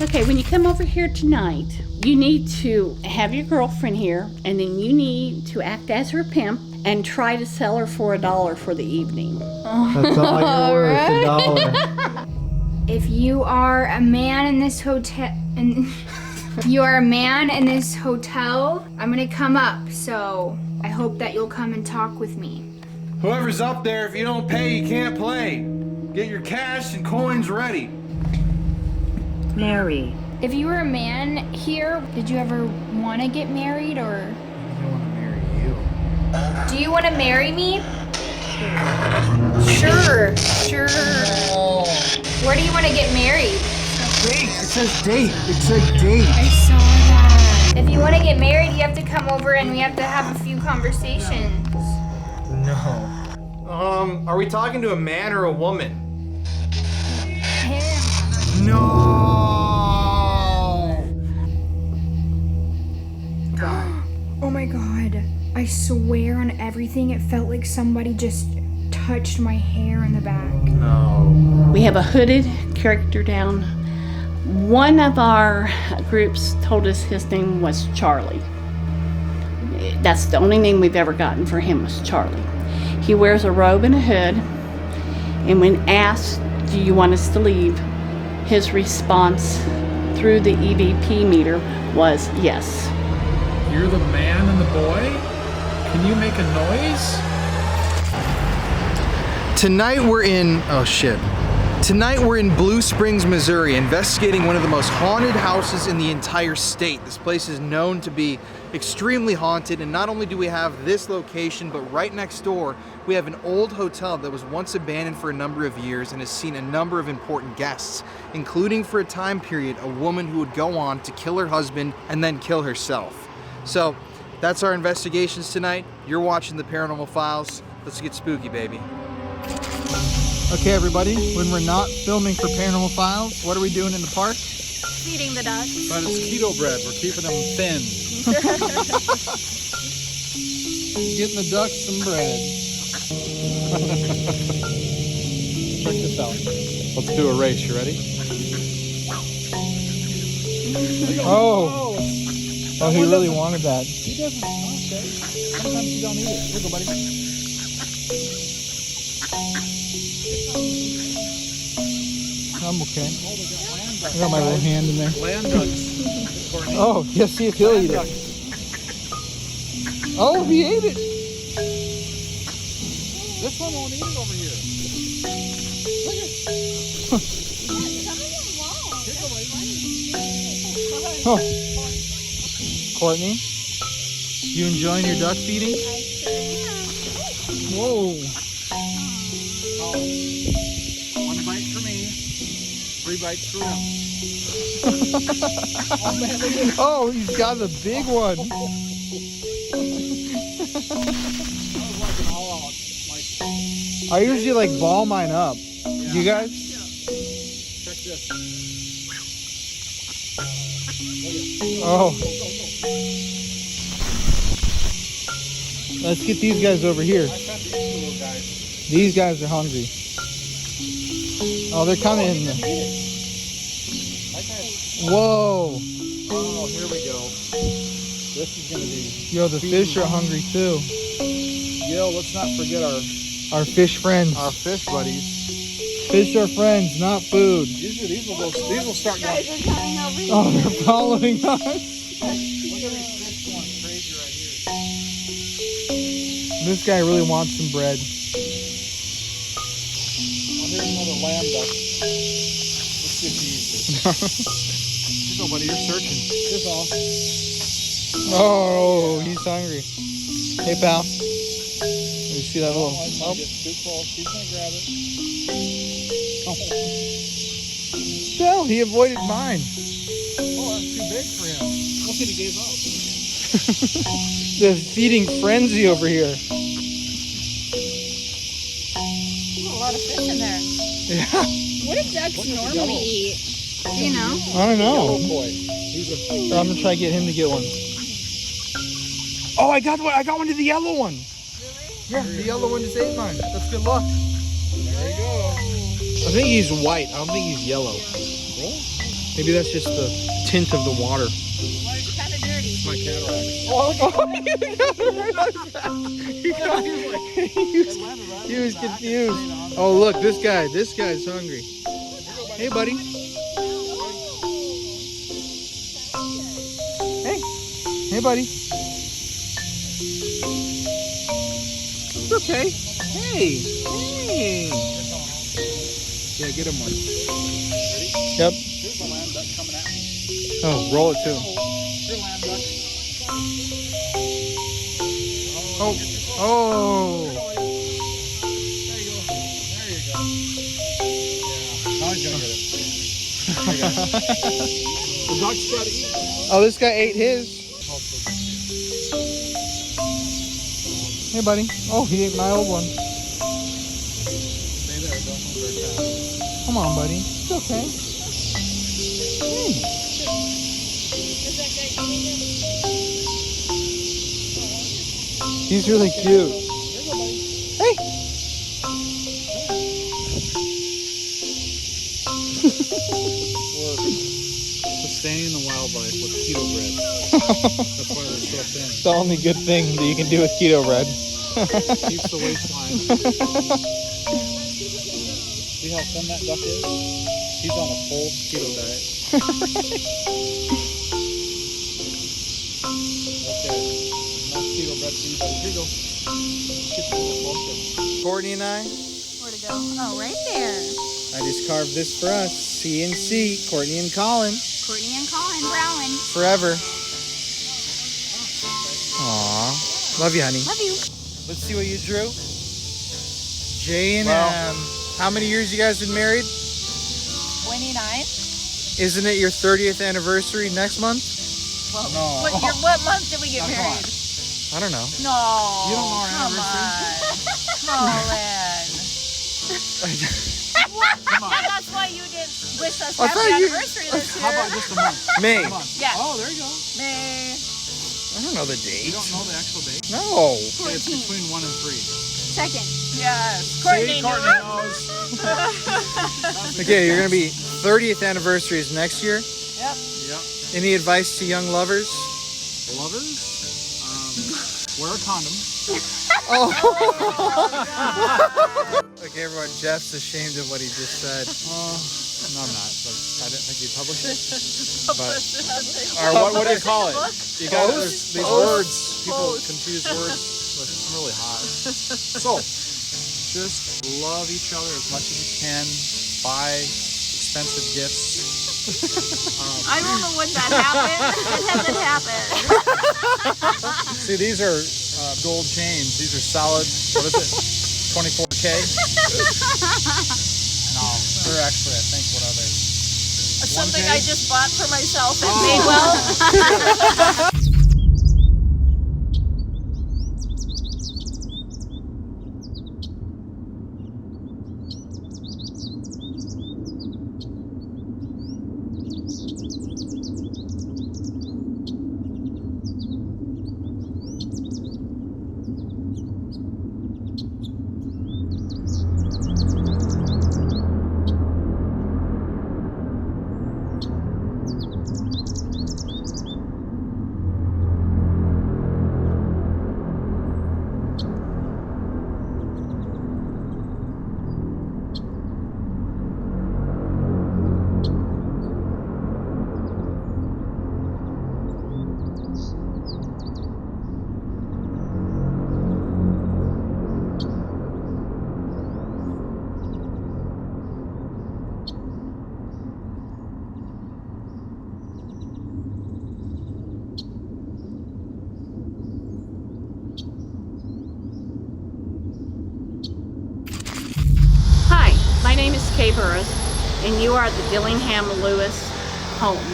Okay, when you come over here tonight, you need to have your girlfriend here, and then you need to act as her pimp and try to sell her for $1 for the evening. That's all you're worth, $1. If you are a man in this hotel, you are a man in this hotel, I'm gonna come up, so I hope that you'll come and talk with me. Whoever's up there, if you don't pay, you can't play. Get your cash and coins ready. Mary. If you were a man here, did you ever want to get married, or? I want to marry you. Do you want to marry me? Sure. Where do you want to get married? Date. It says date. It said date. I saw that. If you want to get married, you have to come over and we have to have a few conversations. No. Are we talking to a man or a woman? Him. No. Oh my god. I swear on everything, it felt like somebody just touched my hair in the back. No. We have a hooded character down. One of our groups told us his name was Charlie. That's the only name we've ever gotten for him, was Charlie. He wears a robe and a hood, and when asked, do you want us to leave, his response through the EVP meter was yes. You're the man and the boy? Can you make a noise? Tonight we're in, Tonight we're in Blue Springs, Missouri, investigating one of the most haunted houses in the entire state. This place is known to be extremely haunted, and not only do we have this location, but right next door, we have an old hotel that was once abandoned for a number of years and has seen a number of important guests, including for a time period, a woman who would go on to kill her husband and then kill herself. So, that's our investigations tonight. You're watching the Paranormal Files. Let's get spooky, baby. Okay, everybody, when we're not filming for Paranormal Files, what are we doing in the park? Feeding the ducks. But it's keto bread. We're keeping them thin. Getting the ducks some bread. Check this out. Let's do a race. You ready? Oh, he really wanted that. He doesn't. Okay. Sometimes you don't eat it. Here you go, buddy. I'm okay. I got my little hand in there. Land ducks. Oh, yes, see if he'll eat it. Oh, he ate it. This one won't eat it over here. Look at. Oh. Courtney, you enjoying your duck feeding? I sure am. Whoa. One bite for me. 3 bites for him. Oh, he's got a big one. I usually like ball mine up. You guys? Check this. Oh. Let's get these guys over here. I fed these little guys. These guys are hungry. Oh, they're kind of in the... Whoa. Oh, here we go. This is gonna be. Yo, the fish are hungry too. Yo, let's not forget Our fish friends. our fish buddies. Fish are friends, not food. Usually these will start going. Oh, they're following us. Look at this fish going crazy right here. This guy really wants some bread. Oh, here's another lamb duck. Let's see if he eats it. Here you go, buddy. You're searching. Here's all. Oh, he's hungry. Hey, pal. Let me see that little... He's gonna get too close. He's gonna grab it. Still, he avoided mine. Oh, that's too big for him. Look at he gave up. The feeding frenzy over here. A lot of fish in there. Yeah. What do ducks normally eat? Do you know? I don't know. Boy. He's a I'm gonna try to get him to get one. Oh, I got one. I got one to the yellow one. Yeah, the yellow one just ate mine. That's good luck. There you go. I think he's white. I don't think he's yellow. Maybe that's just the tint of the water. Well, it's kind of dirty. My cataract. He was confused. Oh, look, this guy's hungry. Hey, buddy. Hey, buddy. It's okay. Hey. Yeah, get him one. Yep. Here's the land duck coming at me. Oh, roll it too. Here, land duck. Oh. Oh. There you go. There you go. Yeah. Now he's gonna get it. I got it. The duck's gotta eat. Oh, this guy ate his. Hey, buddy. Oh, he ate my old one. Stay there. Don't move very fast. Come on, buddy. It's okay. Hey. He's really cute. Hey. We're sustaining the wildlife with keto bread. That's why they're so thin. It's the only good thing that you can do with keto bread. Keeps the waistline. See how thin that duck is? He's on a full keto diet. Okay. Enough keto bread for you, buddy. Here you go. Get some more closer. Courtney and I Where'd it go? Oh, right there. just carved this for us. C&C, Courtney and Colin. Courtney and Colin Browning. Forever. Aw. Love you, honey. Love you. Let's see what you drew. Jay and Well- how many years you guys been married? 29. Isn't it your 30th anniversary next month? Well, No. what month did we get Come married? I don't know. No. You don't know our come anniversary? Colin. Come on. That's why you didn't wish us I happy thought you- anniversary this How year. about just a month? May. A month. Yeah. Oh, there you go. May. I don't know the You date. don't know the actual date? No. It's between 1 and 3. Second. Yes. Courtney See, knew Courtney it. knows. Okay, you're gonna be 30th anniversary is next year. Yep. Yep. Any advice to young lovers? Lovers? Wear a condom. Oh. Okay, everyone. Jeff's ashamed of what he just said. No, I'm not. But I didn't think you'd publish it. But, Or what do you call it? You got Post? there's these Post? words. People Post. confuse words. But I'm really hot. So, just love each other as much as you can. Buy expensive gifts. I don't know when that happened. It hasn't happened. See, these are gold chains. These are solid. What is it? 24K? No, they're actually, I think, what are they? Something 1K? I just bought for myself at Oh. Madewell. Hi, my name is Kay Burris, and you are at the Dillingham Lewis home.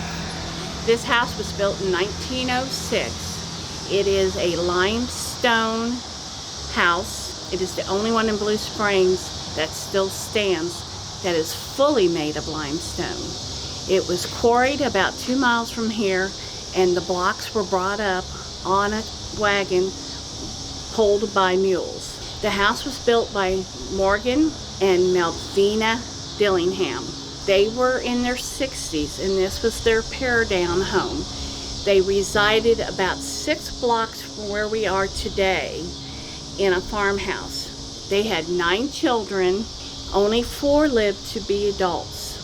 This house was built in 1906. It is a limestone house. It is the only one in Blue Springs that still stands that is fully made of limestone. It was quarried about 2 miles from here, and the blocks were brought up on a wagon pulled by mules. The house was built by Morgan and Melvina Dillingham. They were in their 60s, and this was their pair-down home. They resided about 6 blocks from where we are today in a farmhouse. They had 9 children. Only 4 lived to be adults.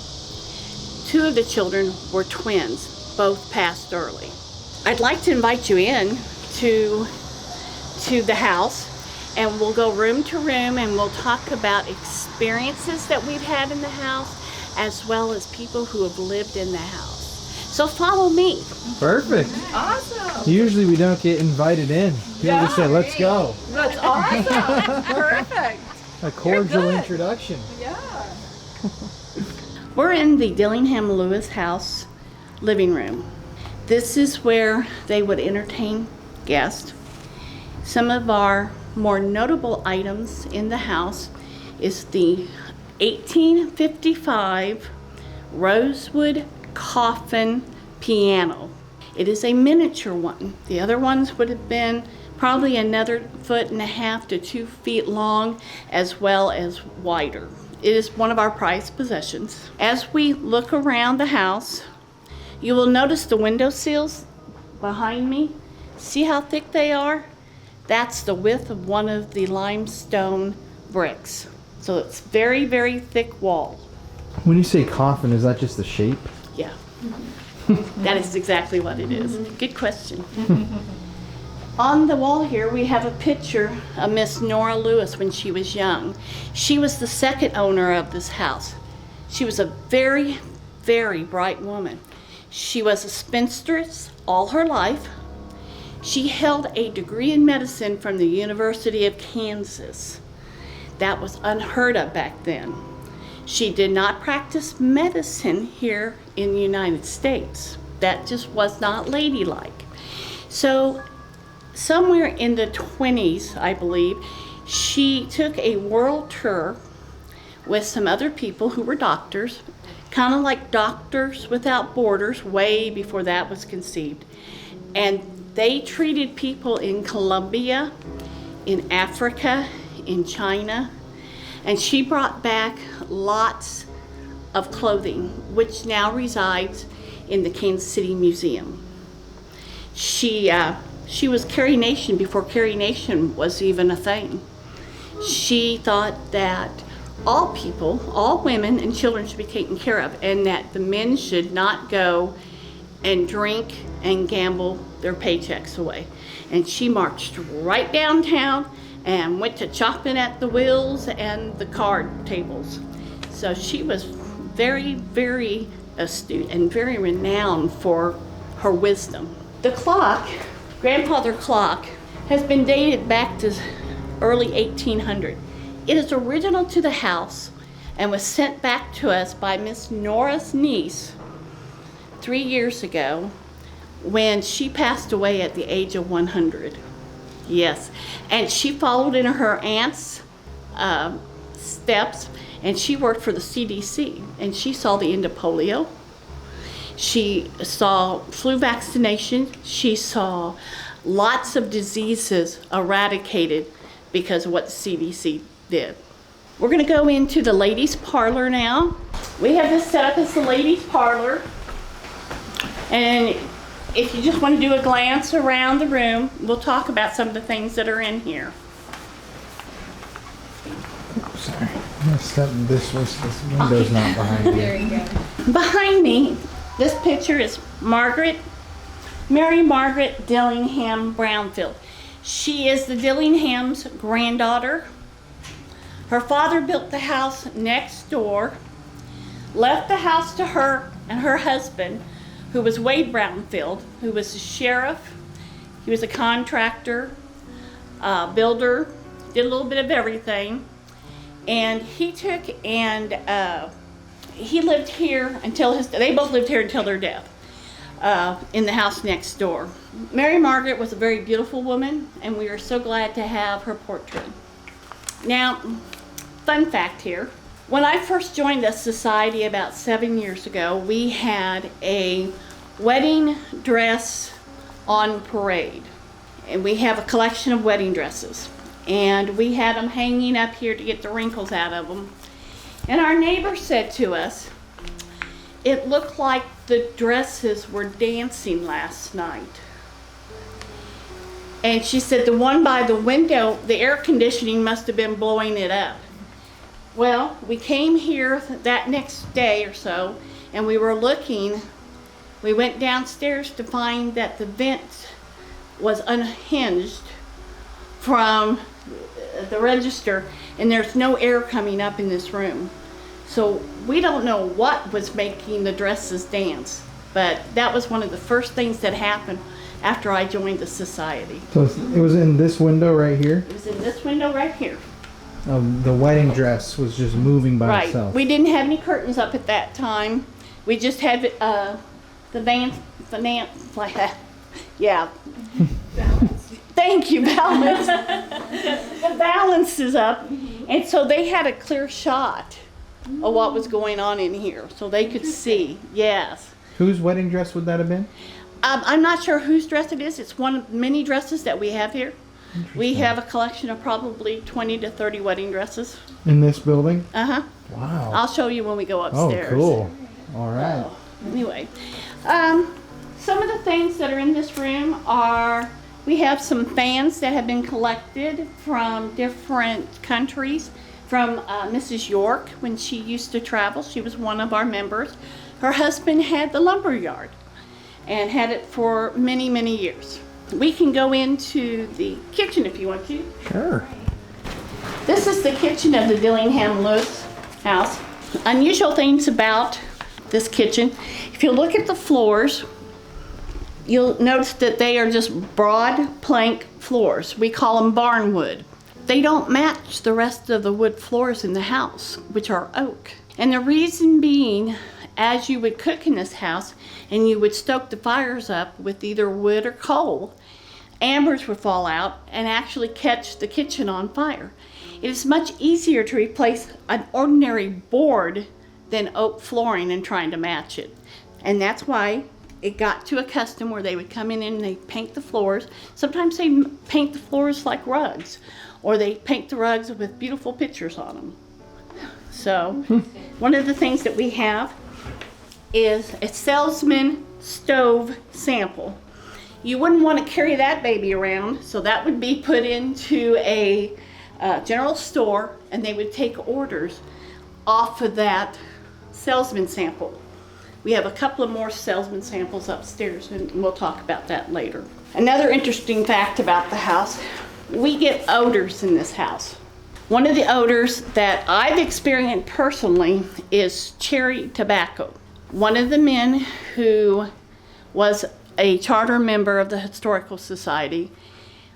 2 of the children were twins. Both passed early. I'd like to invite you in to the house, and we'll go room to room and we'll talk about experiences that we've had in the house, as well as people who have lived in the house. So follow me. Perfect. Awesome. Usually we don't get invited in. People just say, let's go. That's awesome. Perfect. A cordial good. introduction. Yeah. We're in the Dillingham Lewis house living room. This is where they would entertain guests. Some of our more notable items in the house is the 1855 rosewood coffin piano. It is a miniature one. The other ones would have been probably another 1.5 to 2 feet long, as well as wider. It is one of our prized possessions. As we look around the house, you will notice the window sills behind me. See how thick they are? That's the width of one of the limestone bricks. So it's very, very thick wall. When you say coffin, is that just the shape? Yeah. That is exactly what it is. Good question. On the wall here, we have a picture of Miss Nora Lewis when she was young. She was the second owner of this house. She was a very, very bright woman. She was a spinstress all her life. She held a degree in medicine from the University of Kansas. That was unheard of back then. She did not practice medicine here in the United States. That just was not ladylike. So somewhere in the 20s, I believe, she took a world tour with some other people who were doctors, kind of like Doctors Without Borders, way before that was conceived. And they treated people in Colombia, in Africa, in China, and she brought back lots of clothing, which now resides in the Kansas City Museum. She was Carrie Nation before Carrie Nation was even a thing. She thought that all people, all women and children should be taken care of, and that the men should not go and drink and gamble their paychecks away. And she marched right downtown and went to chopping at the wheels and the card tables. So she was very, very astute and very renowned for her wisdom. The clock, grandfather clock, has been dated back to early 1800. It is original to the house and was sent back to us by Miss Nora's niece 3 years ago when she passed away at the age of 100. Yes, and she followed in her aunt's steps, and she worked for the CDC, and she saw the end of polio. She saw flu vaccination. She saw lots of diseases eradicated because of what the CDC did. We're going to go into the Ladies Parlor now. We have this set up as the Ladies Parlor, and if you just want to do a glance around the room, we'll talk about some of the things that are in here. Sorry. I'm gonna step this way so this window's not behind you. There you go. Behind me, this picture is Mary Margaret Dillingham Brownfield. She is the Dillingham's granddaughter. Her father built the house next door, left the house to her and her husband, who was Wade Brownfield, who was a sheriff. He was a contractor, builder, did a little bit of everything. And he took and he lived here until they both lived here until their death, in the house next door. Mary Margaret was a very beautiful woman, and we are so glad to have her portrait. Now, fun fact here. When I first joined the society about 7 years ago, we had a wedding dress on parade. And we have a collection of wedding dresses. And we had them hanging up here to get the wrinkles out of them. And our neighbor said to us, it looked like the dresses were dancing last night. And she said the one by the window, the air conditioning must have been blowing it up. Well, we came here that next day or so, and we were looking. We went downstairs to find that the vent was unhinged from the register, and there's no air coming up in this room. So we don't know what was making the dresses dance, but that was one of the first things that happened after I joined the society. So it was in this window right here? It was in this window right here. The wedding dress was just moving by Right. itself. We didn't have any curtains up at that time. We just had yeah. Thank you, balance. The balance is up. And so they had a clear shot of what was going on in here. So they could see, yes. Whose wedding dress would that have been? I'm not sure whose dress it is. It's one of many dresses that we have here. We have a collection of probably 20 to 30 wedding dresses. In this building? Uh-huh. Wow. I'll show you when we go upstairs. Oh, cool. All right. Anyway, some of the things that are in this room are, we have some fans that have been collected from different countries. From Mrs. York, when she used to travel, she was one of our members. Her husband had the lumber yard and had it for many, many years. We can go into the kitchen if you want to. Sure. This is the kitchen of the Dillingham Lewis house. Unusual things about this kitchen. If you look at the floors, you'll notice that they are just broad plank floors. We call them barnwood. They don't match the rest of the wood floors in the house, which are oak. And the reason being, as you would cook in this house and you would stoke the fires up with either wood or coal, embers would fall out and actually catch the kitchen on fire. It is much easier to replace an ordinary board than oak flooring and trying to match it. And that's why it got to a custom where they would come in and they paint the floors. Sometimes they paint the floors like rugs, or they paint the rugs with beautiful pictures on them. So one of the things that we have is a salesman stove sample. You wouldn't want to carry that baby around, so that would be put into a general store, and they would take orders off of that salesman sample. We have a couple of more salesman samples upstairs, and we'll talk about that later. Another interesting fact about the house, we get odors in this house. One of the odors that I've experienced personally is cherry tobacco. One of the men who was a charter member of the Historical Society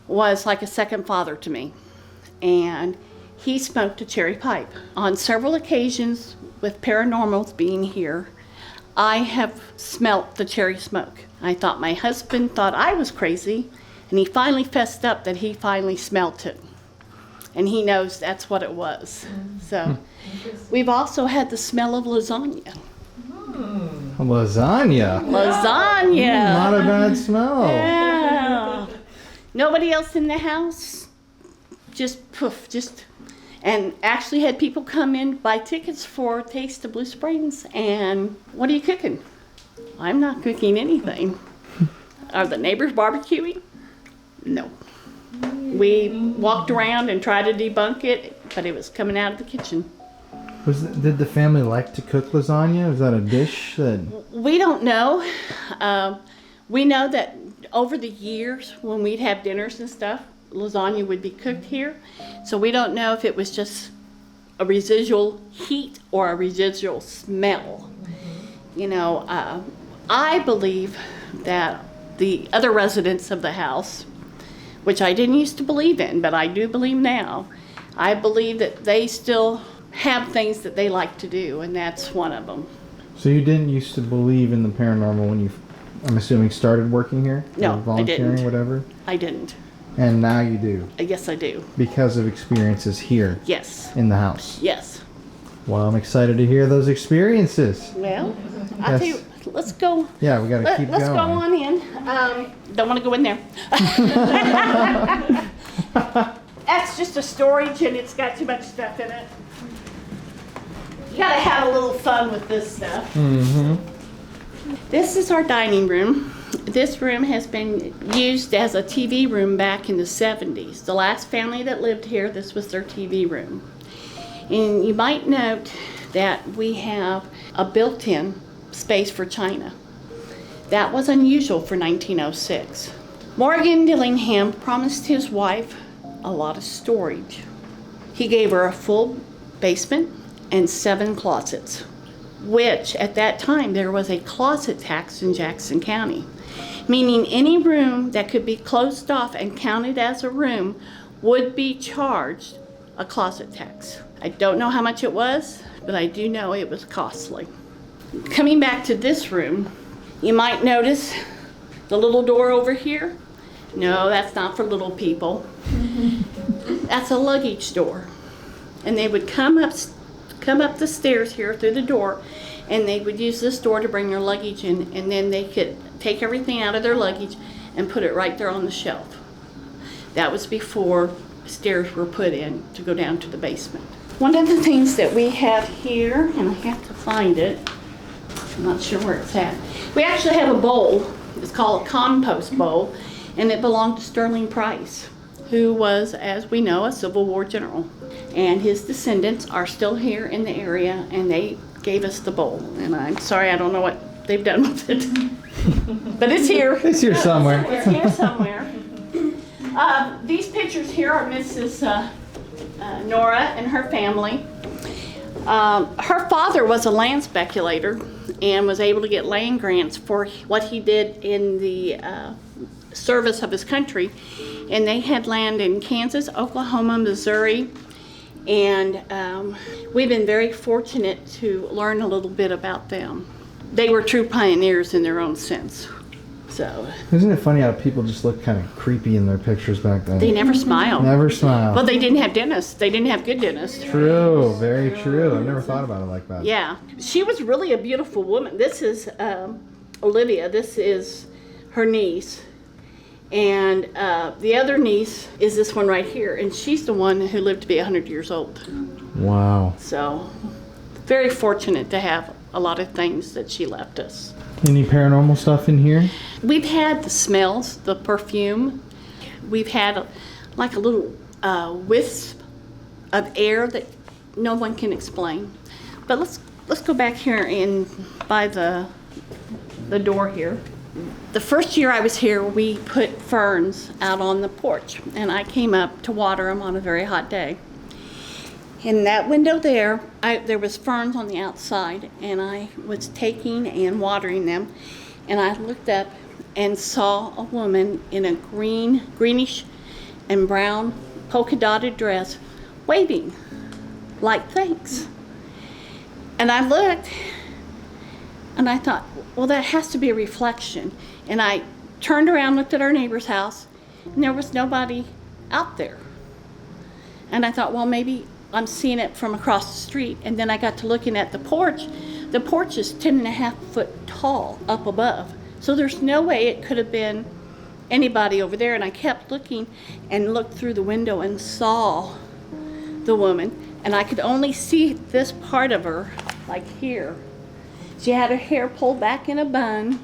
was like a second father to me. And he smoked a cherry pipe. On several occasions, with paranormals being here, I have smelt the cherry smoke. I thought my husband thought I was crazy, and he finally fessed up that he finally smelt it. And he knows that's what it was. So we've also had the smell of lasagna. Lasagna. Lasagna. Not a bad smell. Yeah. Nobody else in the house. Just poof, and actually had people come in, buy tickets for Taste of Blue Springs, and what are you cooking? I'm not cooking anything. Are the neighbors barbecuing? No. We walked around and tried to debunk it, but it was coming out of the kitchen. Did the family like to cook lasagna? Was that a dish that... We don't know. We know that over the years, when we'd have dinners and stuff, lasagna would be cooked here. So we don't know if it was just a residual heat or a residual smell. You know, I believe that the other residents of the house, which I didn't used to believe in, but I do believe now, I believe that they still have things that they like to do, and that's one of them. So you didn't used to believe in the paranormal when you, I'm assuming, started working here? No, or volunteering, I didn't. Whatever? I didn't. And now you do? Yes, I do. Because of experiences here? Yes. In the house? Yes. Well, I'm excited to hear those experiences. Well, I'll tell you, let's go. Yeah, we got to keep going. Let's go on in. Don't want to go in there. That's just a storage, and it's got too much stuff in it. Gotta have a little fun with this stuff. This is our dining room. This room has been used as a TV room back in the 70s. The last family that lived here, this was their TV room. And you might note that we have a built-in space for china. That was unusual for 1906. Morgan Dillingham promised his wife a lot of storage. He gave her a full basement and 7 closets, which at that time there was a closet tax in Jackson County, meaning any room that could be closed off and counted as a room would be charged a closet tax. I don't know how much it was, but I do know it was costly. Coming back to this room, you might notice the little door over here. No, that's not for little people. That's a luggage door. And they would come up the stairs here through the door, and they would use this door to bring their luggage in, and then they could take everything out of their luggage and put it right there on the shelf. That was before stairs were put in to go down to the basement. One of the things that we have here, and I have to find it, I'm not sure where it's at. We actually have a bowl. It's called a compost bowl, and it belonged to Sterling Price, who was, as we know, a Civil War general. And his descendants are still here in the area, and they gave us the bowl. And I'm sorry, I don't know what they've done with it. But it's here. It's here somewhere. It's here somewhere. These pictures here are Mrs. Nora and her family. Her father was a land speculator and was able to get land grants for what he did in the service of his country. And they had land in Kansas, Oklahoma, Missouri, and we've been very fortunate to learn a little bit about them. They were true pioneers in their own sense. So Isn't it funny how people just look kind of creepy in their pictures back then? they never smiled. Never smile. Well, they didn't have dentists. They didn't have good dentists. True, very true. I've never thought about it like that. Yeah, she was really a beautiful woman. This is Olivia. This is her niece. And the other niece is this one right here. And she's the one who lived to be 100 years old. Wow. So very fortunate to have a lot of things that she left us. Any paranormal stuff in here? We've had the smells, the perfume. We've had like a little wisp of air that no one can explain. But let's go back here and by the door here. The first year I was here, we put ferns out on the porch, and I came up to water them on a very hot day. In that window there was ferns on the outside, and I was taking and watering them, and I looked up and saw a woman in a greenish and brown polka dotted dress waving like thanks. And I looked and I thought, well, that has to be a reflection. And I turned around, looked at our neighbor's house, and there was nobody out there. And I thought, well, maybe I'm seeing it from across the street. And then I got to looking at the porch. The porch is 10.5 foot tall up above. So there's no way it could have been anybody over there. And I kept looking and looked through the window and saw the woman. And I could only see this part of her, like here. She had her hair pulled back in a bun.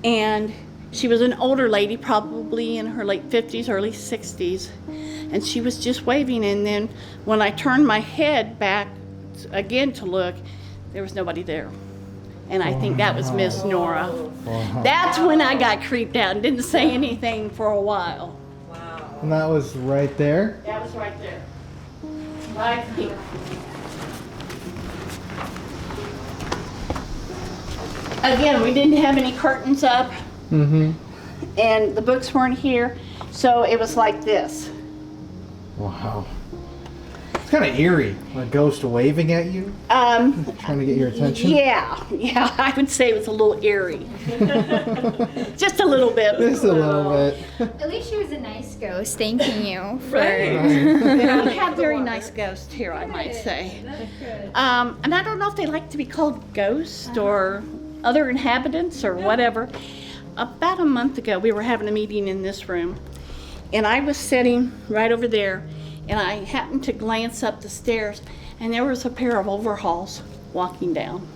And she was an older lady, probably in her late 50s, early 60s. And she was just waving, and then when I turned my head back again to look, there was nobody there. And I think that was Miss Nora. Wow. That's when I got creeped out and didn't say anything for a while. Wow. And that was right there? That was right there. Right here. Again, we didn't have any curtains up, and the books weren't here, so it was like this. Wow. It's kind of eerie. A ghost waving at you? Trying to get your attention? Yeah, I would say it was a little eerie. Just a little bit. Just a little bit. At least she was a nice ghost, thanking you for We have very nice ghosts here, I might say. And I don't know if they like to be called ghosts or other inhabitants or whatever. About a month ago, we were having a meeting in this room, and I was sitting right over there, and I happened to glance up the stairs, and there was a pair of overalls walking down.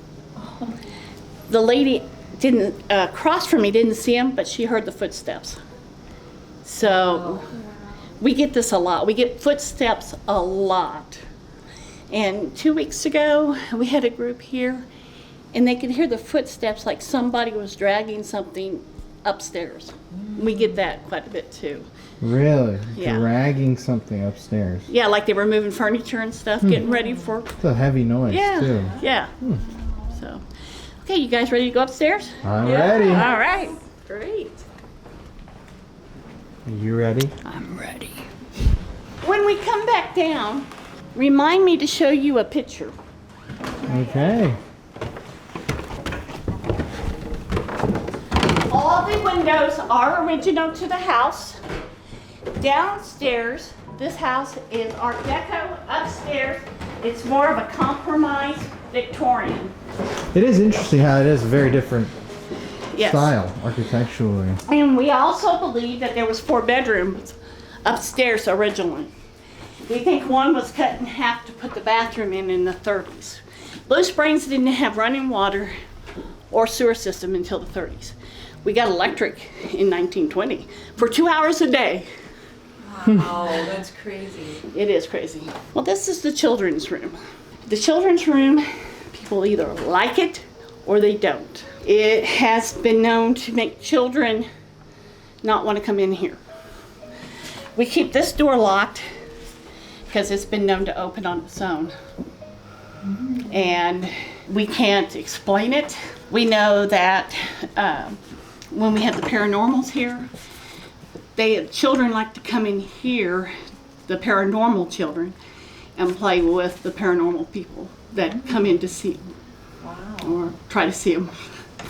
The lady didn't across from me didn't see him, but she heard the footsteps. So we get this a lot. We get footsteps a lot. And 2 weeks ago, we had a group here, and they could hear the footsteps like somebody was dragging something upstairs. We get that quite a bit too. Really? Yeah. Dragging something upstairs. Yeah, like they were moving furniture and stuff, getting ready for. It's a heavy noise, too. Yeah. So, okay, you guys ready to go upstairs? I'm ready. All right. Great. You ready? I'm ready. When we come back down, remind me to show you a picture. Okay. All the windows are original to the house. Downstairs, this house is Art Deco. Upstairs, it's more of a compromise Victorian. It is interesting how it is a very different Yes. style architecturally. And we also believe that there was 4 bedrooms upstairs originally. We think one was cut in half to put the bathroom in the 30s. Blue Springs didn't have running water or sewer system until the 30s. We got electric in 1920 for 2 hours a day. Wow, that's crazy. It is crazy. Well, this is the children's room. The children's room, people either like it or they don't. It has been known to make children not want to come in here. We keep this door locked because it's been known to open on its own. And we can't explain it. We know that when we have the paranormals here, children like to come in here, the paranormal children, and play with the paranormal people that come in to see them. Wow. Or try to see them.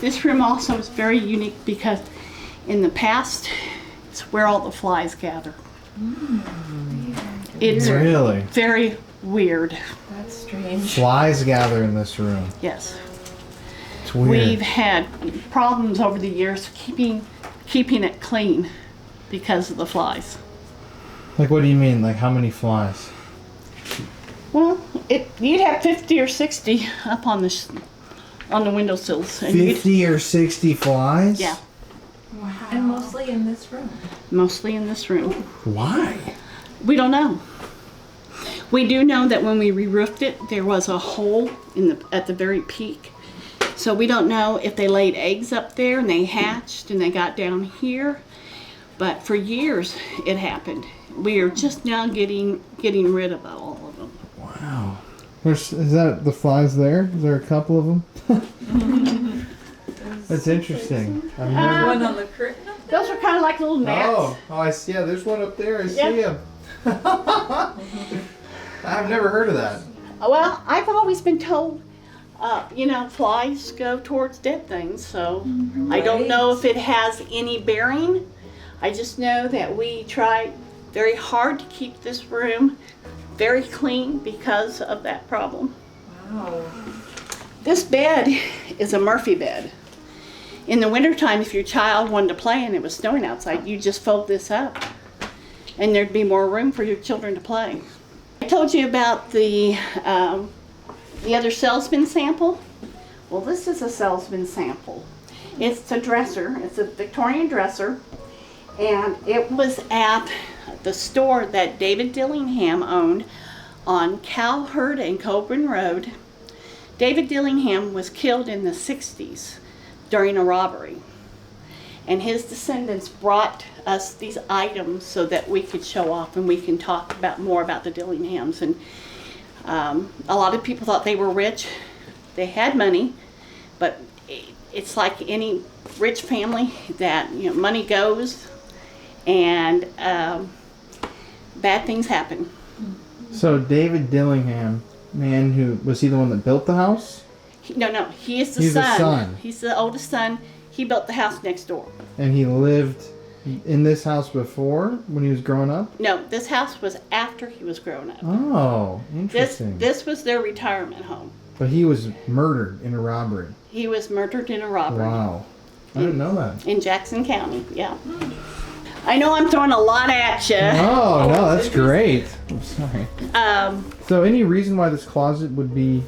This room also is very unique because in the past, it's where all the flies gather. It's Really? very weird. That's strange. Flies gather in this room. Yes. It's weird. We've had problems over the years keeping it clean because of the flies. Like, what do you mean? Like, how many flies? Well, you'd have 50 or 60 up on the windowsills. And 50 or 60 flies? Yeah, Wow. And mostly in this room. mostly in this room. Why? We don't know. We do know that when we re-roofed it, there was a hole at the very peak. So we don't know if they laid eggs up there and they hatched and they got down here. But for years it happened. We are just now getting rid of all of them. Wow. Is that the flies there? Is there a couple of them? That's interesting. I've never... One on the curtain up there? Those are kind of like little gnats. I see. Yeah, there's one up there. I see Yeah. him. I've never heard of that. Well, I've always been told, flies go towards dead things. So I don't know if it has any bearing. I just know that we try very hard to keep this room very clean because of that problem. Wow. This bed is a Murphy bed. In the wintertime, if your child wanted to play and it was snowing outside, you just fold this up and there'd be more room for your children to play. I told you about the other salesman sample. Well, this is a salesman sample. It's a dresser. It's a Victorian dresser. And it was at the store that David Dillingham owned on Cowherd and Coburn Road. David Dillingham was killed in the 60s during a robbery. And his descendants brought us these items so that we could show off and we can talk more about the Dillinghams. And a lot of people thought they were rich. They had money, but it's like any rich family that money goes and bad things happen. So David Dillingham, man, was he the one that built the house? No, he is He's the son. He's the oldest son. He built the house next door. And he lived in this house before when he was growing up? No, this house was after he was grown up. Oh, interesting. This was their retirement home. But he was murdered in a robbery. He was murdered in a robbery. Wow. I didn't know that. In Jackson County, yeah. I know I'm throwing a lot at you. Oh, no, that's great. I'm sorry. So any reason why this closet would be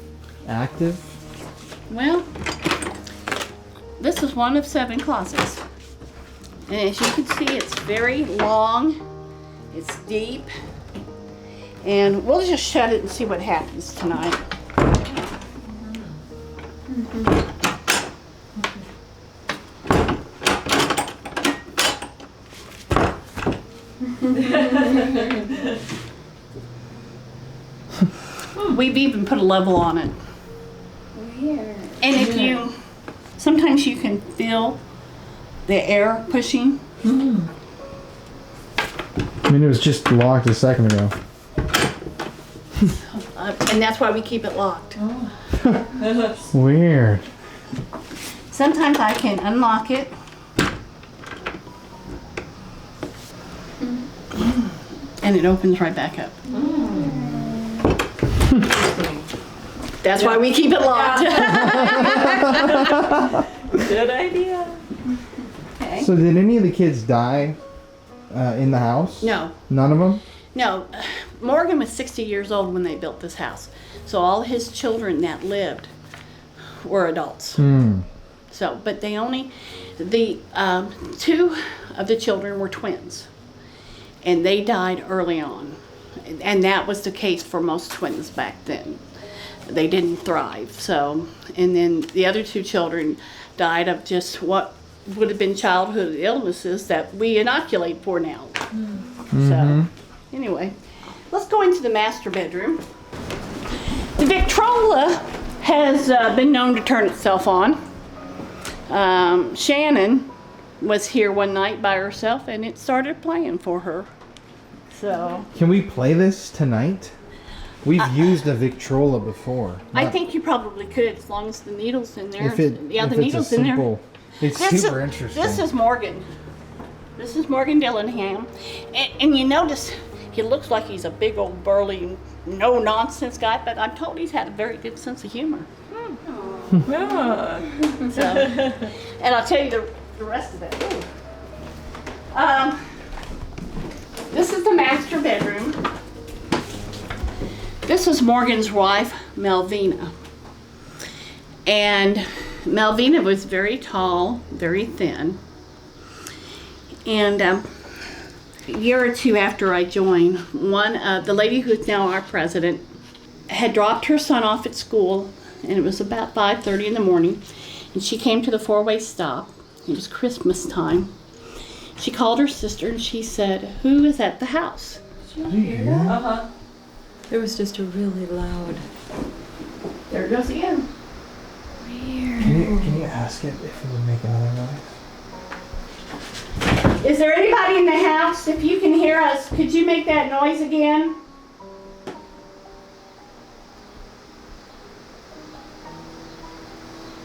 active? Well, this is one of 7 closets. And as you can see, it's very long, it's deep, and we'll just shut it and see what happens tonight. We've even put a level on it. Weird. And if you, sometimes you can feel the air pushing. I mean, it was just locked a second ago. And that's why we keep it locked. Weird. Sometimes I can unlock it. And it opens right back up. That's why we keep it locked. Good idea. Okay. So did any of the kids die in the house? No. None of them? No, Morgan was 60 years old when they built this house. So all his children that lived were adults. So, but they only, the 2 of the children were twins. And they died early on. And that was the case for most twins back then. They didn't thrive. So, and then the other 2 children died of just what would have been childhood illnesses that we inoculate for now. So, anyway, let's go into the master bedroom. The Victrola has been known to turn itself on. Shannon was here one night by herself and it started playing for her. So Can we play this tonight? We've used a Victrola before. I think you probably could as long as the needle's in there. If it, Yeah, if the it's needle's a in there. simple, it's super interesting. This is Morgan. This is Morgan Dillingham. And you notice he looks like he's a big old burly, no nonsense guy, but I'm told he's had a very good sense of humor. So, and I'll tell you the rest of it. This is the master bedroom. This is Morgan's wife, Melvina. And Melvina was very tall, very thin. And a year or 2 after I joined, the lady who's now our president had dropped her son off at school, and it was about 5:30 in the morning, and she came to the 4-way stop. It was Christmas time. She called her sister and she said, "Who is at the house?" It was just a really loud. There it goes again. Can you ask it if it would make another noise? Is there anybody in the house? If you can hear us, could you make that noise again?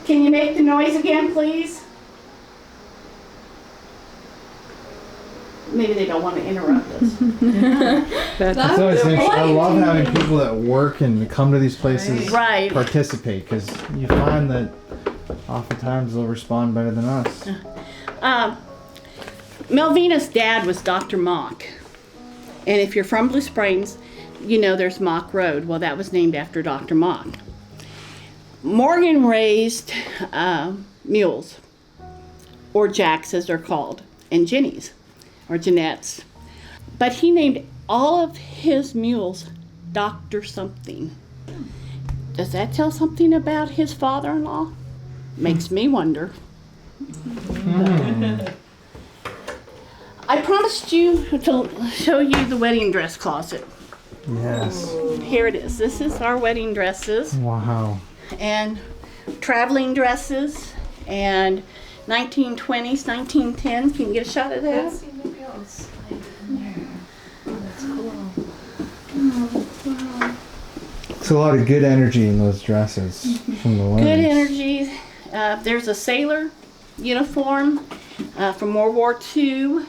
Can you make the noise again, please? Maybe they don't want to interrupt us. It's always interesting. I love having people that work and come to these places Right. participate, because you find that oftentimes they'll respond better than us. Melvina's dad was Dr. Mock. And if you're from Blue Springs, you know there's Mock Road. Well, that was named after Dr. Mock. Morgan raised mules, or jacks as they're called, and jennies, or Jeanettes. But he named all of his mules Dr. something. Does that tell something about his father-in-law? Makes me wonder. I promised you to show you the wedding dress closet. Yes. Here it is. This is our wedding dresses Wow. and traveling dresses and 1920s, 1910s. Can you get a shot of that? It's a lot of good energy in those dresses from the Good weddings. energy. There's a sailor uniform from World War II.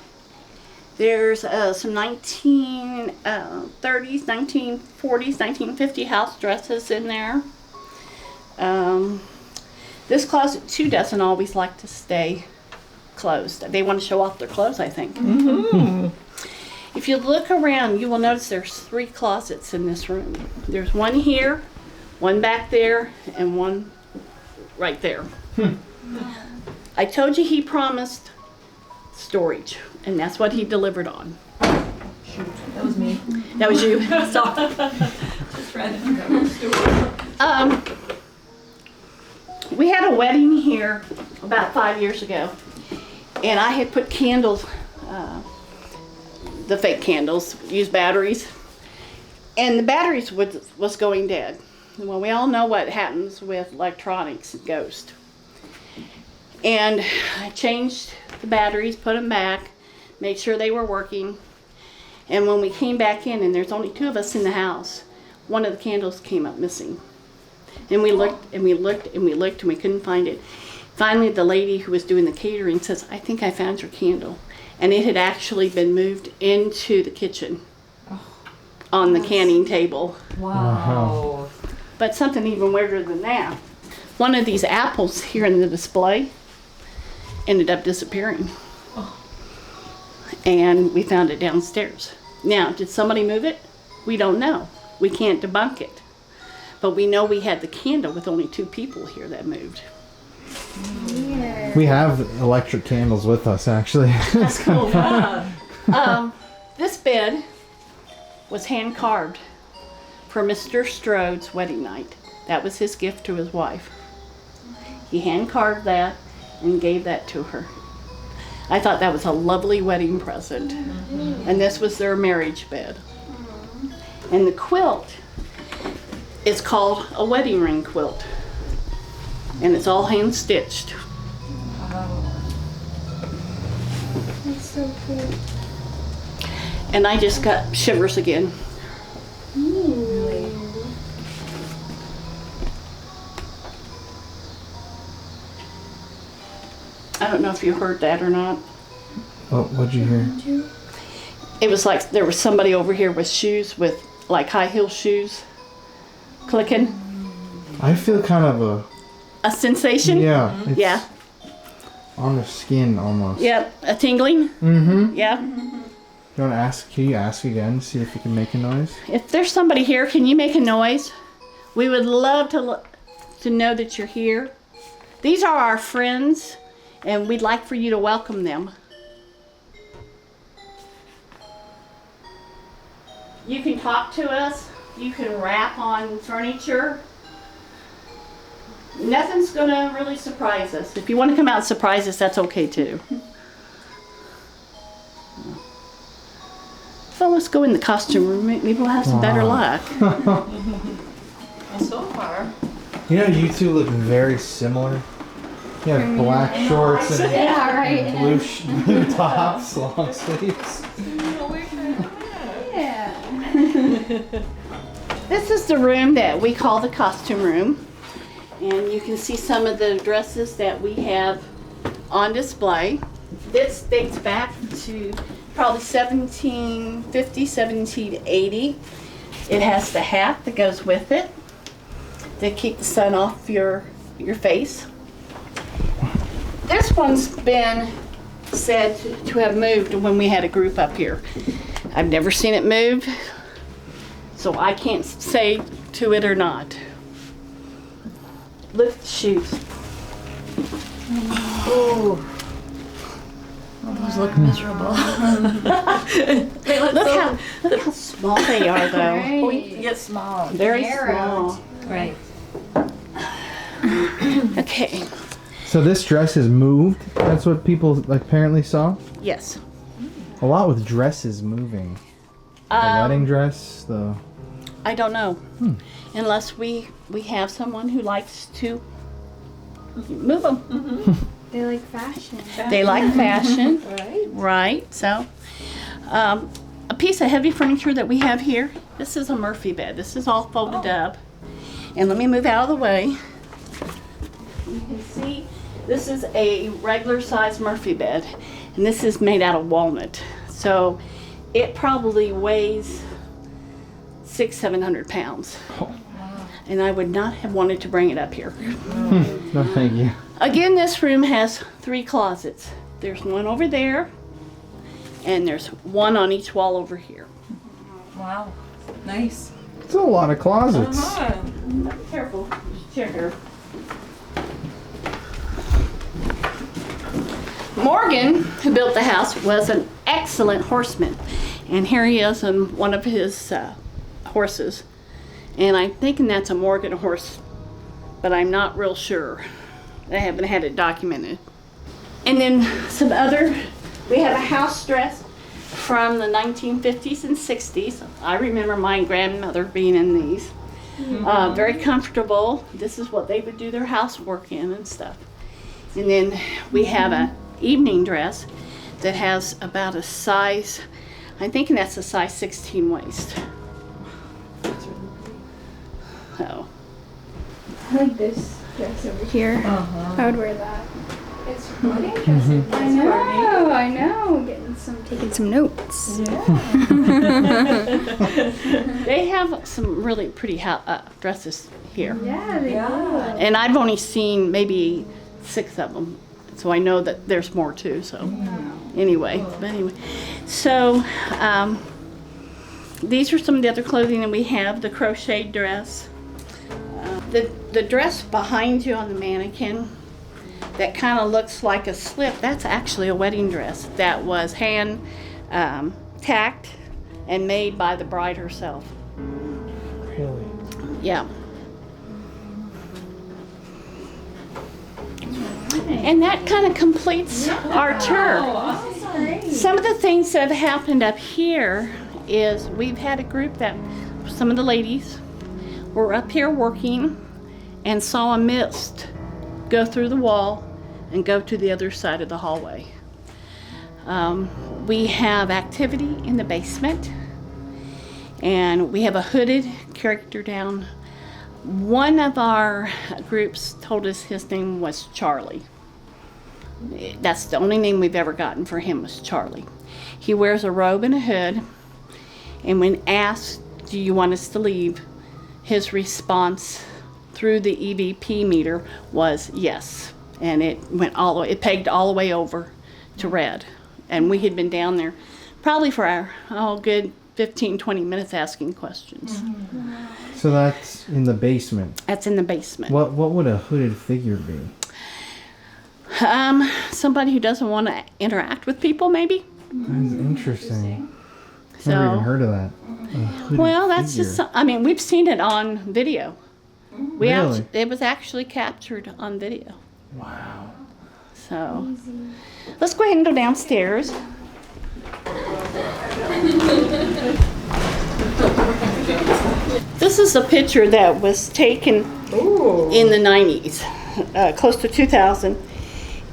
There's some 1930s, 1940s, 1950 house dresses in there. This closet too doesn't always like to stay closed. They want to show off their clothes, I think. If you look around, you will notice there's 3 closets in this room. There's one here, one back there, and one right there. I told you he promised storage, and that's what he delivered on. That was me. That was you? Sorry. Just trying to figure out what to do. We had a wedding here about 5 years ago, and I had put candles, the fake candles, used batteries, and the batteries was going dead. Well, we all know what happens with electronics and ghost. And I changed the batteries, put them back, made sure they were working. And when we came back in, and there's only 2 of us in the house, one of the candles came up missing. And we looked and we looked and we looked and we couldn't find it. Finally, the lady who was doing the catering says, I think I found your candle. And it had actually been moved into the kitchen on the canning table. Wow. But something even weirder than that. One of these apples here in the display ended up disappearing. And we found it downstairs. Now, did somebody move it? We don't know. We can't debunk it. But we know we had the candle with only 2 people here that moved. Weird. We have electric candles with us, actually. That's cool. This bed was hand carved for Mr. Strode's wedding night. That was his gift to his wife. He hand carved that and gave that to her. I thought that was a lovely wedding present. And this was their marriage bed. And the quilt is called a wedding ring quilt. And it's all hand stitched. That's so cool. And I just got shivers again. Really? I don't know if you heard that or not. Oh, what'd you hear? It was like there was somebody over here with shoes, with like high heel shoes, clicking. I feel kind of A sensation? yeah. It's Yeah. on the skin almost. Yep. A tingling? Mm-hmm. Yeah. Can you ask again, see if you can make a noise? If there's somebody here, can you make a noise? We would love to know that you're here. These are our friends, and we'd like for you to welcome them. You can talk to us. You can rap on furniture. Nothing's gonna really surprise us. If you want to come out and surprise us, that's okay too. So let's go in the costume room. Maybe we'll have some better luck. Well, so far. You know, you two look very similar. You have black shorts and Yeah, right. blue tops, long sleeves. Yeah. This is the room that we call the costume room. And you can see some of the dresses that we have on display. This dates back to probably 1750, 1780. It has the hat that goes with it to keep the sun off your face. This one's been said to have moved when we had a group up here. I've never seen it move, so I can't say to it or not. Look at the shoes. Oh. Those look miserable. They look Look how small they are, though. Right. you get small. Very Narrowed. small. Right. Okay. So this dress is moved. That's what people like apparently saw. Yes. A lot with dresses moving. The wedding dress, the. I don't know, unless we have someone who likes to move them. They like fashion. They like fashion, Right. right? So, a piece of heavy furniture that we have here. This is a Murphy bed. This is all folded up. And let me move out of the way. You can see this is a regular size Murphy bed, and this is made out of walnut. So, it probably weighs 600-700 pounds. And I would not have wanted to bring it up here. No, thank you. Again, this room has 3 closets. There's one over there, and there's one on each wall over here. Wow. Nice. It's a lot of closets. Careful. Just check her. Morgan, who built the house, was an excellent horseman. And here he is on one of his horses. And I'm thinking that's a Morgan horse, but I'm not real sure. I haven't had it documented. And then some other, we have a house dress from the 1950s and 60s. I remember my grandmother being in these. Very comfortable. This is what they would do their housework in and stuff. And then we have a evening dress that has about a size, I'm thinking that's a size 16 waist. So. I like this dress over here. I would wear that. It's really interesting. I know. Taking some notes. They have some really pretty dresses here. Yeah, they do. And I've only seen maybe 6 of them. So I know that there's more too, so anyway. So these are some of the other clothing that we have. The crocheted dress. The dress behind you on the mannequin that kind of looks like a slip, that's actually a wedding dress that was hand tacked and made by the bride herself. Really? Yeah. And that kind of completes our tour. Some of the things that have happened up here is we've had a group that some of the ladies were up here working and saw a mist go through the wall and go to the other side of the hallway. We have activity in the basement, and we have a hooded character down. One of our groups told us his name was Charlie. That's the only name we've ever gotten for him, was Charlie. He wears a robe and a hood, and when asked, do you want us to leave, his response through the EVP meter was yes. And it went it pegged all the way over to red. And we had been down there probably for our good 15, 20 minutes asking questions. So that's in the basement. That's in the basement. What would a hooded figure be? Somebody who doesn't want to interact with people, maybe. That's interesting. So, Never even heard of that. A hooded well, that's figure. just, I mean, we've seen it on video. Really? It was actually captured on video. Wow. So, let's go ahead and go downstairs. This is a picture that was taken in the 90s, close to 2000.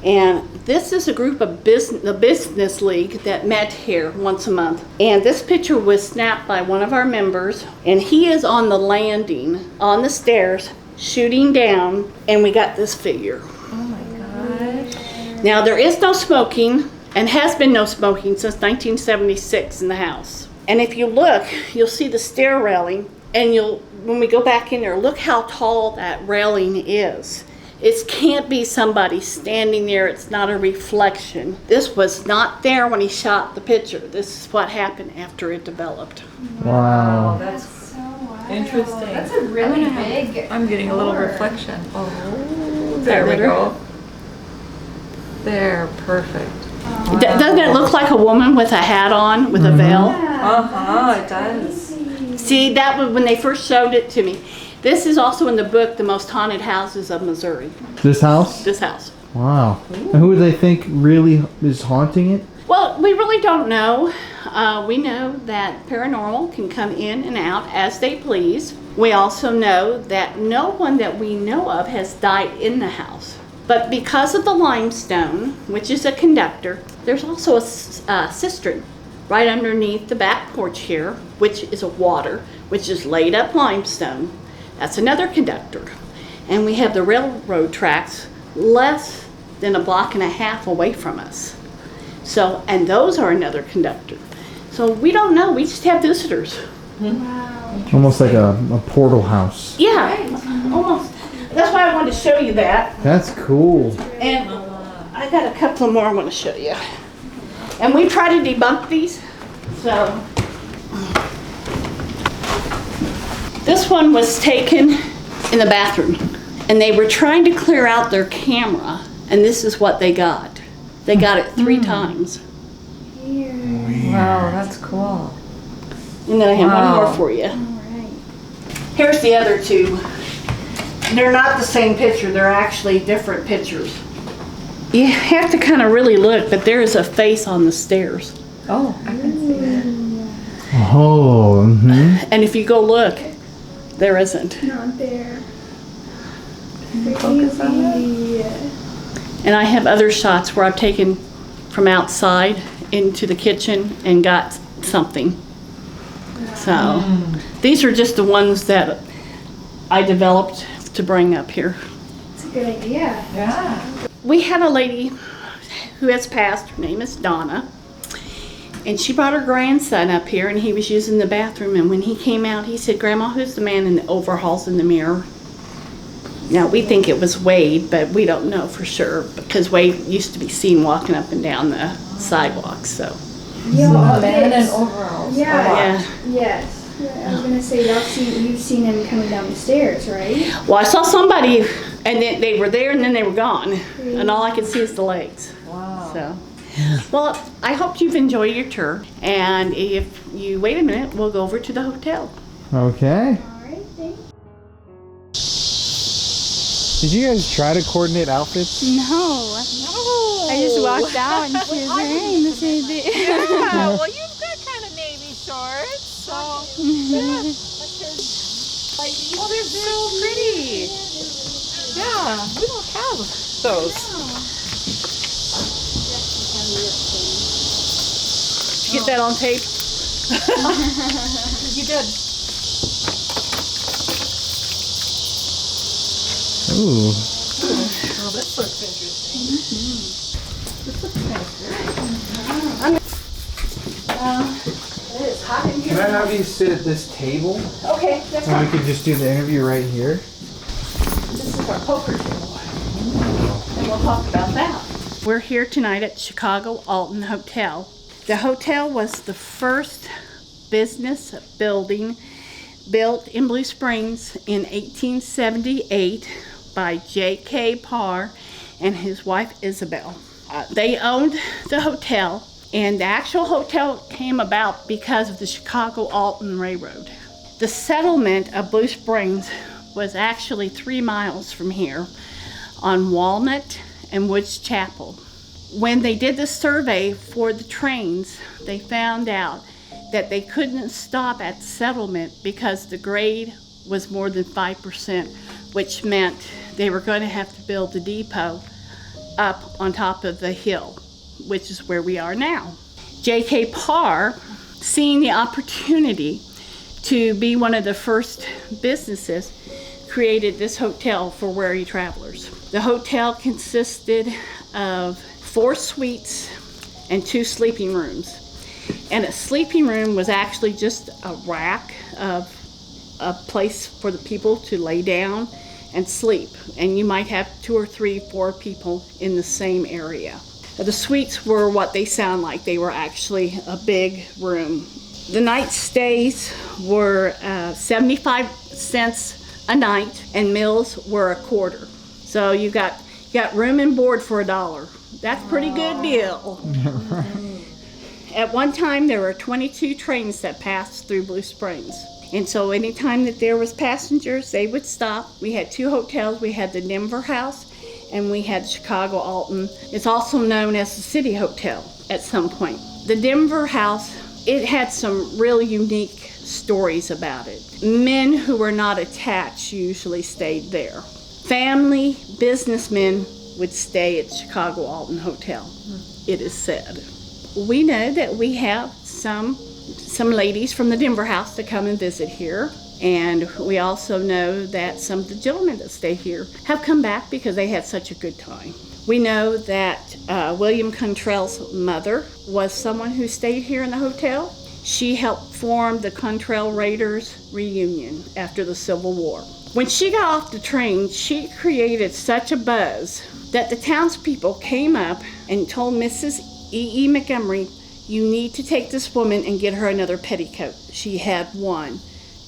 And this is a group of the business league that met here once a month. And this picture was snapped by one of our members, and he is on the landing on the stairs shooting down, and we got this figure. Oh my gosh. Now there is no smoking, and has been no smoking since 1976 in the house. And if you look, you'll see the stair railing, and when we go back in there, look how tall that railing is. It can't be somebody standing there. It's not a reflection. This was not there when he shot the picture. This is what happened after it developed. Wow. That's So wild. interesting. That's a really big. I'm getting a little reflection. Oh, there we go. There, perfect. Doesn't it look like a woman with a hat on, with a veil? It does. See, that was when they first showed it to me. This is also in the book, The Most Haunted Houses of Missouri. This house? This house. Wow. And who do they think really is haunting it? Well, we really don't know. We know that paranormal can come in and out as they please. We also know that no one that we know of has died in the house. But because of the limestone, which is a conductor, there's also a cistern right underneath the back porch here, which is a water, which is laid up limestone. That's another conductor. And we have the railroad tracks less than a block and a half away from us. So, and those are another conductor. So we don't know, we just have visitors. Wow. Almost like a portal house. Yeah, almost. That's why I wanted to show you that. That's cool. And I got a couple more I want to show you. And we try to debunk these. So this one was taken in the bathroom, and they were trying to clear out their camera, and this is what they got. They got it 3 times. Wow, that's cool. And then I have one more for you. Here's the other 2. They're not the same picture, they're actually different pictures. You have to kind of really look, but there is a face on the stairs. Oh, I can see that. Oh, And if you go look, there isn't. Not there. Focus on it. And I have other shots where I've taken from outside into the kitchen and got something. So these are just the ones that I developed to bring up here. It's a good idea. Yeah. We had a lady who has passed. Her name is Donna. And she brought her grandson up here, and he was using the bathroom. And when he came out, he said, "Grandma, who's the man in the overalls in the mirror?" Now, we think it was Wade, but we don't know for sure because Wade used to be seen walking up and down the sidewalk. So, Yeah, Man in overalls. Yeah. yeah. Yes. I was gonna say you've seen him coming down the stairs, right? Well, I saw somebody, and then they were there, and then they were gone. And all I could see is the legs. Wow. So, well, I hope you've enjoyed your tour. And if you wait a minute, we'll go over to the hotel. okay. All right, thanks. Did you guys try to coordinate outfits? No. I just walked out and she was wearing the same thing. Yeah, well, you've got kind of navy shorts, so. Yeah. Oh, they're so pretty. Yeah, we don't have those. Did you get that on tape? You did. Ooh. Oh, this looks interesting. It is hot in Can here. I have you sit at this table? Okay, that's And fine. we could just do the interview right here? This is our poker table. And we'll talk about that. We're here tonight at Chicago Alton Hotel. The hotel was the first business building built in Blue Springs in 1878 by J.K. Parr and his wife Isabel. They owned the hotel, and the actual hotel came about because of the Chicago Alton Railroad. The settlement of Blue Springs was actually 3 miles from here on Walnut and Woods Chapel. When they did the survey for the trains, they found out that they couldn't stop at the settlement because the grade was more than 5%, which meant they were going to have to build the depot up on top of the hill, which is where we are now. J.K. Parr, seeing the opportunity to be one of the first businesses, created this hotel for weary travelers. The hotel consisted of 4 suites and 2 sleeping rooms. And a sleeping room was actually just a rack of a place for the people to lay down and sleep. And you might have 2 or 3, 4 people in the same area. The suites were what they sound like. They were actually a big room. The night stays were 75 cents a night, and meals were a quarter. So you got room and board for $1. That's a pretty good deal. At one time, there were 22 trains that passed through Blue Springs. And so anytime that there was passengers, they would stop. We had 2 hotels. We had the Denver House and we had Chicago Alton. It's also known as the City Hotel at some point. The Denver House, it had some really unique stories about it. Men who were not attached usually stayed there. Family businessmen would stay at Chicago Alton Hotel, it is said. We know that we have some ladies from the Denver House that come and visit here. And we also know that some of the gentlemen that stay here have come back because they had such a good time. We know that William Contrell's mother was someone who stayed here in the hotel. She helped form the Contrell Raiders reunion after the Civil War. When she got off the train, she created such a buzz that the townspeople came up and told Mrs. E.E. Montgomery, you need to take this woman and get her another petticoat. She had one.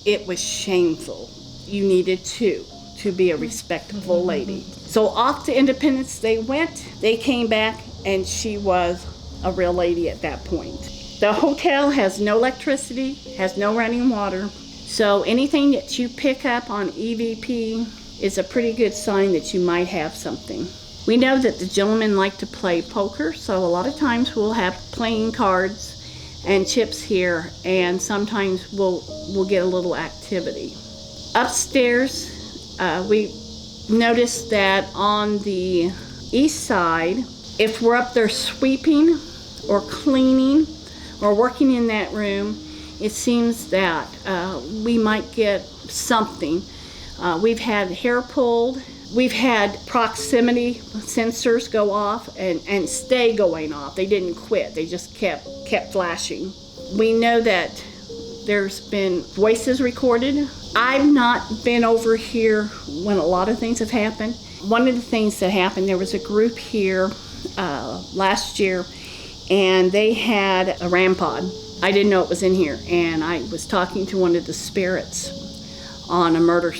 It was shameful. You needed two to be a respectable lady. So off to Independence they went. They came back and she was a real lady at that point. The hotel has no electricity, has no running water. So anything that you pick up on EVP is a pretty good sign that you might have something. We know that the gentlemen like to play poker, so a lot of times we'll have playing cards and chips here, and sometimes we'll get a little activity. Upstairs, we noticed that on the east side, if we're up there sweeping or cleaning or working in that room, it seems that we might get something. We've had hair pulled. We've had proximity sensors go off and stay going off. They didn't quit. They just kept flashing. We know that there's been voices recorded. I've not been over here when a lot of things have happened. One of the things that happened, there was a group here last year, and they had a RAM pod. I didn't know it was in here, and I was talking to one of the spirits on a murder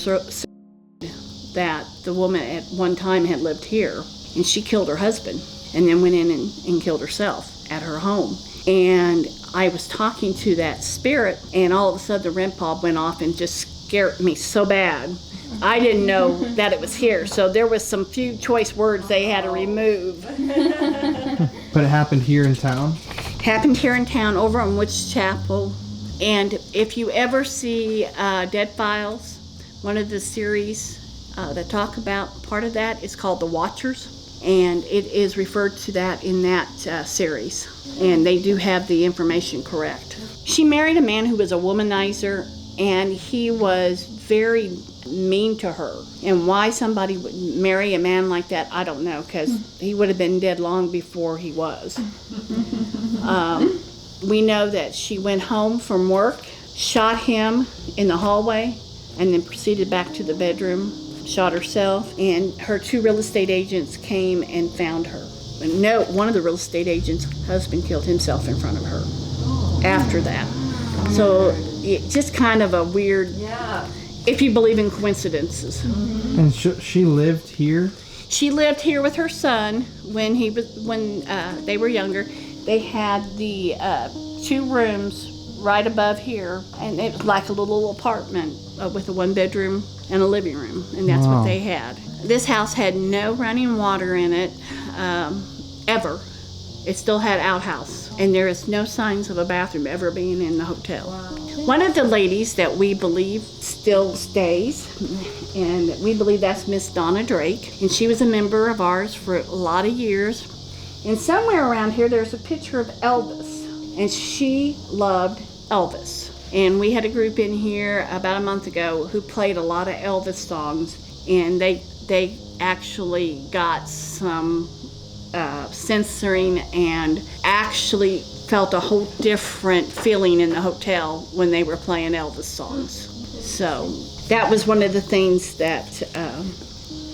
that the woman at one time had lived here, and she killed her husband and then went in and killed herself at her home. And I was talking to that spirit, and all of a sudden the REM pod went off and just scared me so bad. I didn't know that it was here, so there was some few choice words they had to remove. But it happened here in town? Happened here in town over on Witch Chapel. And if you ever see Dead Files, one of the series that talk about part of that is called The Watchers, and it is referred to that in that series, and they do have the information correct. She married a man who was a womanizer, and he was very mean to her. And why somebody would marry a man like that, I don't know, because he would have been dead long before he was. We know that she went home from work, shot him in the hallway, and then proceeded back to the bedroom, shot herself, and her two real estate agents came and found her. And no, one of the real estate agents' husband killed himself in front of her after that. So it just kind of a weird, if you believe in coincidences. And she lived here? She lived here with her son when they were younger. They had the 2 rooms right above here, and it was like a little apartment with a 1-bedroom and a living room, and that's what they had. This house had no running water in it, ever. It still had outhouse, and there is no signs of a bathroom ever being in the hotel. One of the ladies that we believe still stays, and we believe that's Miss Donna Drake, and she was a member of ours for a lot of years. And somewhere around here there's a picture of Elvis, and she loved Elvis. And we had a group in here about a month ago who played a lot of Elvis songs, and they actually got some censoring and actually felt a whole different feeling in the hotel when they were playing Elvis songs. So that was one of the things that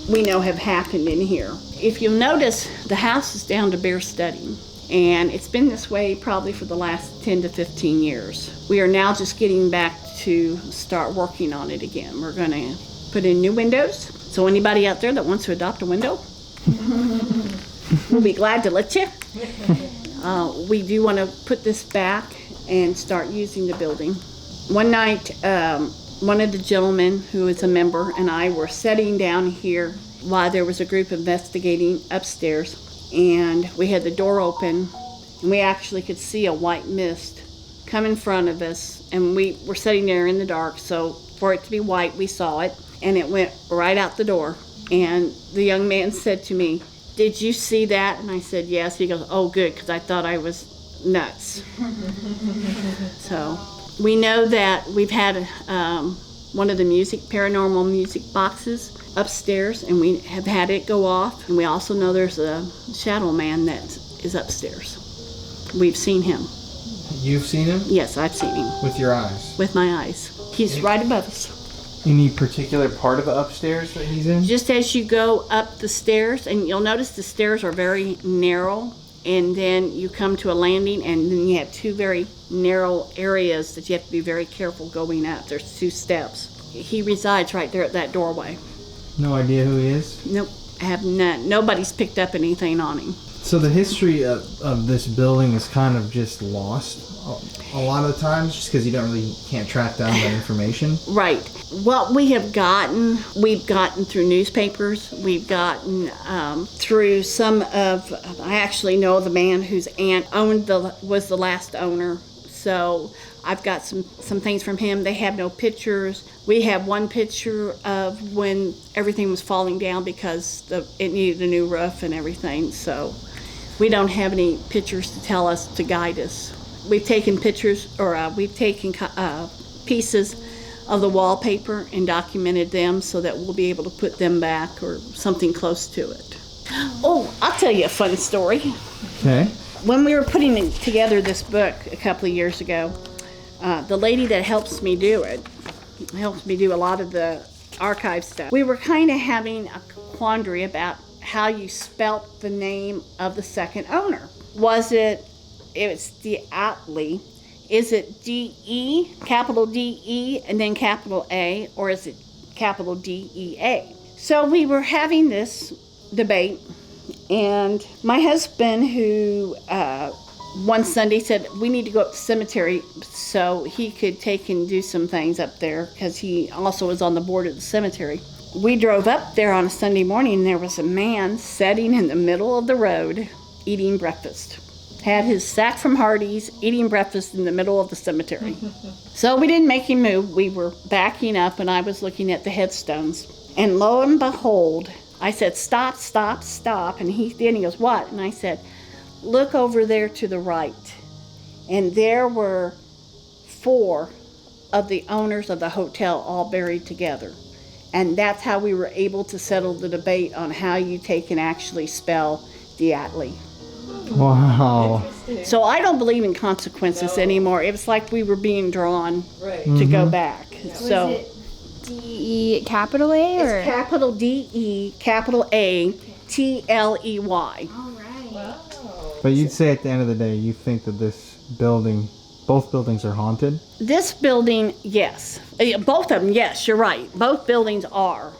we know have happened in here. If you'll notice, the house is down to bare studding, and it's been this way probably for the last 10 to 15 years. We are now just getting back to start working on it again. We're going to put in new windows, so anybody out there that wants to adopt a window, we'll be glad to let you. We do want to put this back and start using the building. One night, one of the gentlemen who is a member and I were sitting down here while there was a group investigating upstairs, and we had the door open, and we actually could see a white mist come in front of us, and we were sitting there in the dark, so for it to be white, we saw it, and it went right out the door. And the young man said to me, "Did you see that?" And I said, "Yes." He goes, "Oh, good, because I thought I was nuts." So we know that we've had one of the paranormal music boxes upstairs, and we have had it go off. And we also know there's a shadow man that is upstairs. We've seen him. You've seen him? Yes, I've seen him. With your eyes? With my eyes. He's right above us. Any particular part of the upstairs that he's in? Just as you go up the stairs, and you'll notice the stairs are very narrow, and then you come to a landing, and then you have two very narrow areas that you have to be very careful going up. There's 2 steps. He resides right there at that doorway. No idea who he is? Nope, I have none. Nobody's picked up anything on him. So the history of this building is kind of just lost a lot of the times, just because you can't track down that information. Right. What we have gotten, we've gotten through newspapers. We've gotten through some of. I actually know the man whose aunt was the last owner. So I've got some things from him. They have no pictures. We have one picture of when everything was falling down because it needed a new roof and everything. So we don't have any pictures to tell us, to guide us. We've taken pictures, or we've taken pieces of the wallpaper and documented them so that we'll be able to put them back or something close to it. Oh, I'll tell you a fun story. Okay. When we were putting together this book a couple of years ago, the lady that helps me do a lot of the archive stuff, we were kind of having a quandary about how you spelt the name of the second owner. It's Diatley. Is it D-E, capital D-E, and then capital A, or is it capital D-E-A? So we were having this debate, and my husband, who one Sunday said, we need to go up to the cemetery so he could take and do some things up there, because he also was on the board of the cemetery. We drove up there on a Sunday morning, and there was a man sitting in the middle of the road eating breakfast. Had his sack from Hardee's, eating breakfast in the middle of the cemetery. So we didn't make him move. We were backing up, and I was looking at the headstones. And lo and behold, I said, stop, stop, stop. And he goes, what? And I said, look over there to the right. And there were 4 of the owners of the hotel all buried together. And that's how we were able to settle the debate on how you take and actually spell Diatley. Wow. So I don't believe in consequences anymore. It was like we were being drawn to go back. So Was it D-E capital A, or? it's capital D-E, capital A, T-L-E-Y. All right. But you'd say at the end of the day, you think that both buildings are haunted? This building, yes. Both of them, yes, you're right. Both buildings are.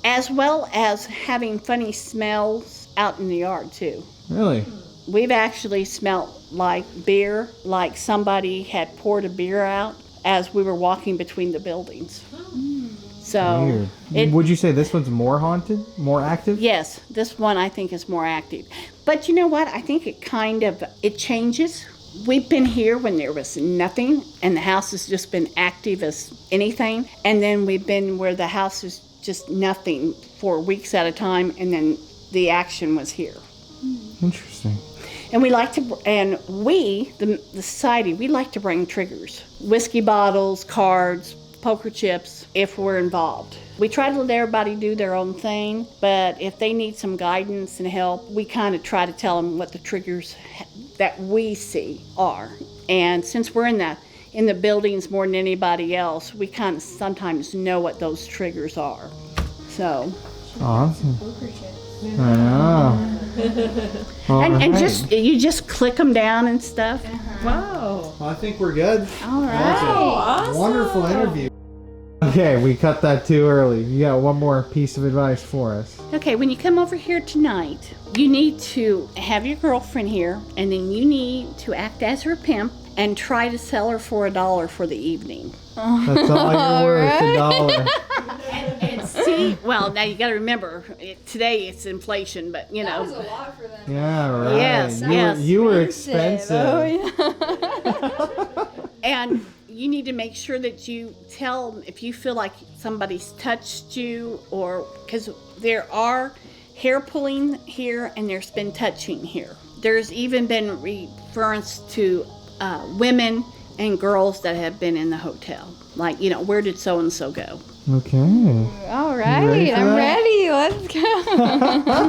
As well as having funny smells out in the yard, too. Really? We've actually smelled like beer, like somebody had poured a beer out as we were walking between the buildings. So, Weird. Would you say this one's more haunted, more active? Yes, this one I think is more active. But you know what? I think it changes. We've been here when there was nothing, and the house has just been active as anything. And then we've been where the house is just nothing for weeks at a time, and then the action was here. Interesting. And the society, we like to bring triggers. Whiskey bottles, cards, poker chips, if we're involved. We try to let everybody do their own thing, but if they need some guidance and help, we kind of try to tell them what the triggers that we see are. And since we're in the buildings more than anybody else, we kind of sometimes know what those triggers are. So. Awesome. I know. And you just click them down and stuff. Wow. Well, I think we're good. All right. That's a awesome. wonderful interview. Okay, we cut that too early. You got one more piece of advice for us. Okay, when you come over here tonight, you need to have your girlfriend here, and then you need to act as her pimp and try to sell her for $1 for the evening. That's all you're worth, $1. And see, well, now you got to remember, today it's inflation, but you know. That was a lot for them. Yeah, right. Yes, You were expensive. Oh, yeah. And you need to make sure that you tell them if you feel like somebody's touched you, or because there are hair pulling here and there's been touching here. There's even been reference to women and girls that have been in the hotel. Like, where did so-and-so go? Okay. All ready right, for I'm that? ready. Let's go.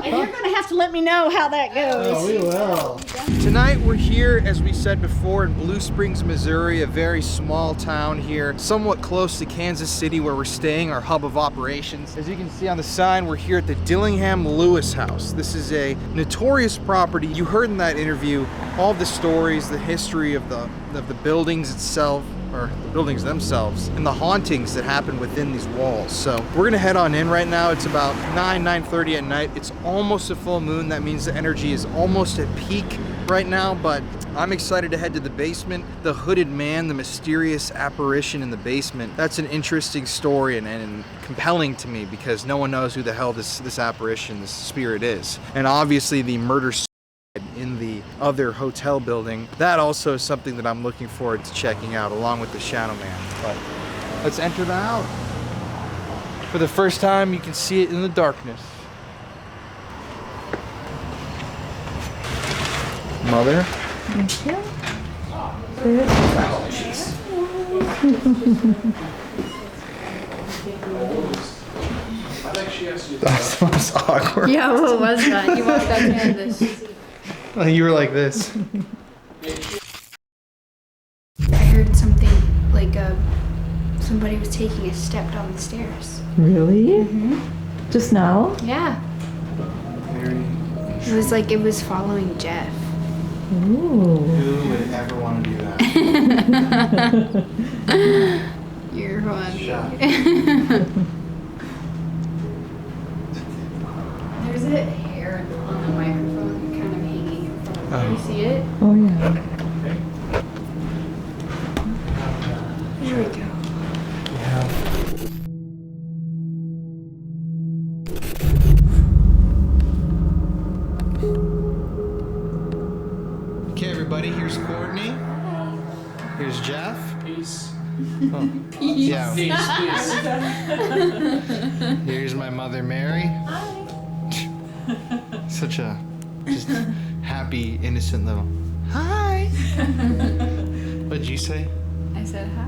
And you're gonna have to let me know how that goes. Oh, we will. Tonight we're here, as we said before, in Blue Springs, Missouri, a very small town here, somewhat close to Kansas City where we're staying, our hub of operations. As you can see on the sign, we're here at the Dillingham Lewis house. This is a notorious property. You heard in that interview all the stories, the history of the buildings itself, or the buildings themselves, and the hauntings that happen within these walls. So we're gonna head on in right now. It's about 9:30 at night. It's almost a full moon. That means the energy is almost at peak right now, but I'm excited to head to the basement. The hooded man, the mysterious apparition in the basement, that's an interesting story and compelling to me because no one knows who the hell this apparition, this spirit is. And obviously the murder in the other hotel building, that also is something that I'm looking forward to checking out along with the Shadow Man. But let's enter the house. For the first time, you can see it in the darkness. Mother? That's the most awkward. Yeah, what was that? You walked up to this. You were like this. I heard something like somebody was taking a step down the stairs. Really? Just now? Yeah. It was like it was following Jeff. Ooh. Who would ever want to do that? You're funny. There's a hair on the microphone kind of hanging in front of it. You see it? Oh yeah. There we go. Okay, everybody, here's Courtney. Here's Jeff. Peace. Oh. Yeah. Peace. Here's my mother, Mary. Hi. Such a just happy, innocent little. Hi. What'd you say? I said hi.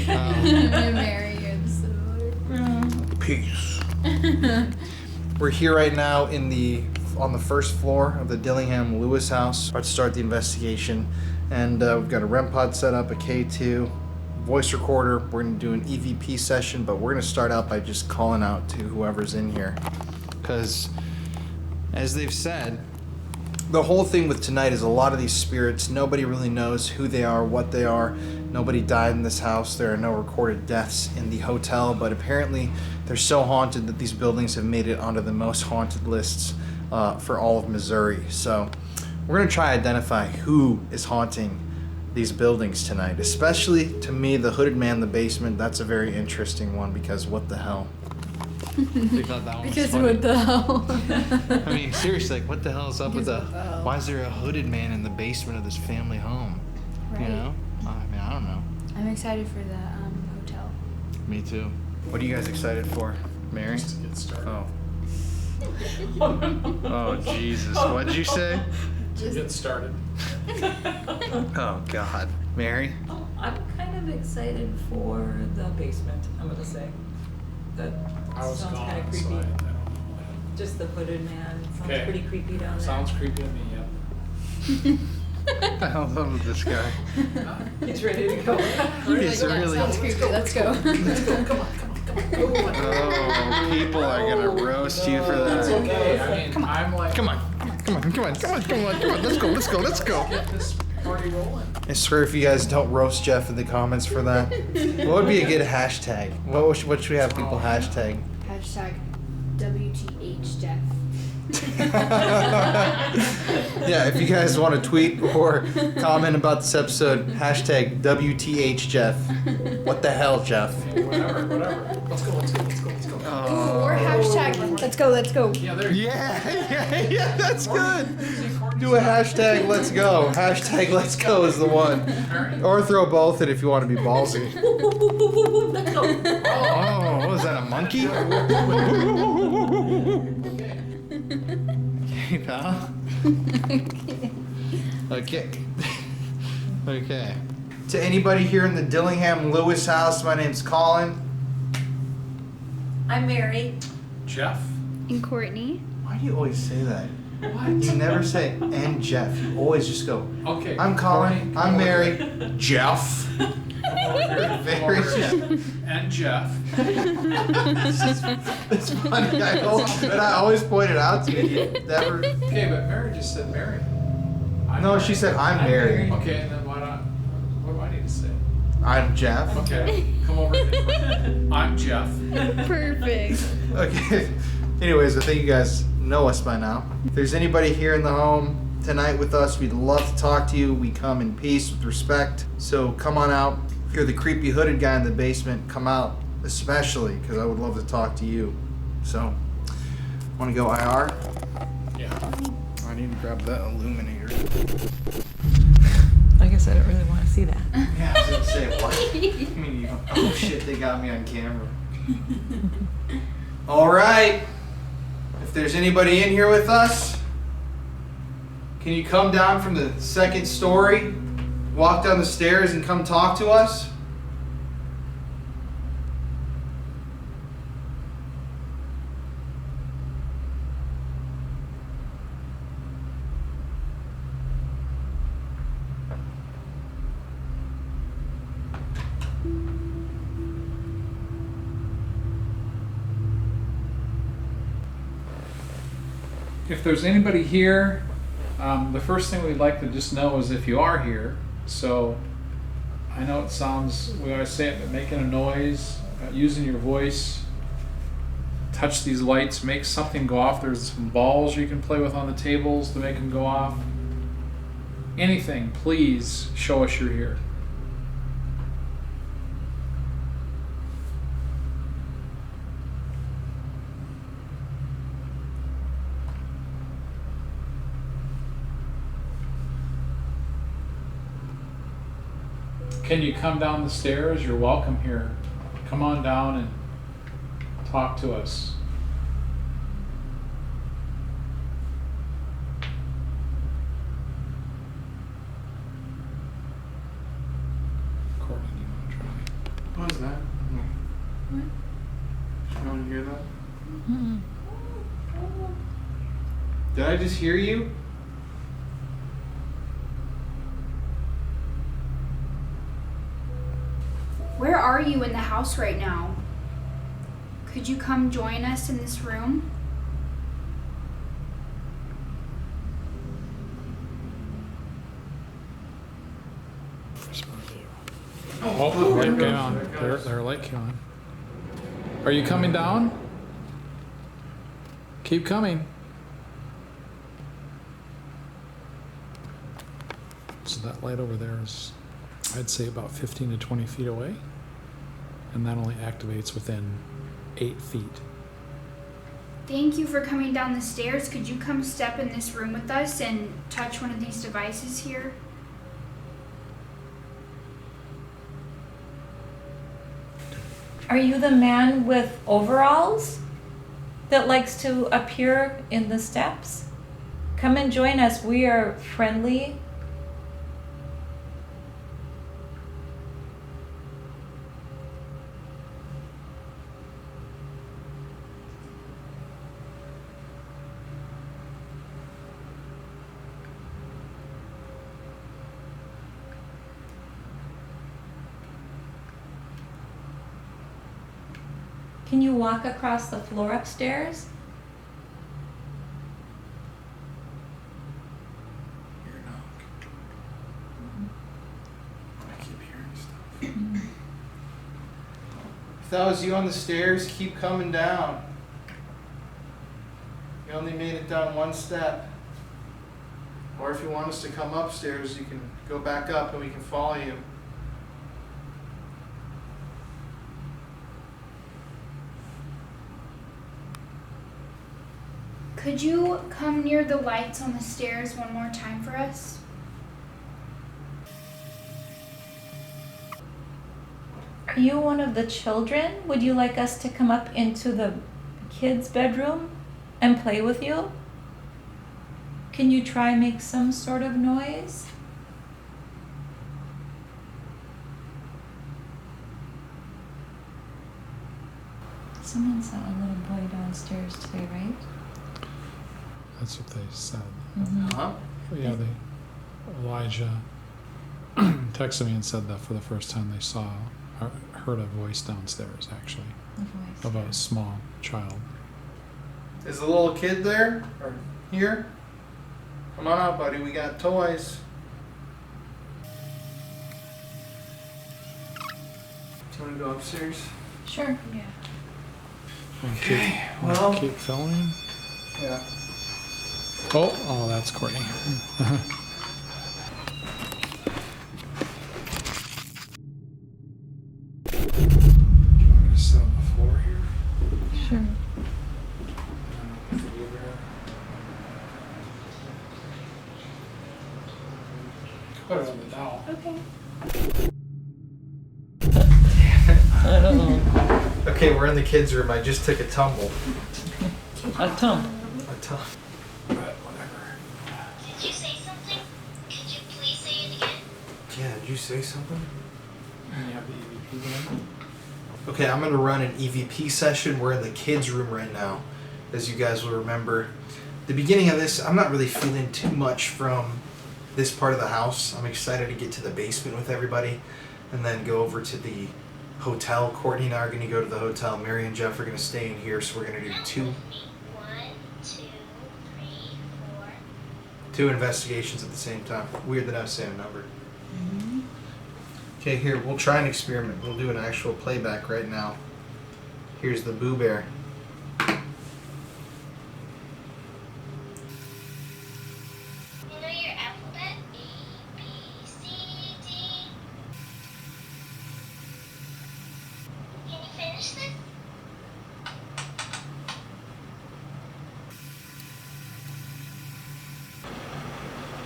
Oh. I'm Mary. You're the Peace. We're here right now on the first floor of the Dillingham Lewis house. About to start the investigation, and we've got a REM pod set up, a K2, voice recorder. We're gonna do an EVP session, but we're gonna start out by just calling out to whoever's in here, because as they've said, the whole thing with tonight is a lot of these spirits, nobody really knows who they are, what they are. Nobody died in this house. There are no recorded deaths in the hotel, but apparently they're so haunted that these buildings have made it onto the most haunted lists for all of Missouri. So we're gonna try to identify who is haunting these buildings tonight. Especially to me, the hooded man in the basement, that's a very interesting one because what the hell? They thought that one was Because funny. what the hell? I mean, seriously, like, what the hell is up with the? Why is there a hooded man in the basement of this family home? Right. You know? I mean, I don't know. I'm excited for the hotel. Me too. What are you guys excited for, Mary? To get started. Oh. Oh Jesus! What'd you say? To get started. Oh God, Mary. Oh, I'm kind of excited for the basement, I'm gonna say. That I was sounds gone, kind of so creepy. I don't know. Just the hooded man. Sounds Okay. pretty creepy down there. Sounds creepy to me, yep. What the hell's up with this guy? He's ready to go. He's really. Sounds creepy. Let's go. Oh, people are gonna roast you for It's that. okay, I mean, I'm like, Come on, let's go. get this party rolling. I swear if you guys don't roast Jeff in the comments for that, what would be a good hashtag? What should we have people hashtag? Hashtag WTH Jeff. Yeah, if you guys want to tweet or comment about this episode, hashtag WTH Jeff. What the hell, Jeff? Whatever. Let's go. Or hashtag let's go. Yeah, there you Yeah, that's good. Do a hashtag let's go. Hashtag let's go is the one. Or throw both in if you want to be ballsy. Let's go. Oh, what was that, a monkey? Okay, pal. Okay. Okay. To anybody here in the Dillingham Lewis house, my name's Colin. I'm Mary. Jeff? And Courtney. Why do you always say that? What? You never say, and Jeff. You always just go, Okay. I'm Colin, I'm Mary, Jeff. Very Jeff. And Jeff. It's funny, I know, but I always point it out to you. You never. Okay, but Mary just said Mary. No, she said, I'm Mary. Okay, and then what do I need to say? I'm Jeff. Okay, come over here. I'm Jeff. Perfect. Okay. Anyways, I think you guys know us by now. If there's anybody here in the home tonight with us, we'd love to talk to you. We come in peace with respect. So come on out. If you're the creepy hooded guy in the basement, come out, especially, because I would love to talk to you. So, want to go IR? Yeah. I need to grab that illuminator. I guess I don't really want to see that. Yeah, I was gonna say, what? I mean, oh shit, they got me on camera. All right. If there's anybody in here with us, can you come down from the second story, walk down the stairs, and come talk to us? If there's anybody here, the first thing we'd like to just know is if you are here. So I know it sounds, we always say it, but making a noise, using your voice, touch these lights, make something go off. There's some balls you can play with on the tables to make them go off. Anything, please show us you're here. Can you come down the stairs? You're welcome here. Come on down and talk to us. Courtney, you want to try? What was that? What? You want to hear that? Did I just hear you? Where are you in the house right now? Could you come join us in this room? Oh, light came on. Their light came on. Are you coming down? Keep coming. So that light over there is, I'd say, about 15 to 20 feet away. And that only activates within 8 feet. Thank you for coming down the stairs. Could you come step in this room with us and touch one of these devices here? Are you the man with overalls that likes to appear in the steps? Come and join us. We are friendly. Can you walk across the floor upstairs? Hear a knock. I keep hearing stuff. If that was you on the stairs, keep coming down. You only made it down one step. Or if you want us to come upstairs, you can go back up and we can follow you. Could you come near the lights on the stairs one more time for us? Are you one of the children? Would you like us to come up into the kids' bedroom and play with you? Can you try make some sort of noise? Someone saw a little boy downstairs today, right? That's what they said. Huh? Yeah, Elijah texted me and said that for the first time they heard a voice downstairs, actually, A voice. of a small child. Is the little kid there? Or here? Come on out, buddy. We got toys. Do you want to go upstairs? Sure. Yeah. Okay, well- Keep filming. Yeah. Oh, that's Courtney. Do you want me to sit on the floor here? Sure. Put it on the dowel. Okay. Okay, we're in the kids' room. I just took a tumble. A tum. But whatever. Did you say something? Could you please say it again? Yeah, did you say something? And you have the EVP going. Okay, I'm gonna run an EVP session. We're in the kids' room right now. As you guys will remember, the beginning of this, I'm not really feeling too much from this part of the house. I'm excited to get to the basement with everybody and then go over to the hotel. Courtney and I are gonna go to the hotel. Mary and Jeff are gonna stay in here, so we're gonna do two 1, 2, 3, 4. two investigations at the same time. Weird that I was saying a number. Okay, here, we'll try an experiment. We'll do an actual playback right now. Here's the Boo Bear. You know your alphabet? A, B, C, D. Can you finish this?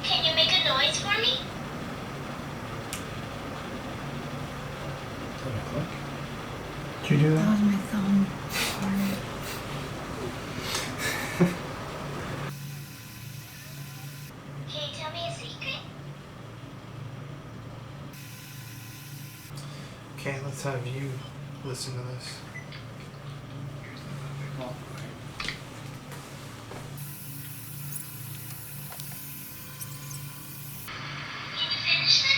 Can you make a noise for me? Did you do That was my thumb. Can you tell me a secret? Okay, let's have you listen to this. Can you finish this?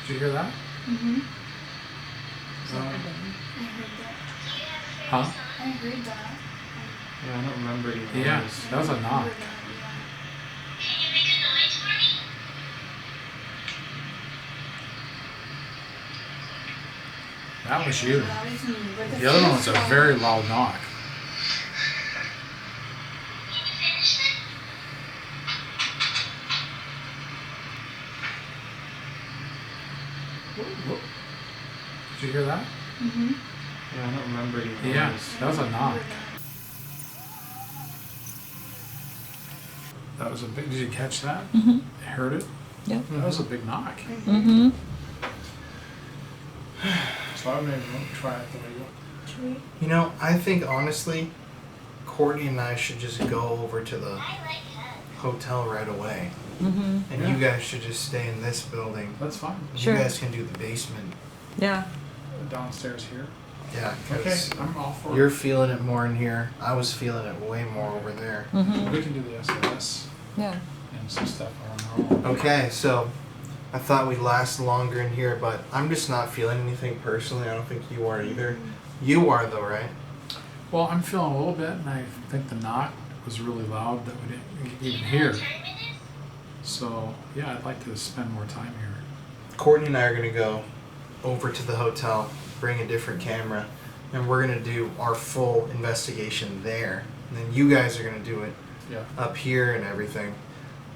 Did you hear that? Mm-hmm. Do you have a favorite Huh? song? I heard that. Yeah, I don't remember any Yeah, noise. that was a knock. Can you make a noise for me? That was you. That was me. But The other one was a first very loud knock. Can you finish this? Did you hear that? Mm-hmm. Yeah, I don't remember any noise. Yeah, that was a knock. That was a big. Did you catch that? Mm-hmm. Heard it? Yep. That was a big knock. Mm-hmm. So I maybe won't try it the way you. You know, I think honestly, Courtney and I should just go over to the I like that. hotel right away. Mm-hmm. And Yeah. you guys should just stay in this building. That's fine. Sure. You guys can do the basement. Yeah. Downstairs here. Yeah, Okay, because I'm all for you're it. feeling it more in here. I was feeling it way more over there. Mm-hmm. We can do the SOS Yeah. and some stuff on our own. Okay, so I thought we'd last longer in here, but I'm just not feeling anything personally. I don't think you are either. You are though, right? Well, I'm feeling a little bit, and I think the knock was really loud that we didn't Do you even know hear. what time it is? So yeah, I'd like to spend more time here. Courtney and I are gonna go over to the hotel, bring a different camera, and we're gonna do our full investigation there. And then you guys are gonna do it Yeah. up here and everything.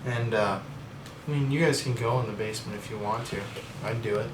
And I mean, you guys can go in the basement if you want to. I'd do it.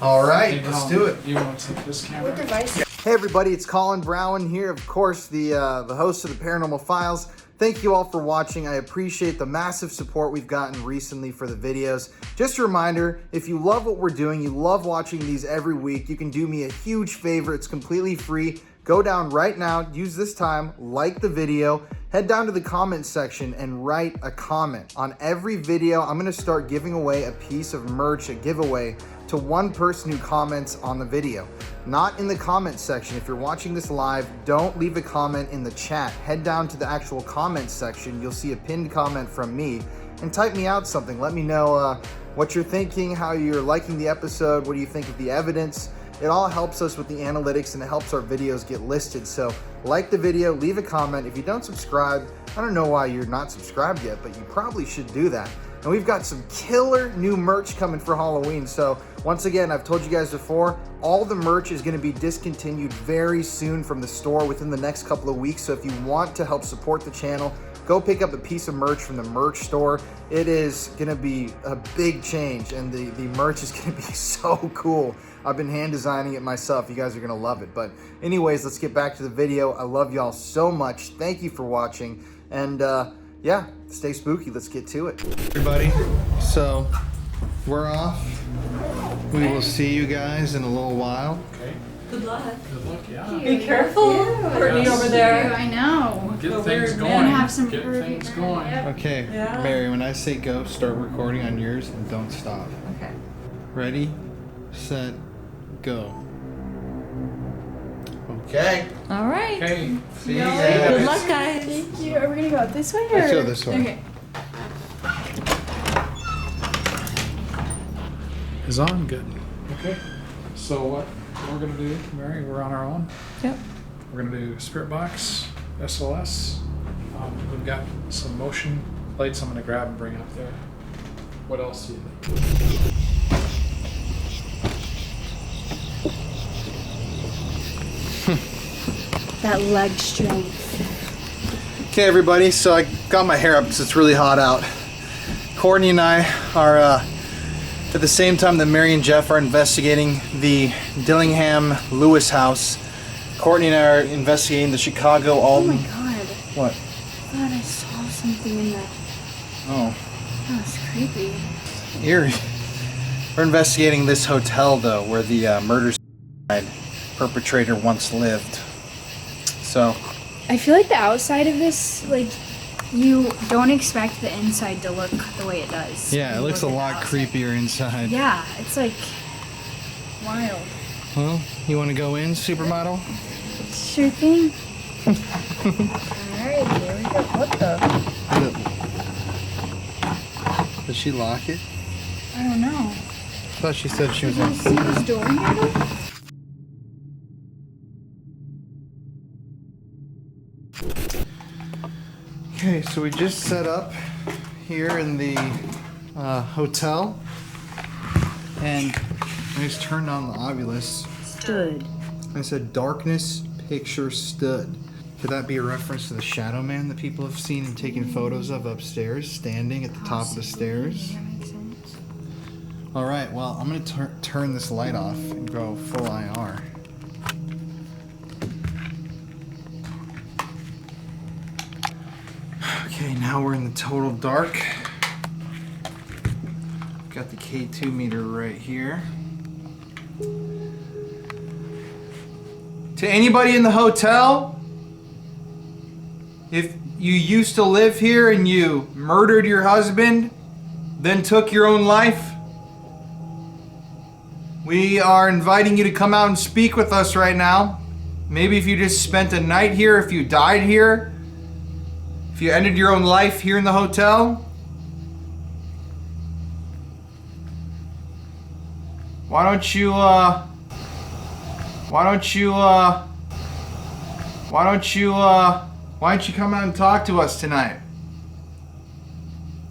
All right, Hey, let's Colin, do it. You want to take this camera? What device? Hey everybody, it's Colin Brown here, of course, the host of the Paranormal Files. Thank you all for watching. I appreciate the massive support we've gotten recently for the videos. Just a reminder, if you love what we're doing, you love watching these every week, you can do me a huge favor. It's completely free. Go down right now, use this time, like the video, head down to the comment section and write a comment. On every video, I'm gonna start giving away a piece of merch, a giveaway, to one person who comments on the video. Not in the comment section. If you're watching this live, don't leave a comment in the chat. Head down to the actual comment section. You'll see a pinned comment from me and type me out something. Let me know what you're thinking, how you're liking the episode, what do you think of the evidence. It all helps us with the analytics and it helps our videos get listed. So like the video, leave a comment. If you don't subscribe, I don't know why you're not subscribed yet, but you probably should do that. And we've got some killer new merch coming for Halloween. So once again, I've told you guys before, all the merch is gonna be discontinued very soon from the store within the next couple of weeks. So if you want to help support the channel, go pick up a piece of merch from the merch store. It is gonna be a big change and the merch is gonna be so cool. I've been hand designing it myself. You guys are gonna love it. But anyways, let's get back to the video. I love y'all so much. Thank you for watching. And yeah, stay spooky. Let's get to it. Everybody, so we're off. We will see you guys in a little while. Okay. Good luck. Good luck, yeah. Be careful, Courtney, over there. I know. Get The things weird going. man. Have some Get pervy things men. going. Yep. Okay, Yeah. Mary, when I say go, start recording on yours and don't stop. Okay. Ready, set, go. Okay. All right. Okay. See you Good guys. luck, guys. Thank you. Are we gonna go out this way or? Let's go this way. Okay. Is on good. Okay. So what we're gonna do, Mary? We're on our own. Yep. We're gonna do Spirit Box, SOS. We've got some motion plates I'm gonna grab and bring up there. What else do you think? That leg strength. Okay, everybody, so I got my hair up because it's really hot out. Courtney and I are, at the same time that Mary and Jeff are investigating the Dillingham Lewis house, Courtney and I are investigating the Chicago Oh Alton. my god. What? I thought I saw something in that. Oh, That was creepy. eerie. We're investigating this hotel, though, where the murder perpetrator once lived. So, I feel like the outside of this, like, you don't expect the inside to look the way it does. Yeah, it when you looks a look at lot the outside. creepier inside. Yeah, it's like wild. Well, you want to go in, supermodel? Sure thing. Alright, here we go. What the? Did she lock it? I don't know. I thought she said she was Did you in. see this door handle? Okay, so we just set up here in the hotel, and I just turned on the Ovilus. Stood. I said, "Darkness picture stood." Could that be a reference to the Shadow Man that people have seen and taken photos of upstairs, standing at the top of the stairs? That makes sense. All right, well, I'm gonna turn this light off and go full IR. Okay, now we're in the total dark. Got the K2 meter right here. To anybody in the hotel, if you used to live here and you murdered your husband, then took your own life, we are inviting you to come out and speak with us right now. Maybe if you just spent a night here, if you died here, if you ended your own life here in the hotel. Why don't you come out and talk to us tonight?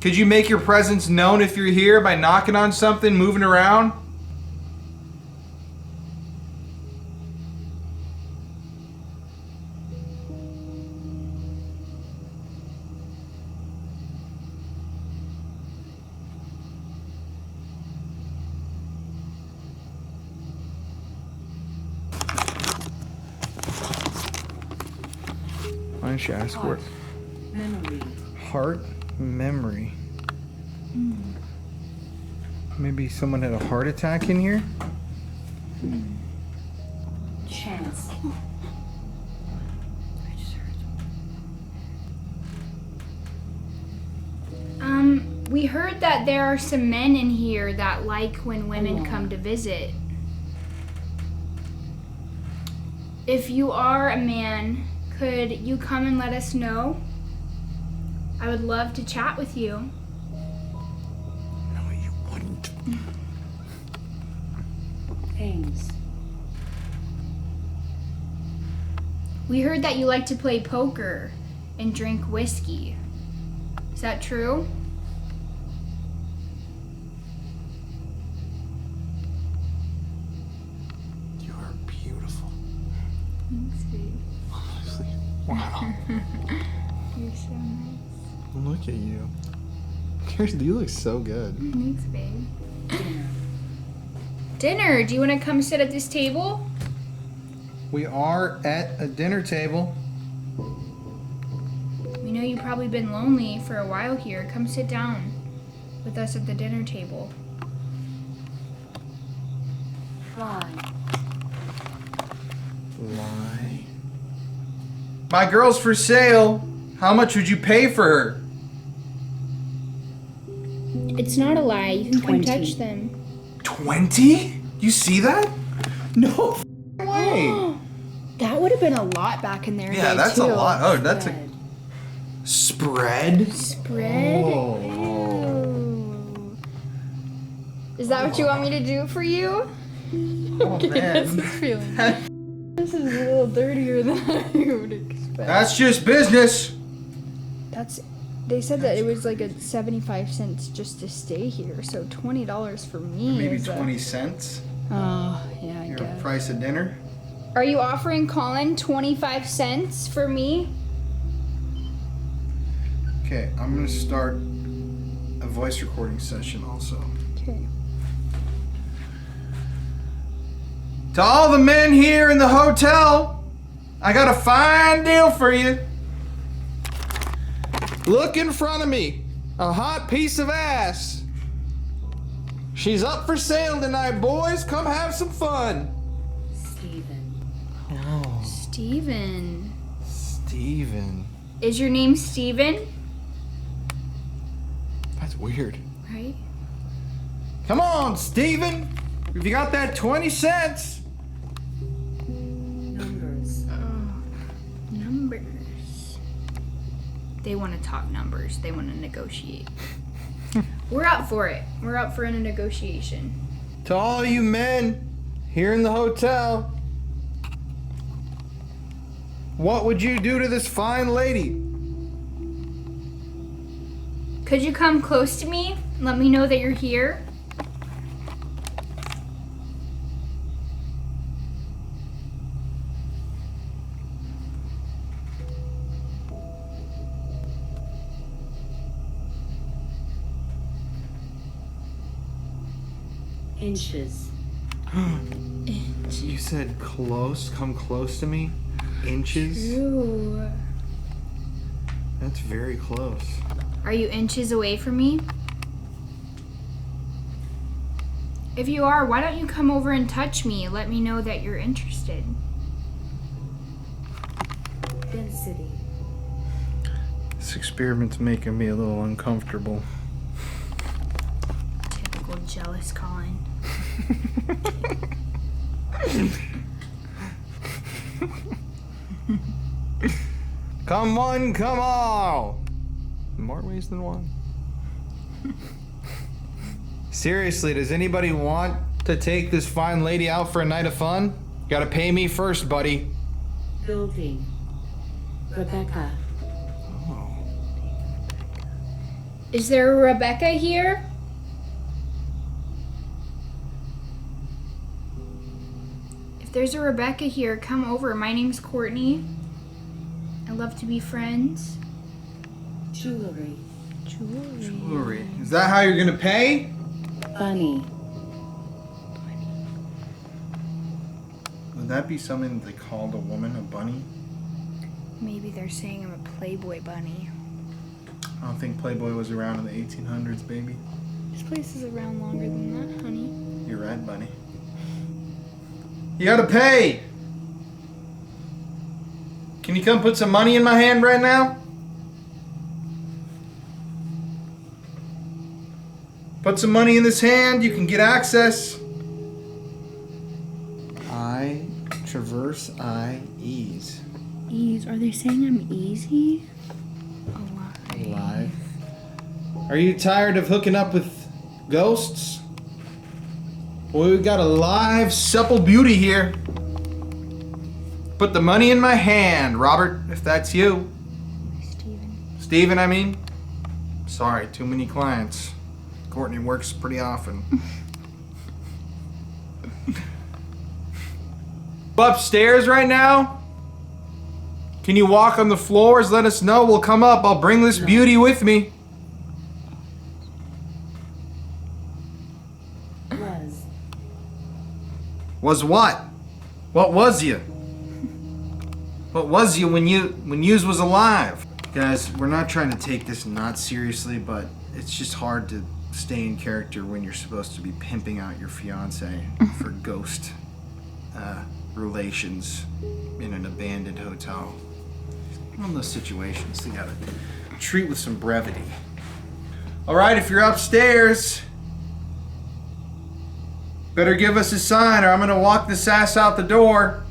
Could you make your presence known if you're here by knocking on something, moving around? Why don't you ask what? Heart memory. Maybe someone had a heart attack in here? Chance. I just heard. We heard that there are some men in here that like when women come to visit. If you are a man, could you come and let us know? I would love to chat with you. No, you wouldn't. Thanks. We heard that you like to play poker and drink whiskey. Is that true? You are beautiful. Thanks, babe. Honestly. Wow. You're so nice. Look at you. You look so good. Thanks, babe. Dinner. Do you want to come sit at this table? We are at a dinner table. We know you've probably been lonely for a while here. Come sit down with us at the dinner table. Why? Lie. My girl's for sale. How much would you pay for her? It's not a lie. You can come 20. touch them. 20? You see that? No way. That would have been a lot back in their day, Yeah, that's too. a lot. Oh, that's a Red. spread. Spread? Oh. Ew. Is that what you want me to do for you? Oh, man. This is a little dirtier than I would expect. That's just business. They said that it was like a 75 cents just to stay here, so $20 for me. Maybe is 20 cents. Oh, yeah, I Your guess. price of dinner. Are you offering Colin 25 cents for me? Okay, I'm gonna start a voice recording session also. Okay. To all the men here in the hotel, I got a fine deal for you. Look in front of me. A hot piece of ass. She's up for sale tonight, boys. Come have some fun. Steven. Oh, Steven. Steven. Is your name Steven? That's weird. Right? Come on, Steven. If you got that 20 cents. Numbers. Numbers. They want to talk numbers. They want to negotiate. We're up for it. We're up for a negotiation. To all you men here in the hotel, what would you do to this fine lady? Could you come close to me? Let me know that you're here. Inches. You said close? Come close to me? Inches? Ooh. That's very close. Are you inches away from me? If you are, why don't you come over and touch me? Let me know that you're interested. Density. This experiment's making me a little uncomfortable. Typical jealous Colin. Come one, come all. More ways than one. Seriously, does anybody want to take this fine lady out for a night of fun? You gotta pay me first, buddy. Building. Rebecca. Is there a Rebecca here? If there's a Rebecca here, come over. My name's Courtney. I love to be friends. Jewelry. Jewelry. Is that how you're gonna pay? Bunny. Would that be something that they called a woman a bunny? Maybe they're saying I'm a Playboy bunny. I don't think Playboy was around in the 1800s, baby. This place is around longer than that, honey. You're right, bunny. You gotta pay! Can you come put some money in my hand right now? Put some money in this hand, you can get access. I traverse, I ease. Ease. Are they saying I'm easy? Alive. Are you tired of hooking up with ghosts? Well, we've got a live, supple beauty here. Put the money in my hand, Robert, if that's you. Steven, I mean. Sorry, too many clients. Courtney works pretty often. Upstairs right now? Can you walk on the floors? Let us know. We'll come up. I'll bring this beauty with me. Was what? What was you? What was you when yous was alive? Guys, we're not trying to take this not seriously, but it's just hard to stay in character when you're supposed to be pimping out your fiance for ghost relations in an abandoned hotel. One of those situations you gotta treat with some brevity. All right, if you're upstairs, better give us a sign or I'm gonna walk this ass out the door.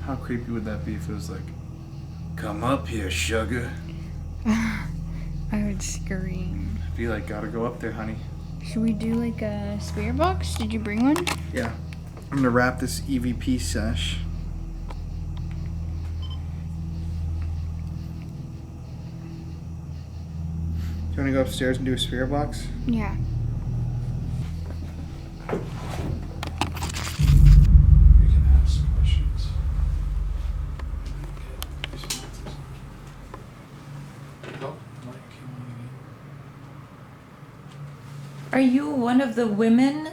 How creepy would that be if it was like, come up here, sugar? I would scream. I'd be like, gotta go up there, honey. Should we do like a spirit box? Did you bring one? Yeah. I'm gonna wrap this EVP sesh. Do you wanna go upstairs and do a spirit box? Yeah. You can ask questions. Oh, light came on again. Are you one of the women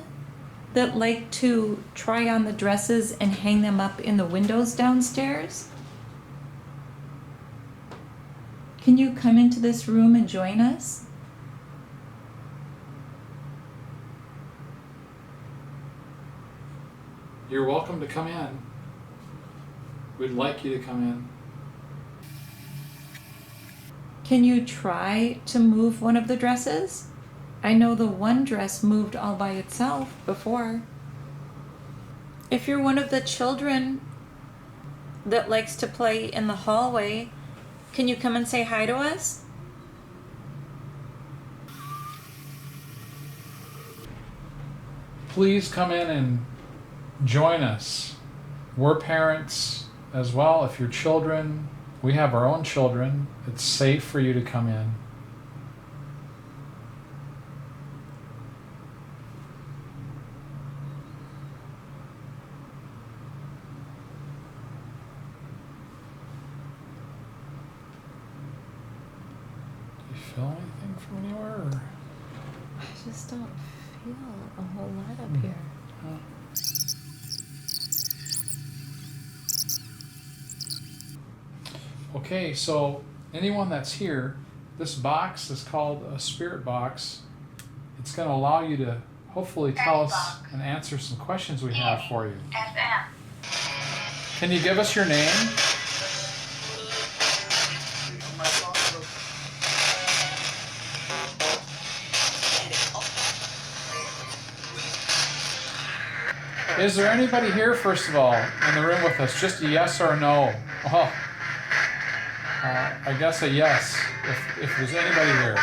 that like to try on the dresses and hang them up in the windows downstairs? Can you come into this room and join us? You're welcome to come in. We'd like you to come in. Can you try to move one of the dresses? I know the one dress moved all by itself before. If you're one of the children that likes to play in the hallway, can you come and say hi to us? Please come in and join us. We're parents as well. If you're children, we have our own children. It's safe for you to come in. Do you feel anything from anywhere? Or? I just don't feel a whole lot up here. Okay, so anyone that's here, this box is called a spirit box. It's going to allow you to hopefully tell us and answer some questions we have for you. Can you give us your name? Is there anybody here, first of all, in the room with us? Just a yes or a no? Oh. I guess a yes, if there's anybody here.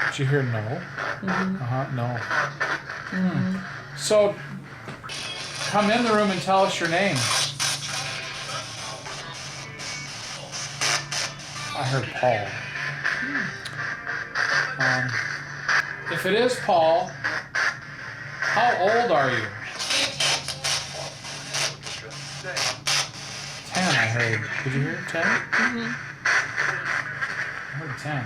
Did you hear no? Mm-hmm. No. Mm-hmm. So, come in the room and tell us your name. I heard Paul. If it is Paul, how old are you? 10, I heard. Did you hear 10? Mm-hmm. I heard 10.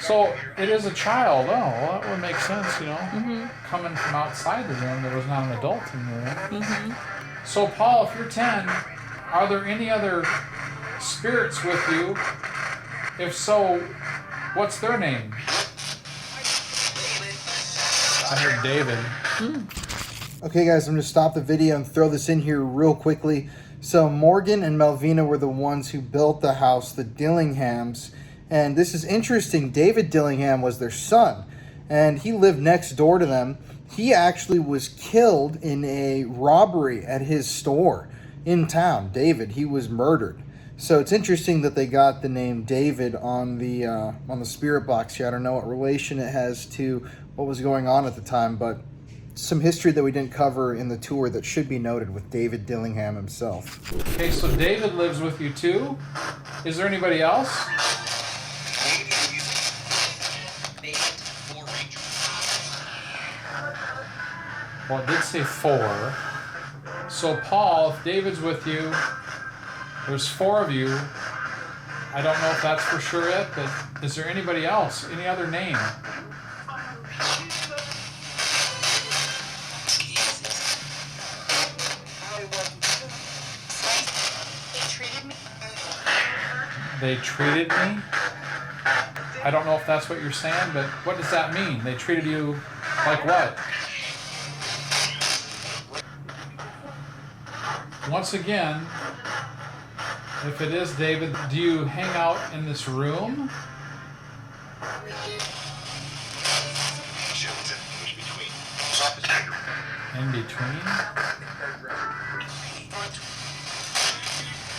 So it is a child. Oh, well, that would make sense, you know. Mm-hmm. Coming from outside the room, there was not an adult in the room. Mm-hmm. So, Paul, if you're 10, are there any other spirits with you? If so, what's their name? I heard David. Okay guys, I'm gonna stop the video and throw this in here real quickly. So Morgan and Melvina were the ones who built the house, the Dillinghams. And this is interesting, David Dillingham was their son. And he lived next door to them. He actually was killed in a robbery at his store in town. David, he was murdered. So it's interesting that they got the name David on the spirit box here. I don't know what relation it has to what was going on at the time, but some history that we didn't cover in the tour that should be noted with David Dillingham himself. Okay, so David lives with you too? Is there anybody else? Well, it did say 4. So Paul, if David's with you, there's 4 of you. I don't know if that's for sure it, but is there anybody else? Any other name? They treated me? I don't know if that's what you're saying, but what does that mean? They treated you like what? Once again, if it is David, do you hang out in this room? In between?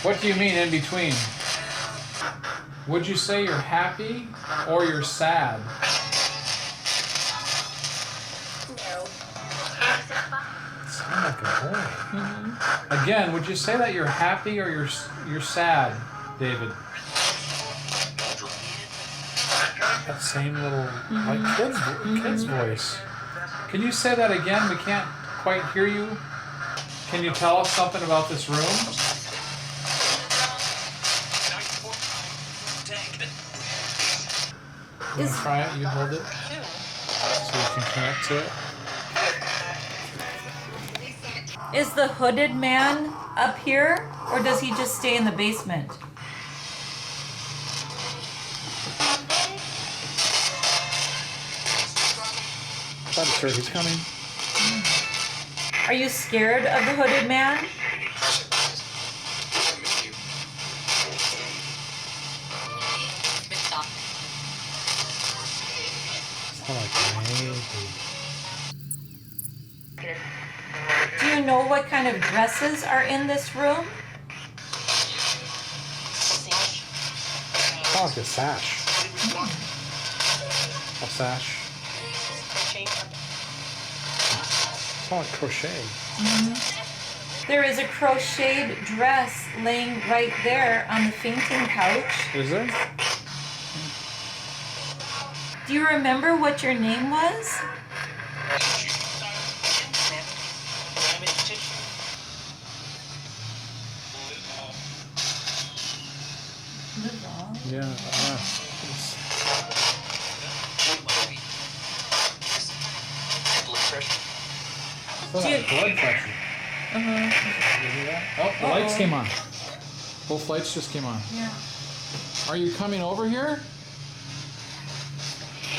What do you mean in between? Would you say you're happy or you're sad? Sound like a boy. Again, would you say that you're happy or you're sad, David? That same little like kid's voice. Can you say that again? We can't quite hear you. Can you tell us something about this room? You want to try it? You hold it so you can connect to it. Is the hooded man up here, or does he just stay in the basement? I thought it's he's coming. Are you scared of the hooded man? Do you know what kind of dresses are in this room? Oh, like a sash. A sash. It's like crochet. There is a crocheted dress laying right there on the fainting couch. Is there? Do you remember what your name was? Yeah. Blood pressure. Oh, the lights came on. Both lights just came on. Yeah. Are you coming over here?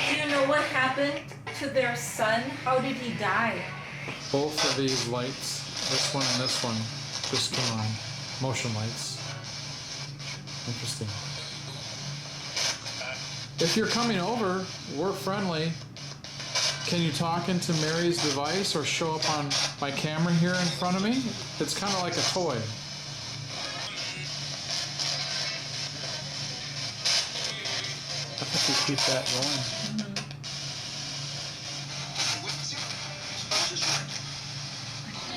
Do you know what happened to their son? How did he die? Both of these lights, this one and this one, just came on. Motion lights. Interesting. If you're coming over, we're friendly. Can you talk into Mary's device or show up on my camera here in front of me? It's kind of like a toy. I think we keep that going.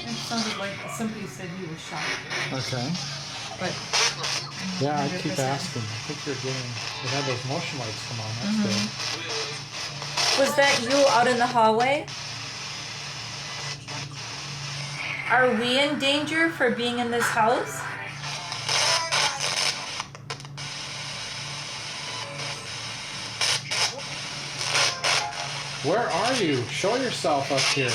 It sounded like somebody said he was shot. Okay. But yeah, I keep asking. I think you're getting. We had those motion lights come on. That's good. was that you out in the hallway? Are we in danger for being in this house? Where are you? Show yourself up here.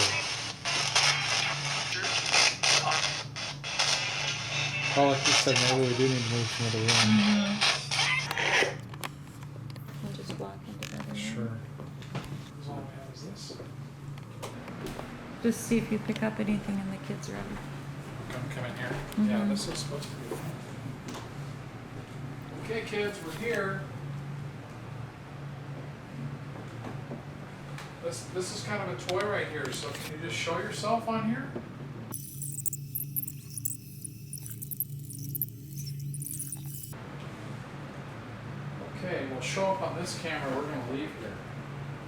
Oh, like you said, maybe we do need to move to another room. We'll just walk into that room. Sure. All we have is this. Just see if you pick up anything in the kids' room. Come in here. Mm-hmm. Yeah, this is supposed to be. Okay, kids, we're here. This is kind of a toy right here, so can you just show yourself on here? Okay, we'll show up on this camera. We're going to leave here.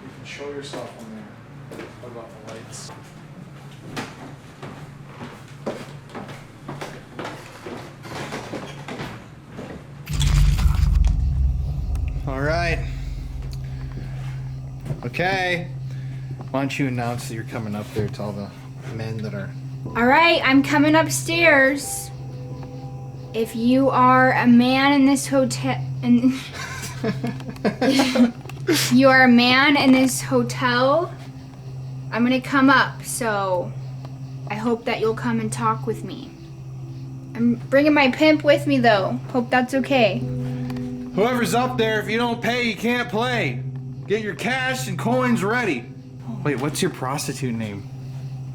You can show yourself on there. What about the lights? All right. Okay. Why don't you announce that you're coming up there to all the men that are... All right, I'm coming upstairs. If you are a man in this hotel, you are a man in this hotel, I'm gonna come up, so I hope that you'll come and talk with me. I'm bringing my pimp with me though. Hope that's okay. Whoever's up there, if you don't pay, you can't play. Get your cash and coins ready. Wait, what's your prostitute name?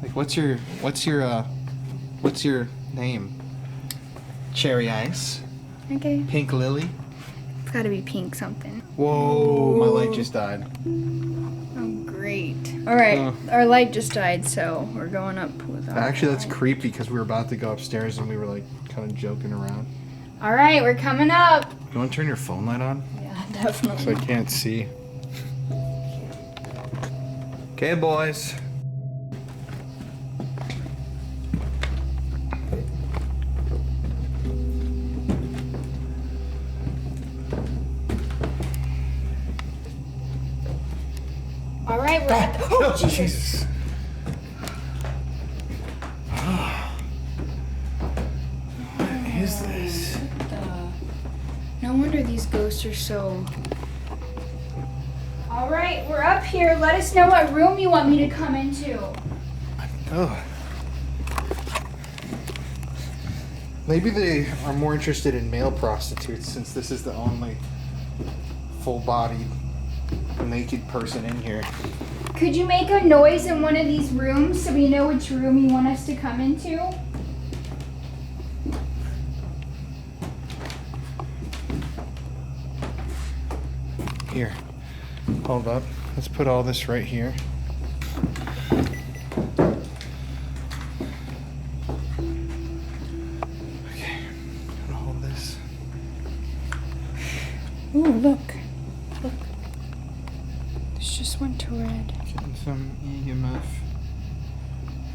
Like, what's your name? Cherry Ice? Okay. Pink Lily? It's gotta be pink something. Whoa, my light just died. Oh, great. All right, our light just died, so we're going up with our Actually, that's light. creepy because we were about to go upstairs and we were like kind of joking around. All right, we're coming up. You want to turn your phone light on? Yeah, definitely. So I can't see. Okay, boys. All right, we're at the... Oh, Jesus. What is this? No wonder these ghosts are so... All right, we're up here. Let us know what room you want me to come into. Oh. Maybe they are more interested in male prostitutes since this is the only full-bodied, naked person in here. Could you make a noise in one of these rooms so we know which room you want us to come into? Here. Hold up. Let's put all this right here. Okay. I'm gonna hold this. Ooh, look. Look. This just went to red. Getting some EMF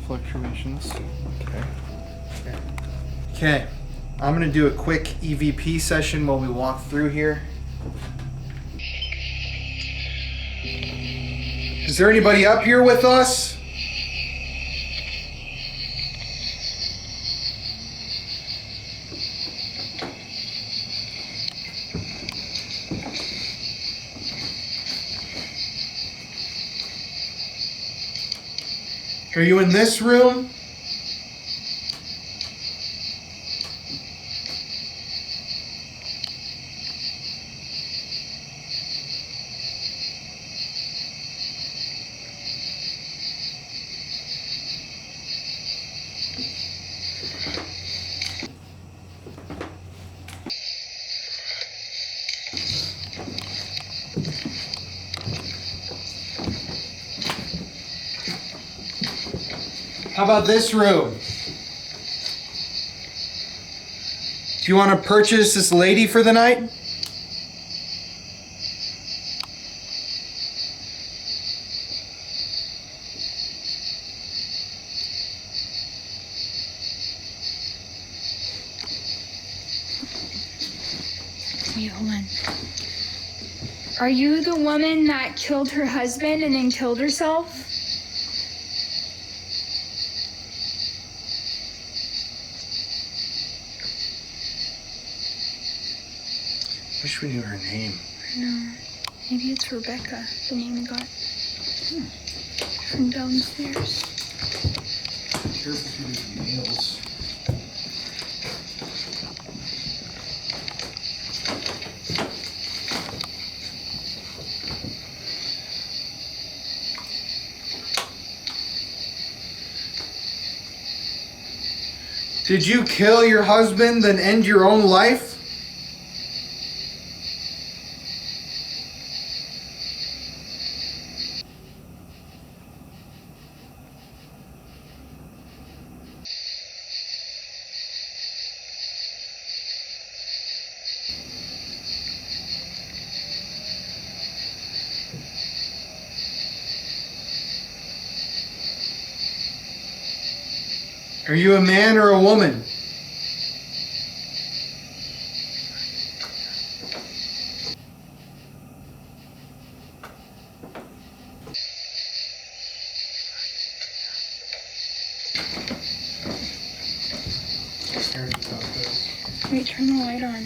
fluctuations. Okay. Okay. I'm gonna do a quick EVP session while we walk through here. Is there anybody up here with us? Are you in this room? How about this room? Do you want to purchase this lady for the night? Wait, hold on. Are you the woman that killed her husband and then killed herself? Wish we knew her name. No. Maybe it's Rebecca, the name we got from downstairs. Careful with your nails. Did you kill your husband then end your own life? Are you a man or a woman? Wait, turn the light on.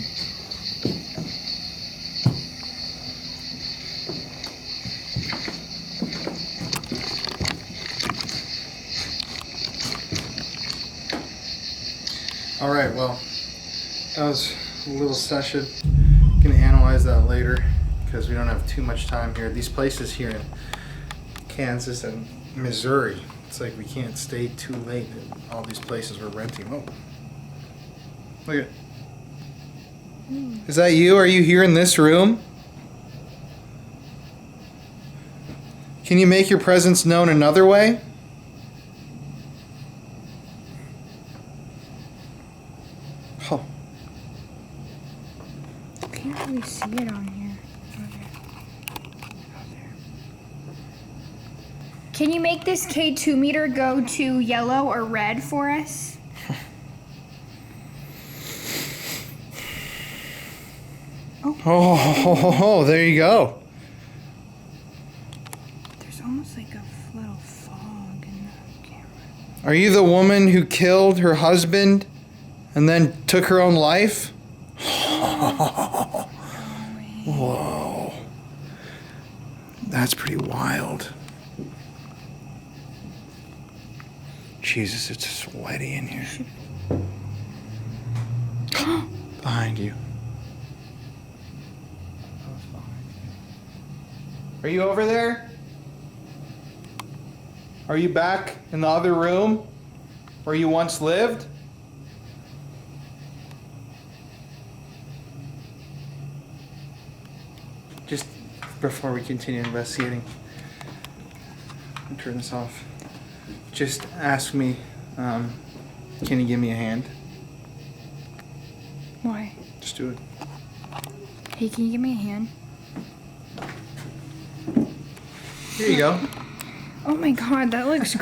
All right, well, that was a little session. Gonna analyze that later because we don't have too much time here. These places here in Kansas and Missouri, it's like we can't stay too late at all these places we're renting. Oh, look at. Is that you? Are you here in this room? Can you make your presence known another way? Oh. Can't really see it on here. Can you make this K2 meter go to yellow or red for us? Oh, there you go. There's almost like a little fog in the camera. Are you the woman who killed her husband and then took her own life? Whoa. That's pretty wild. Jesus, it's sweaty in here. Behind you. Are you over there? Are you back in the other room where you once lived? Just before we continue investigating, I'll turn this off. Just ask me, can you give me a hand? Why? Just do it. Hey, can you give me a hand? Here you go. Oh my god, that looks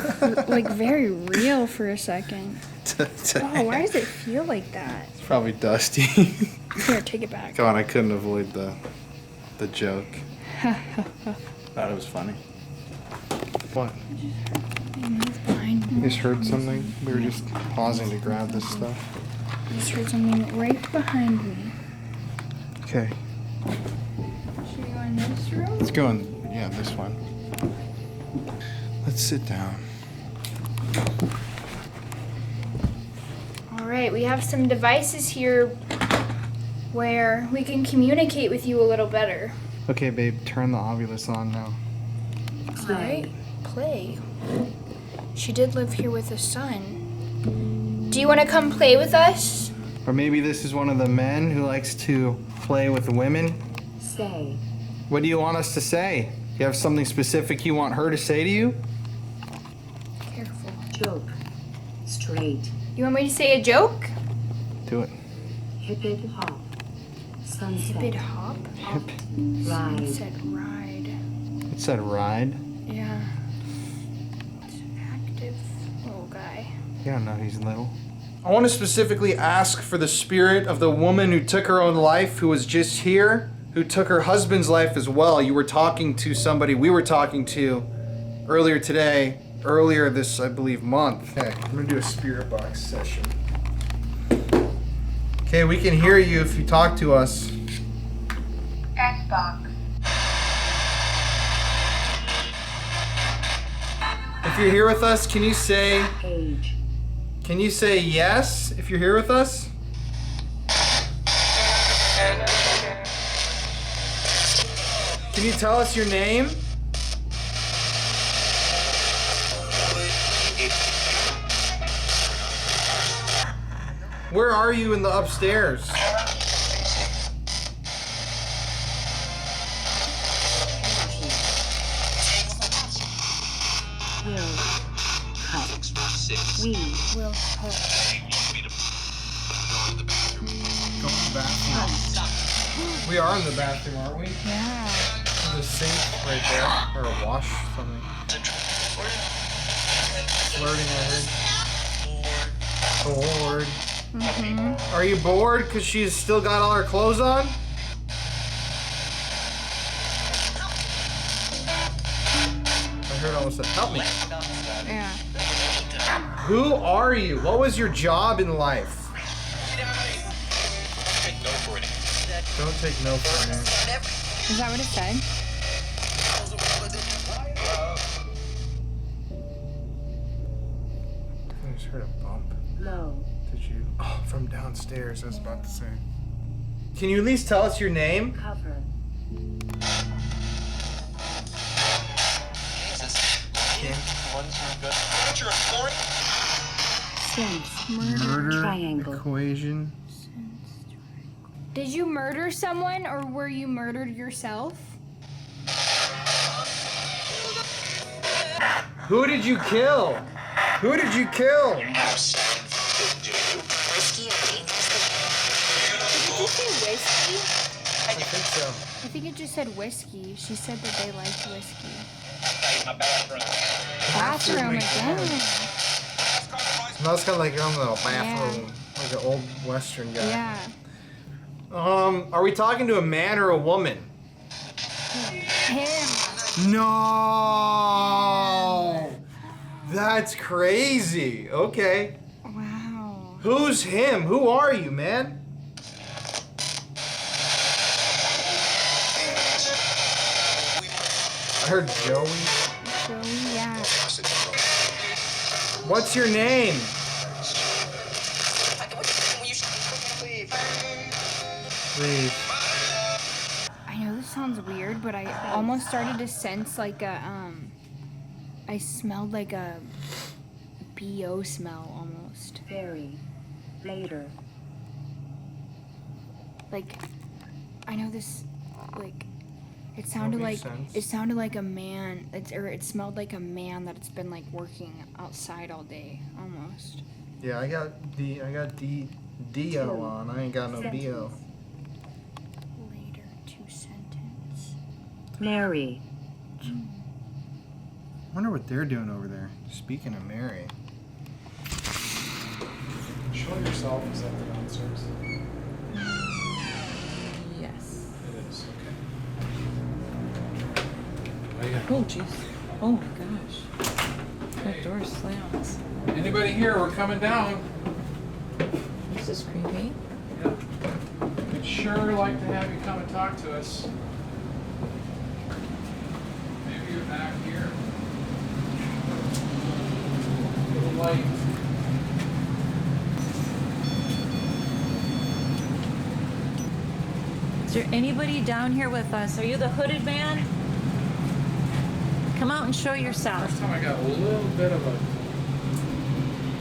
like very real for a second. Oh, why does it feel like that? It's probably dusty. Here, take it back. God, I couldn't avoid the joke. Thought it was funny. What? Move behind me. You just heard something? We were just pausing to grab this stuff. I just heard something right behind me. Okay. Should we go in this room? Let's go in, this one. Let's sit down. Alright, we have some devices here where we can communicate with you a little better. Okay, babe, turn the Ovilus on now. Alright, play. She did live here with a son. Do you want to come play with us? Or maybe this is one of the men who likes to play with women. Say. What do you want us to say? Do you have something specific you want her to say to you? Careful. Joke. Straight. You want me to say a joke? Do it. Hip hop. Sunset. Hip hop? Hip. It Ride. said ride. It said ride. Yeah. It's an active little guy. You don't know he's little. I want to specifically ask for the spirit of the woman who took her own life, who was just here, who took her husband's life as well. You were talking to somebody we were talking to earlier today, earlier this, I believe, month. Okay, I'm going to do a spirit box session. Okay, we can hear you if you talk to us. Xbox. If you're here with us, can you say Page. yes if you're here with us? Can you tell us your name? Where are you in the upstairs? Will cut. We will cut. Go in the bathroom. We are in the bathroom, aren't we? Yeah. There's a sink right there. Or a wash, something. Flirting, I heard. Bored. Are you bored because she's still got all her clothes on? I heard almost said, help me. Yeah. Who are you? What was your job in life? Don't take no for an answer. Is that what it said? I just heard a bump. Low. Did you? Oh, from downstairs, I was about to say. Can you at least tell us your name? Cover. Sense. Murder Triangle. equation. Did you murder someone or were you murdered yourself? Who did you kill? Who did you kill? Did you say whiskey? I think so. I think it just said whiskey. She said that they liked whiskey. Bathroom again. Smells kind of like your own little bathroom. Like an old Western guy. Yeah. Are we talking to a man or a woman? Him. No! That's crazy. Okay. Wow. Who's him? Who are you, man? I heard Joey. Joey, yeah. What's your name? Leave. I know this sounds weird, but I almost started to sense like a, I smelled like a BO smell almost. Very. Later. Like, I know this, like, it sounded like, sense. it sounded like a man, it smelled like a man that's been like working outside all day, almost. Yeah, I got D-O on. I ain't got no B-O. Later, 2 sentence. Mary. I wonder what they're doing over there. Speaking of Mary. Show yourself. Is that the downstairs? Yes. It is. Okay. Oh, jeez. Oh my gosh. That door slams. Anybody here? We're coming down. This is creepy. Yeah. We'd sure like to have you come and talk to us. Maybe you're back here. A little light. Is there anybody down here with us? Are you the hooded man? Come out and show yourself. First time I got a little bit of a,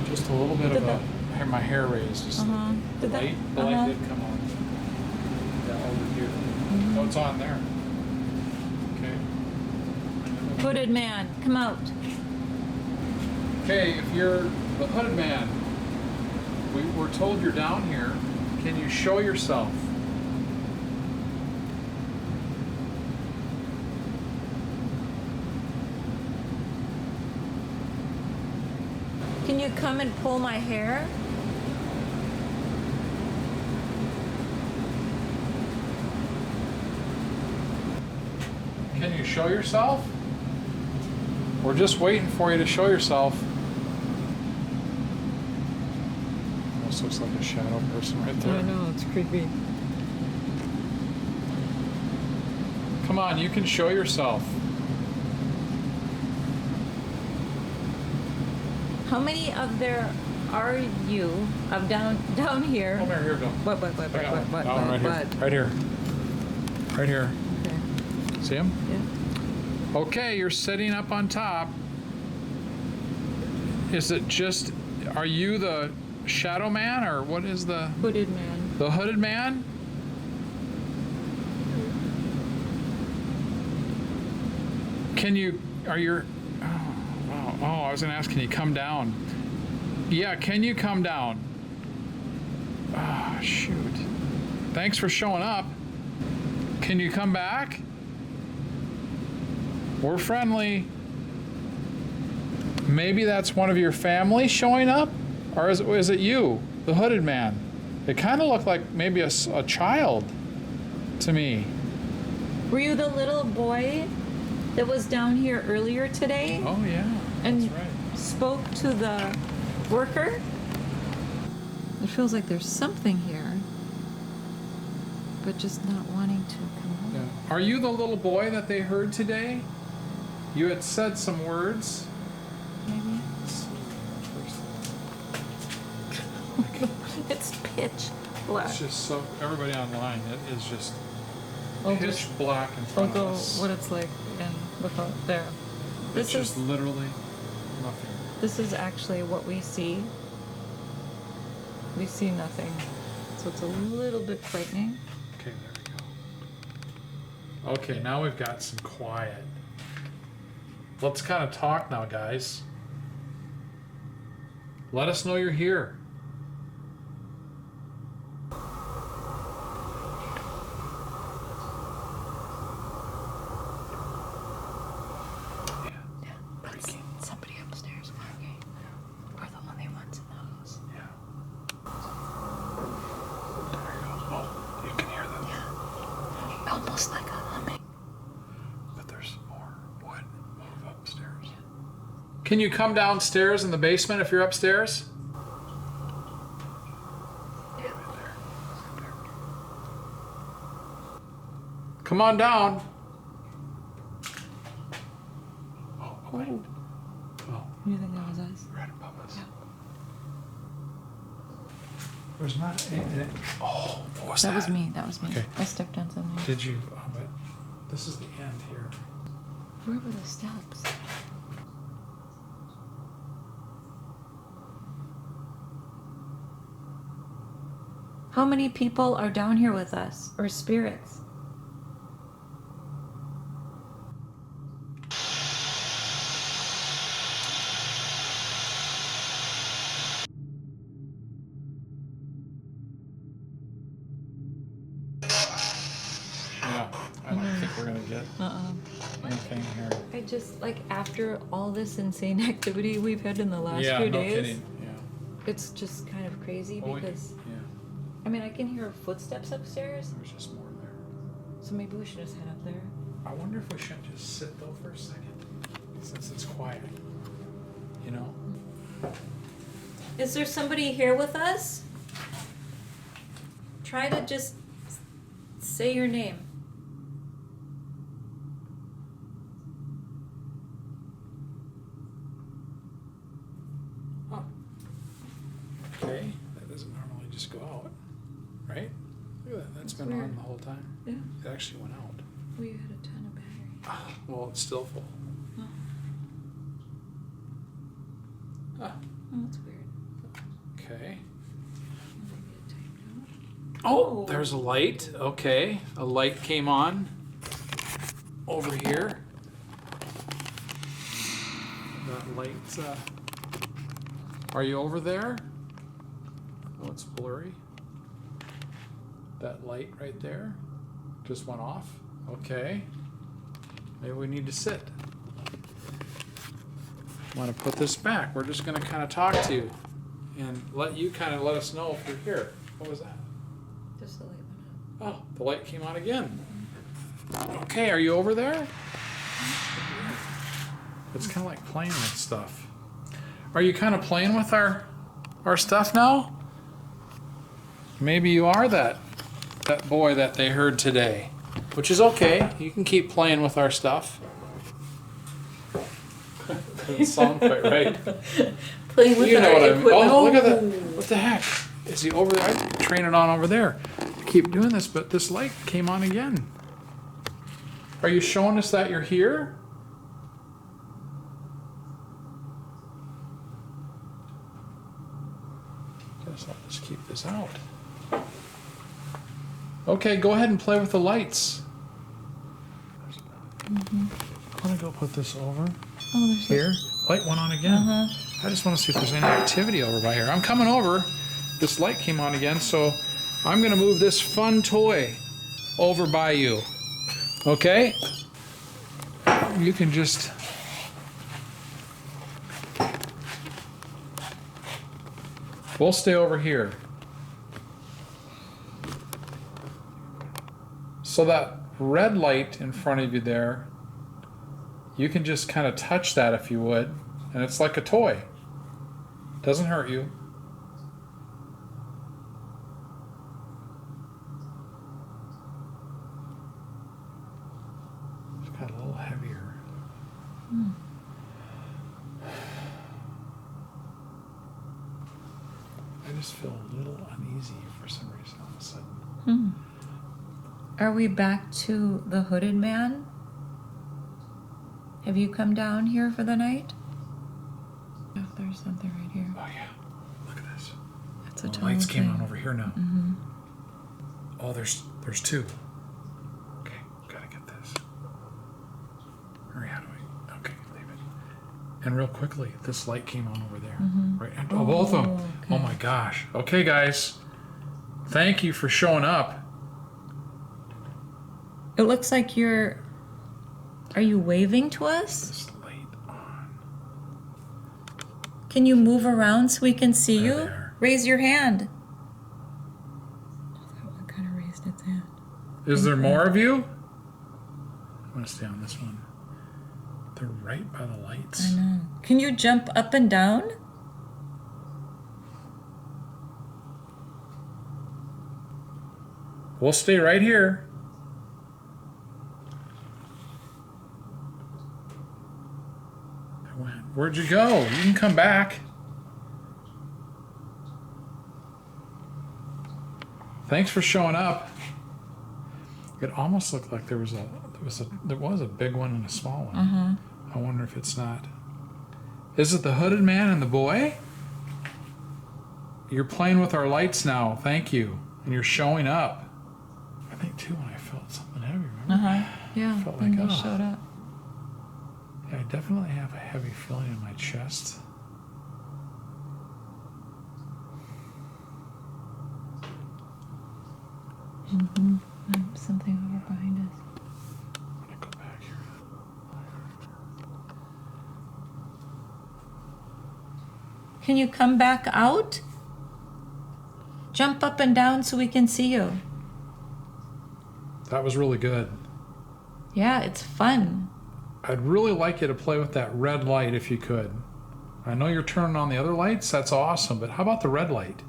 just a little bit of a, had my hair raised. Just the light did come on. Yeah, over here. Oh, it's on there. Okay. Hooded man, come out. Okay, if you're the hooded man, we're told you're down here. Can you show yourself? Can you come and pull my hair? Can you show yourself? We're just waiting for you to show yourself. Almost looks like a shadow person right there. I know, it's creepy. Come on, you can show yourself. How many of there are you of down here? Come here, go. What? I got one. That one right here. Right here. Okay. See him? Yeah. Okay, you're sitting up on top. Is it just, are you the shadow man, or what is the Hooded man. the hooded man? Can you? Are your? Oh, wow. Oh, I was gonna ask. Can you come down? Yeah. Can you come down? Ah, shoot. Thanks for showing up. Can you come back? We're friendly. Maybe that's one of your family showing up? Or is it you, the hooded man? It kind of looked like maybe a child to me. Were you the little boy that was down here earlier today Oh, yeah. and That's right. spoke to the worker? It feels like there's something here, but just not wanting to come home. Yeah. Are you the little boy that they heard today? You had said some words. Maybe. It's pitch black. It's just so, everybody online, it is just I'll pitch just- black in I'll front go of us. what it's like and look out there. It's This just is literally nothing. this is actually what we see. We see nothing. So it's a little bit frightening. Okay, there we go. Okay, now we've got some quiet. Let's kind of talk now, guys. Let us know you're here. Somebody upstairs walking. We're the only ones in the house. Yeah. There you go. Oh, you can hear them. Yeah. Almost like a humming. But there's some more wood. Move upstairs. Can you come downstairs in the basement if you're upstairs? Yeah. Come on down. Oh, wait. Oh, You think that was us? right above us. Yeah. There's not anything. Oh, what was that? That was me. That was me. Okay. I stepped on something. Did you? Oh, but this is the end here. Where were the steps? How many people are down here with us, or spirits? Yeah, I don't think we're gonna get anything here. I just, like, after all this insane activity we've had in the last Yeah, few no days, kidding. Yeah. it's just kind of crazy Oh, because, yeah, I mean, I can hear footsteps upstairs, there's just more there. so maybe we should just head up there. I wonder if we shouldn't just sit though for a second, since it's quiet. You know? Is there somebody here with us? Try to just say your name. Oh. Okay, that doesn't normally just go out, right? Look at that. That's been on weird. the whole time. Yeah. It actually went out. We had a ton of battery. Well, it's still full. Ah, Oh, that's weird. okay. Maybe it timed out. Oh, there's a light. Okay, a light came on over here. That light. Are you over there? Oh, it's blurry. That light right there just went off. Okay. Maybe we need to sit. Want to put this back. We're just going to kind of talk to you and let you kind of let us know if you're here. What was that? Just the light went up. Oh, the light came on again. Okay, are you over there? It's kind of like playing with stuff. Are you kind of playing with our stuff now? Maybe you are that boy that they heard today, which is okay. You can keep playing with our stuff. Doesn't sound quite right. Playing with You know our what I mean. equipment. Oh, look at that. What the heck? Is he over there? I train it on over there. I keep doing this, but this light came on again. Are you showing us that you're here? this out. Okay, go ahead and play with the lights. I'm gonna go put this over here. Light went on again. I just want to see if there's any activity over by here. I'm coming over. This light came on again, so I'm gonna move this fun toy over by you. Okay? You can just... We'll stay over here. So that red light in front of you there, you can just kind of touch that if you would, and it's like a toy. Doesn't hurt you. It's got a little heavier. I just feel a little uneasy for some reason all of a sudden. Are we back to the hooded man? Have you come down here for the night? Oh, there's something right here. Oh yeah, look at this. That's a The tall lights came thing. on over here now. Oh, there's two. Okay, gotta get this. Hurry, how do we? Okay, leave it. And real quickly, this light came on over there. Right, and, both of them. okay. Oh my gosh. Okay, guys. Thank you for showing up. It looks like you're... Are you waving to us? This light on. Can you move around so we can see you? There. Raise your hand. Oh, that one kind of raised its hand. Is there more of you? I'm gonna stay on this one. They're right by the lights. I know. Can you jump up and down? We'll stay right here. I went. Where'd you go? You can come back. Thanks for showing up. It almost looked like there was a big one and a small one. I wonder if it's not. Is it the hooded man and the boy? You're playing with our lights now. Thank you. And you're showing up. I think too when I felt something heavy, remember? Yeah, Felt when like, you oh. showed up. Yeah, I definitely have a heavy feeling in my chest. Something over behind us. I'm gonna go back here. Can you come back out? Jump up and down so we can see you. That was really good. Yeah, it's fun. I'd really like you to play with that red light if you could. I know you're turning on the other lights, that's awesome, but how about the red light?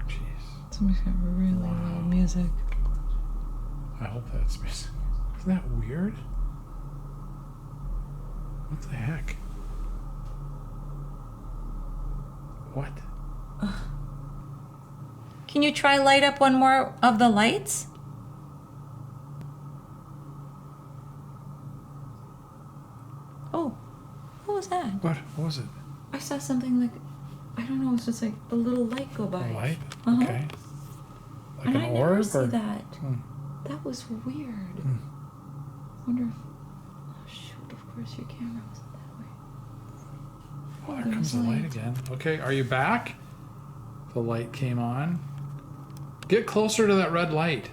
Jeez, Somebody's got really loud music. I hope that's missing. Isn't that weird? What the heck? What? Can you try light up one more of the lights? Oh, what was that? What was it? I saw something like, I don't know, it's just like a little light go by. A light? Uh-huh. Okay. Like And an I orb? never see or? that. Hmm. That was weird. Wonder if, oh shoot, of course your camera wasn't that way. Oh, there There's comes the light light. again. Okay, are you back? The light came on. Get closer to that red light.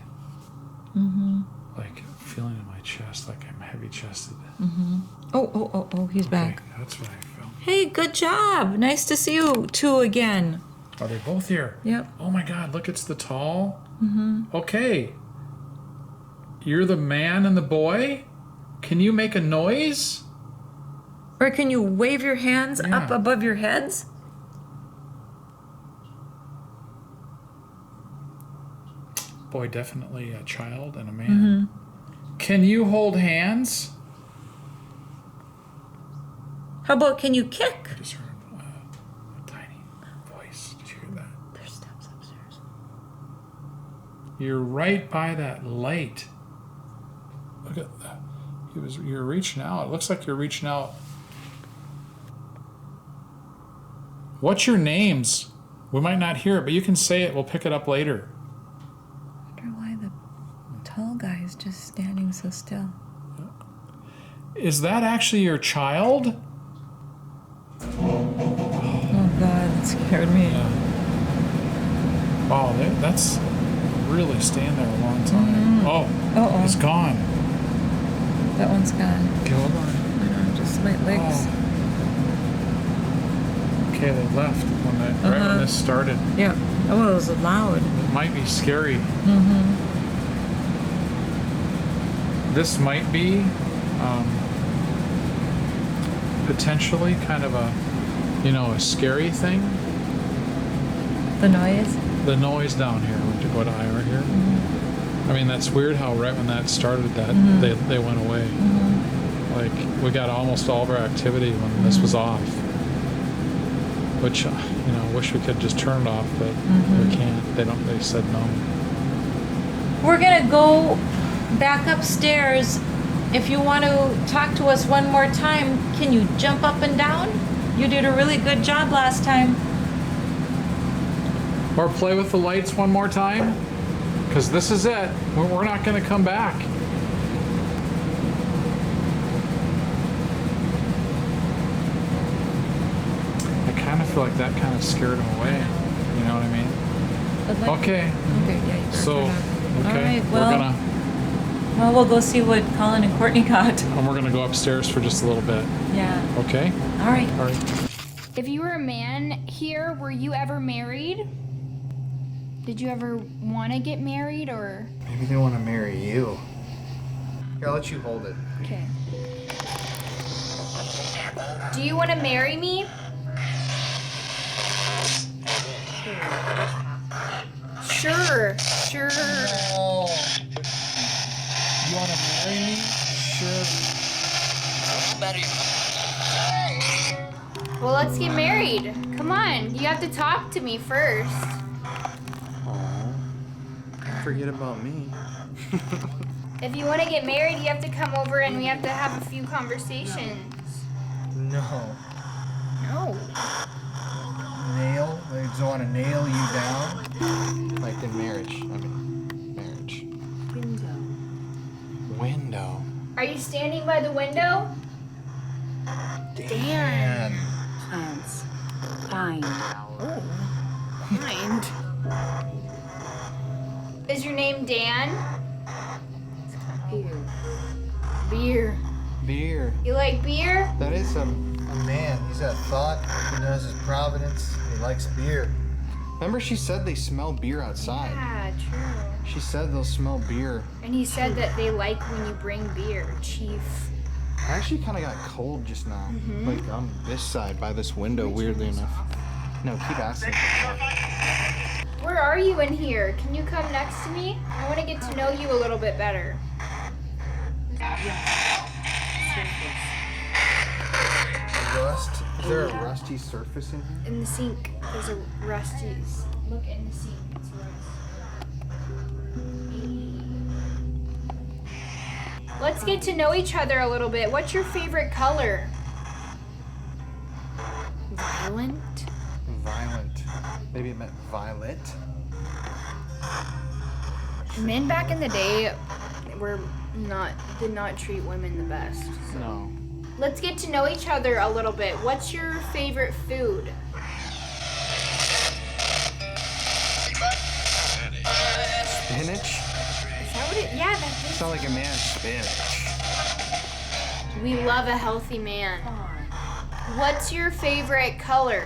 Like feeling in my chest, like I'm heavy chested. Oh, he's back. Okay, that's what I felt. Hey, good job. Nice to see you two again. Are they both here? Yep. Oh my God, look, it's the tall. Okay. You're the man and the boy? Can you make a noise? Or can you wave your hands Yeah. up above your heads? Boy, definitely a child and a man. Can you hold hands? How about can you kick? I just heard a tiny voice. Did you hear that? There's steps upstairs. You're right by that light. Look at that. you're reaching out. It looks like you're reaching out. What's your names? We might not hear it, but you can say it. We'll pick it up later. I wonder why the tall guy is just standing so still. Is that actually your child? Oh God, that scared me. Yeah. Wow, that's really staying there a long time. Uh-oh. It's gone. That one's gone. Okay, hold on. I know, just my legs. Okay, they left right when this started. Yeah. Oh, it was loud. It might be scary. Mm-hmm. This might be potentially kind of a, a scary thing. The noise? The noise down here, when you go to IR here. I mean, that's weird how right when that started, that they went away. Like, we got almost all of our activity when this was off. Which, wish we could just turn it off, but we can't. They said no. We're gonna go back upstairs. If you want to talk to us one more time, can you jump up and down? You did a really good job last time. Or play with the lights one more time, because this is it. We're not going to come back. I kind of feel like that kind of scared him away. You know what I mean? Okay. Okay, yeah. You So, okay. okay, All right, well, we'll go see what Colin and Courtney got. and we're going to go upstairs for just a little bit. Yeah. Okay? All right. All right. If you were a man here, were you ever married? Did you ever want to get married, or? Maybe they want to marry you. Here, I'll let you hold it. Okay. Do you want to marry me? Sure. Oh. You want to marry me? Sure. Well, let's get married. Come on, you have to talk to me first. Oh. Forget about me. If you want to get married, you have to come over and we have to have a few conversations. No. No. Nail? They just want to nail you down? Like in marriage. Marriage. Window. Are you standing by the window? Dan. Plants. Find. Mind. Is your name Dan? Beer. Beer. You like beer? That is a man. He's got thought. He knows his providence. He likes beer. Remember she said they smell beer outside. Yeah, true. She said they'll smell beer. And he said that they like when you bring beer, Chief. I actually kind of got cold just now. Like on this side by this window, weirdly enough. No, keep asking. Where are you in here? Can you come next to me? I want to get to know you a little bit better. Rust? Is there a rusty surface in here? In the sink, there's a rusty. Look in the sink. It's rust. Let's get to know each other a little bit. What's your favorite color? Violent? Violent. Maybe it meant violet. Men back in the day did not treat women the best. No. Let's get to know each other a little bit. What's your favorite food? Spinach? Is that what it? Yeah, that's Sound like a man. Spinach. We love a healthy man. What's your favorite color?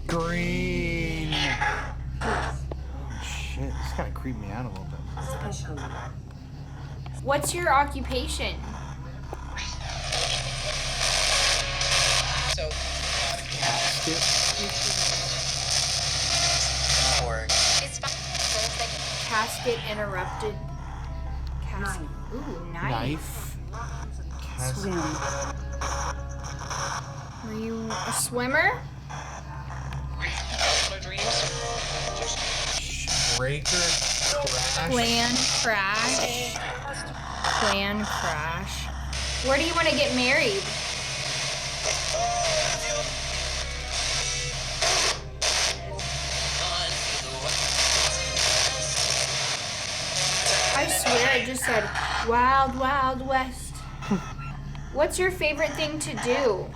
Green. Oh, shit, this kind of creeped me out a little bit. What's your occupation? Casket interrupted. Casket. Ooh, knife. Swim. Were you a swimmer? Breaker crash. Plan crash. Where do you want to get married? I swear I just said Wild Wild West. What's your favorite thing to do?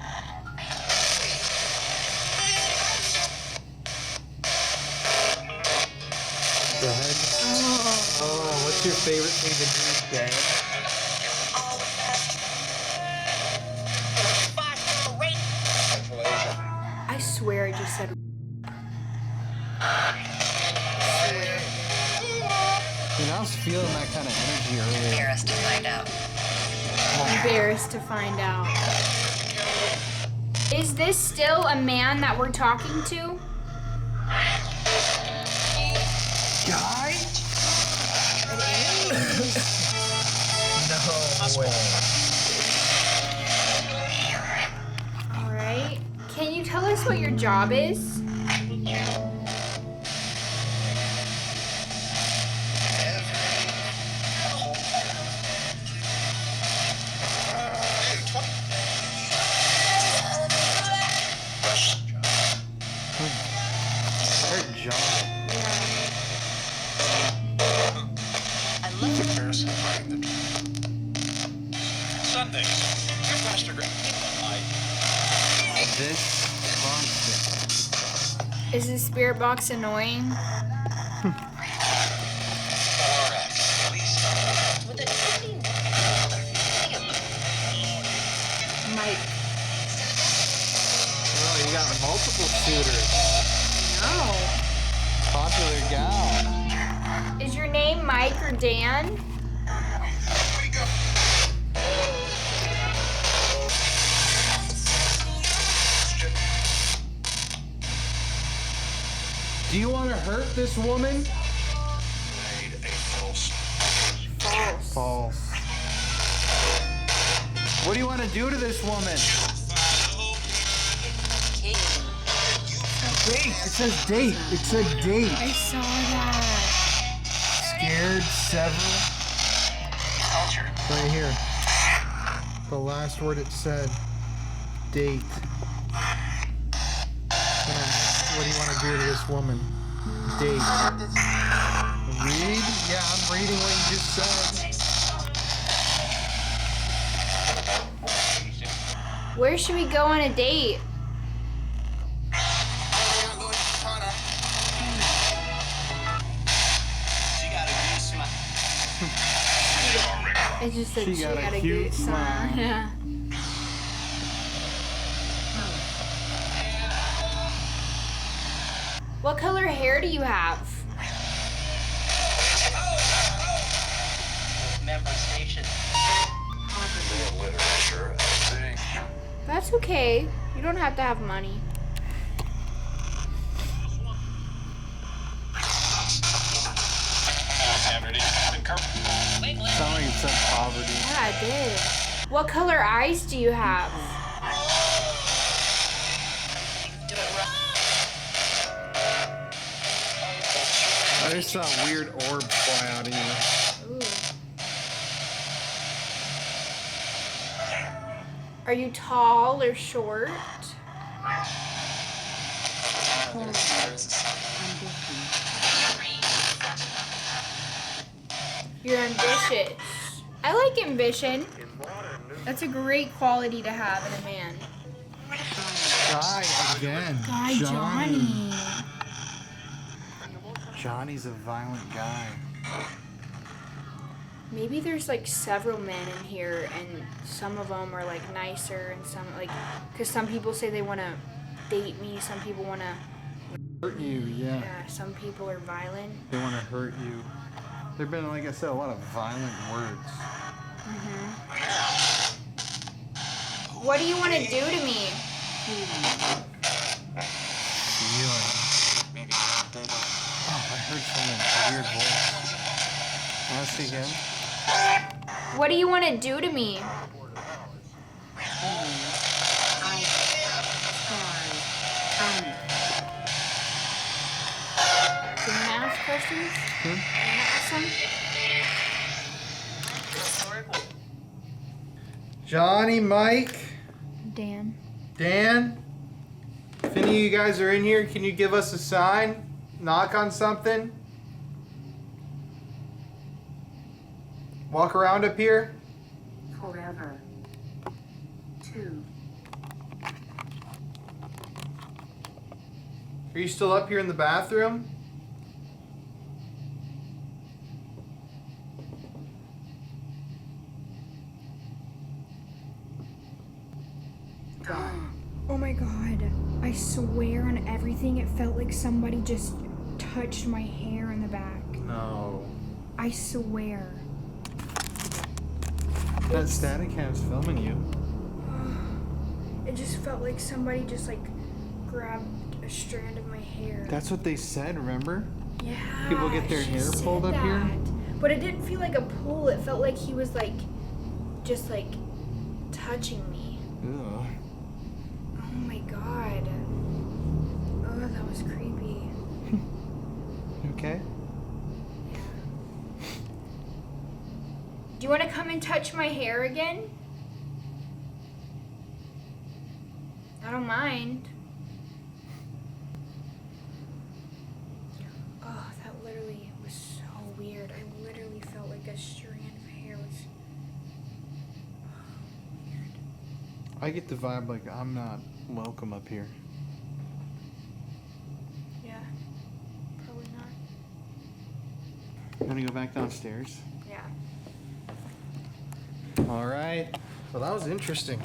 Dad. Oh, what's your favorite thing to do, Dad? I swear I just said. You know, I was feeling that kind of energy earlier. Embarrassed to find out. Embarrassed to find out. Is this still a man that we're talking to? Guy? No way. Alright. Can you tell us what your job is? Hard job. I love it. Sundays. Pastor Greg. This constant. Is the spirit box annoying? Mike. Oh, you got multiple suitors. No. Popular gal. Is your name Mike or Dan? Do you want to hurt this woman? False. What do you want to do to this woman? Date. It says date. It said date. I saw that. Scared, several. Right here. The last word it said. Date. What do you want to do to this woman? Date. Read? Yeah, I'm reading what you just said. Where should we go on a date? It just said she got a cute smile. Yeah. What color hair do you have? Member station. That's okay. You don't have to have money. Sound like it said poverty. Yeah, I did. What color eyes do you have? I just saw weird orbs fly out of you. Ooh. Are you tall or short? You're ambitious. I like ambition. That's a great quality to have in a man. Guy again. Guy Johnny. Johnny's a violent guy. Maybe there's like several men in here and some of them are like nicer and some like, because some people say they want to date me, some people want to Hurt you, yeah. yeah, some people are violent. They want to hurt you. There've been, like I said, a lot of violent words. What do you want to do to me? Feeling. Oh, I heard someone, a weird voice. Want to see again? What do you want to do to me? ghosties? Awesome. Johnny, Mike, Dan. Dan, if any of you guys are in here, can you give us a sign? Knock on something? Walk around up here? Forever. 2. Are you still up here in the bathroom? Oh my god. I swear on everything, it felt like somebody just touched my hair in the back. No. I swear. That static cam's filming you. It just felt like somebody just like grabbed a strand of my hair. That's what they said, remember? Yeah. People get their she hair said pulled up here? that. But it didn't feel like a pull. It felt like he was like, just like touching me. Ugh. Oh my god. Oh, that was creepy. You okay? Do you want to come and touch my hair again? I don't mind. Oh, that literally was so weird. I literally felt like a strand of hair was weird. I get the vibe like I'm not welcome up here. Yeah. Probably not. You wanna go back downstairs? Yeah. All right. Well, that was interesting.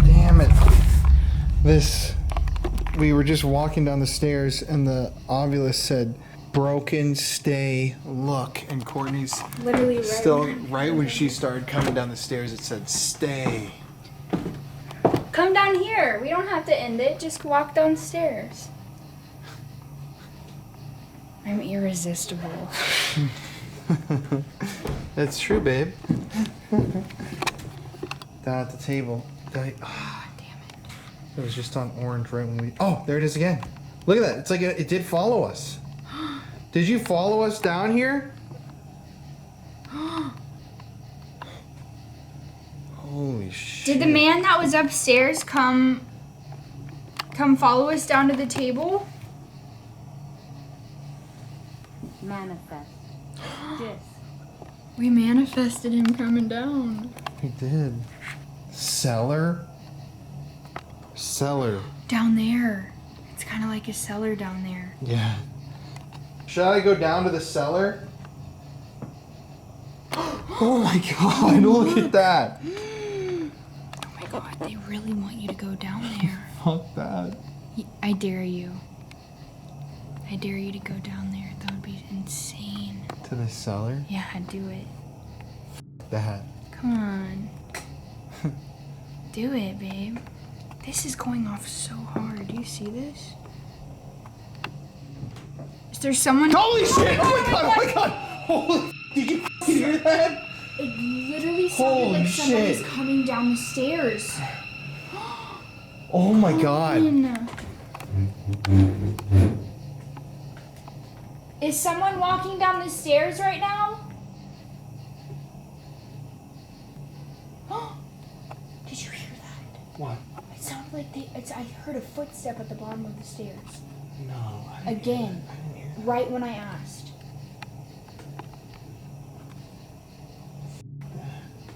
Damn it. We were just walking down the stairs and the Ovulus said, broken, stay, look. And Courtney's Literally right when she started coming down the stairs, it said, stay. Come down here. We don't have to end it. Just walk downstairs. I'm irresistible. That's true, babe. Down at the table. Damn it. It was just on orange right when we... Oh, there it is again. Look at that. It's like it did follow us. Did you follow us down here? Holy shit. Did the man that was upstairs come follow us down to the table? Manifest. This. We manifested him coming down. We did. Cellar? Cellar. Down there. It's kind of like a cellar down there. Yeah. Should I go down to the cellar? Oh my god, look at that. Oh my god, they really want you to go down there. Fuck that. I dare you. I dare you to go down there. That would be insane. To the cellar? Yeah, do it. That. Come on. Do it, babe. This is going off so hard. Do you see this? Is there someone? Holy shit! Oh my god! Oh my god! Holy! Did you hear that? It literally sounded Holy like somebody's shit. coming down the stairs. Oh my god! Is someone walking down the stairs right now? Did you hear that? What? It sounded like I heard a footstep at the bottom of the stairs. No. Again, right when I asked.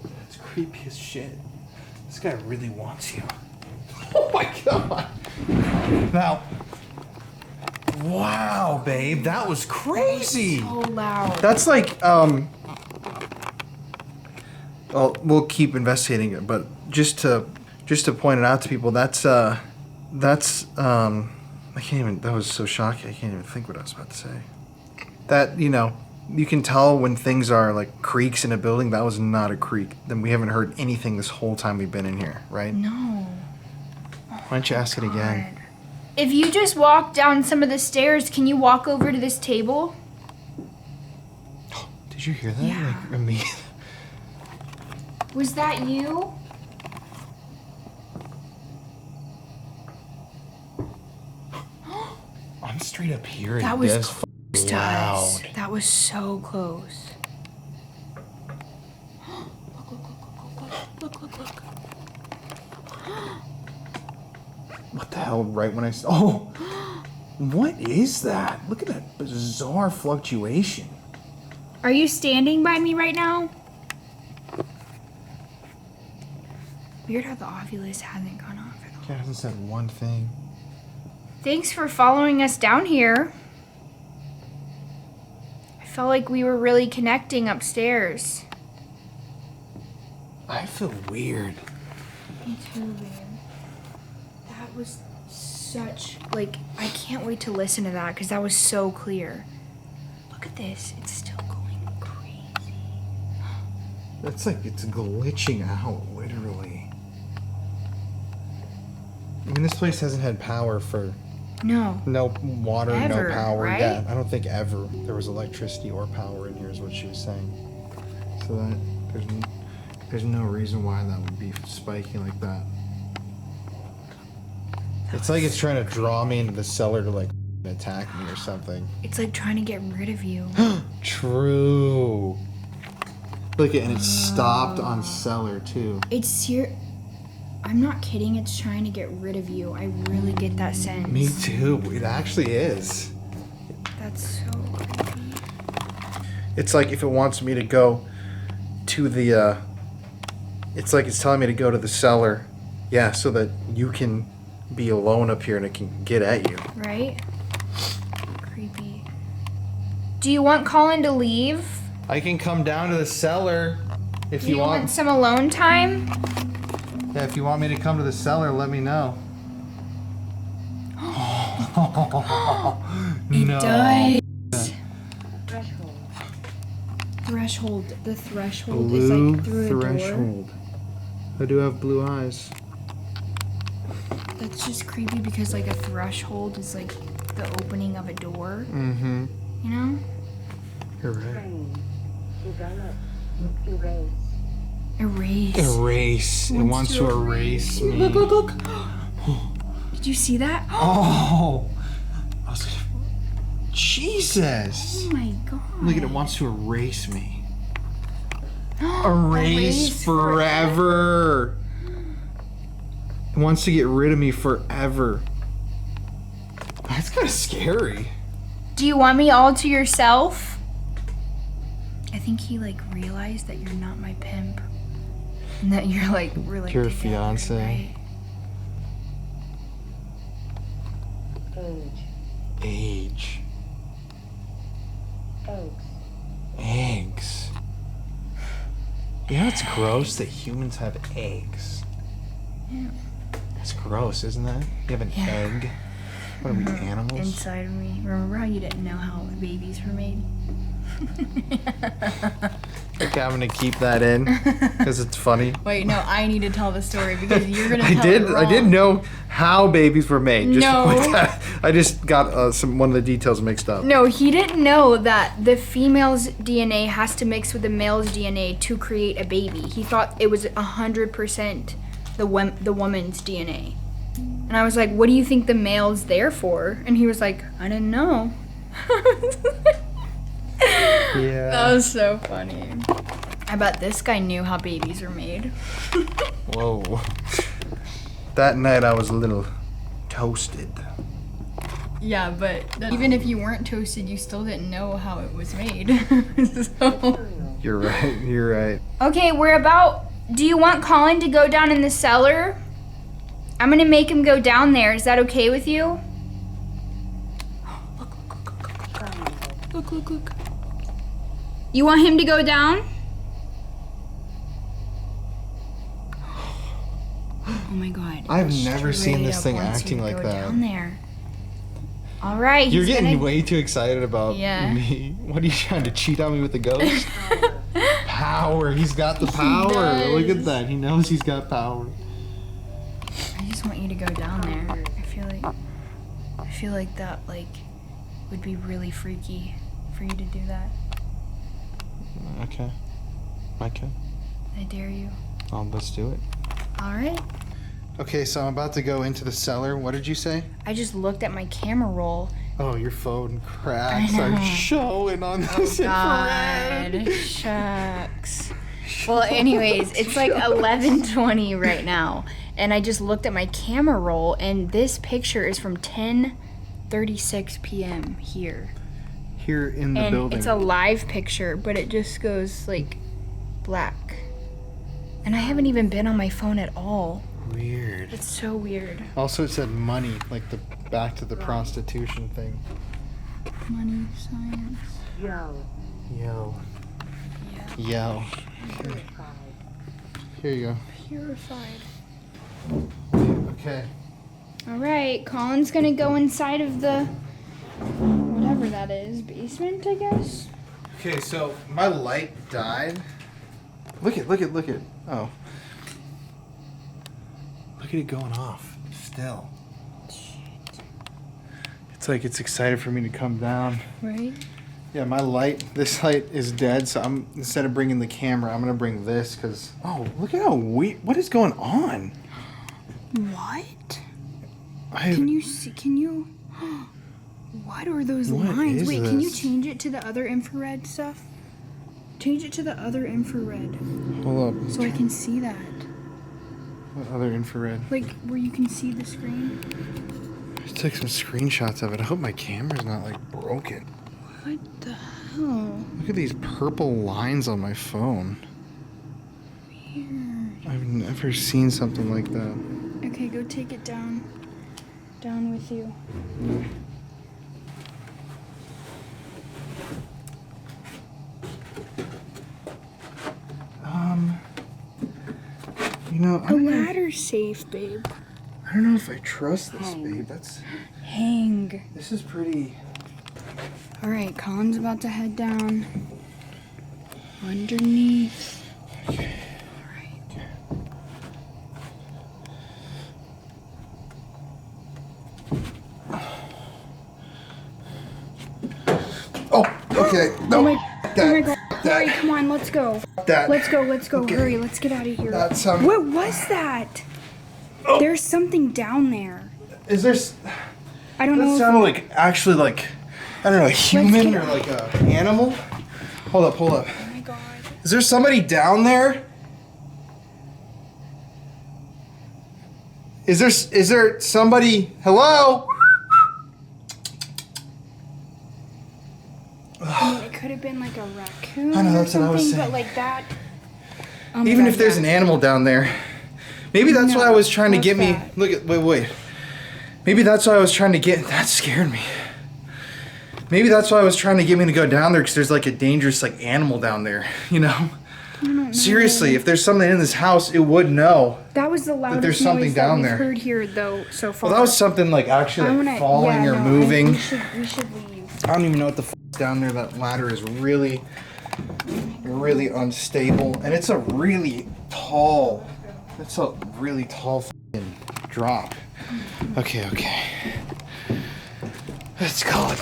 That's creepy as shit. This guy really wants you. Oh my god! Now, wow, babe, that was crazy. So loud. That's like, well, we'll keep investigating it, but just to point it out to people, I can't even, that was so shocking, I can't even think what I was about to say. That, you know, you can tell when things are like creaks in a building. That was not a creak. Then we haven't heard anything this whole time we've been in here, right? No. Why don't you ask it again? If you just walk down some of the stairs, can you walk over to this table? Did you hear that? Yeah. Like, me? Was that you? straight up hear it. That was That's close to loud. us. That was so close. Look. What the hell? Right when I oh, what is that? Look at that bizarre fluctuation. Are you standing by me right now? Weird how the Ovilus hasn't gone off at all. Yeah, it hasn't said one thing. Thanks for following us down here. I felt like we were really connecting upstairs. I feel weird. Me too, man. That was such, like, I can't wait to listen to that because that was so clear. Look at this. It's still going crazy. That's like it's glitching out, literally. I mean, this place hasn't had power for No. no water, Ever, no power. right? Yeah, I don't think ever there was electricity or power in here, is what she was saying. So that there's no reason why that would be spiking like that. It's like it's trying to draw me into the cellar to like attack me or something. It's like trying to get rid of you. True. Look, and it stopped on cellar too. I'm not kidding. It's trying to get rid of you. I really get that sense. Me too. It actually is. That's so creepy. It's like if it wants me to go to the, it's like it's telling me to go to the cellar. Yeah, so that you can be alone up here and it can get at you. Right? Creepy. Do you want Colin to leave? I can come down to the cellar if Do you you want. want some alone time? Yeah, if you want me to come to the cellar, let me know. It No. does. Threshold. Threshold. The threshold is Blue like through a door. threshold. I do have blue eyes. That's just creepy because like a threshold is like the opening of a door. Mm-hmm. You know? You're right. Train. Develop. Erase. Erase. Erase. It wants to erase me. Look. Did you see that? Oh. I was like, Jesus. Oh my god. Look at it. Wants to erase me. Erase forever. It wants to get rid of me forever. That's kind of scary. Do you want me all to yourself? I think he like realized that you're not my pimp. And that you're like, we're like Your together, fiance. right? Age. Age. Eggs. Eggs. You know it's gross that humans have eggs. Yeah. That's gross, isn't that? You have an egg. What are we, animals? Inside of me. Remember how you didn't know how babies were made? Okay, I'm gonna keep that in because it's funny. Wait, no, I need to tell the story because you're gonna I tell did. it I did wrong. know how babies were made. Just No. like that. I just got one of the details mixed up. No, he didn't know that the female's DNA has to mix with the male's DNA to create a baby. He thought it was 100% the woman's DNA. And I was like, what do you think the male's there for? And he was like, I didn't know. Yeah. That was so funny. I bet this guy knew how babies are made. Whoa. That night I was a little toasted. Yeah, but even if you weren't toasted, you still didn't know how it was made. So. You're right. You're right. Okay, do you want Colin to go down in the cellar? I'm gonna make him go down there. Is that okay with you? Look. You want him to go down? Oh my god. I've never seen Straight this up thing wants you acting to like go that. Down there. All right. You're he's getting gonna... way too excited about Yeah. me. What are you trying to cheat on me with the ghost? Power. He's got the power. does. Look at that. He knows he's got power. I just want you to go down there. I feel like that would be really freaky for you to do that. Okay. I dare you. Let's do it. All right. Okay, so I'm about to go into the cellar. What did you say? I just looked at my camera roll Oh, your phone cracks are showing on this infrared. God, shucks. Well, anyways, it's like 11:20 right now, and I just looked at my camera roll, and this picture is from 10:36 p.m. here. Here in the And building. it's a live picture, but it just goes like black. And I haven't even been on my phone at all. Weird. It's so weird. Also, it said money, like the back to the prostitution thing. Money, science. Yo. Yo. Yo. Here you go. Purified. Okay. All right, Colin's gonna go inside of the whatever that is, basement, I guess. Okay, so my light died. Look at. Oh. Look at it going off still. It's like it's excited for me to come down. Right. Yeah, this light is dead, so instead of bringing the camera, I'm gonna bring this, because, oh, look at how what is going on? What? Can you, what are those What lines? is Wait, can you this? change it to the other infrared stuff? Change it to the other infrared, Hold up. so I can see that. What other infrared? Like, where you can see the screen. I took some screenshots of it. I hope my camera's not, like, broken. What the hell? Look at these purple lines on my phone. Weird. I've never seen something like that. Okay, go take it down. Down with you. The ladder's safe, babe. I don't know if I trust this, babe. Hang. This is pretty. All right, Colin's about to head down. Underneath. Okay. Oh, okay. No. Oh my god. Hurry, come on, let's go. That. Let's go. Okay. Hurry, let's get out of here. That sounded. What was that? There's something down there. Is there? I don't know. That if sounded like actually like, I don't know, a human or like a animal. Hold up. Oh my god. Is there somebody down there? Is there somebody? Hello? I mean, it could have been like a raccoon I know, or that's what I was something, saying. but like that. Oh my Even God, if there's yeah. an animal down there, maybe that's why I was trying to what's get me. that? Look at wait. Maybe that's why I was trying to get. That scared me. Maybe that's why I was trying to get me to go down there, because there's like a dangerous like animal down there. You know. I don't know. Seriously, if there's something in this house, it would know. That was the loudest there's something noise down that we've there. heard here, though, so far. Well, that was something like actually like falling or no, moving. We should leave. I don't even know what the is down there. That ladder is really unstable, and it's a really tall. It's a really tall f***ing drop. Okay. Let's call it.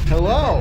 Hello.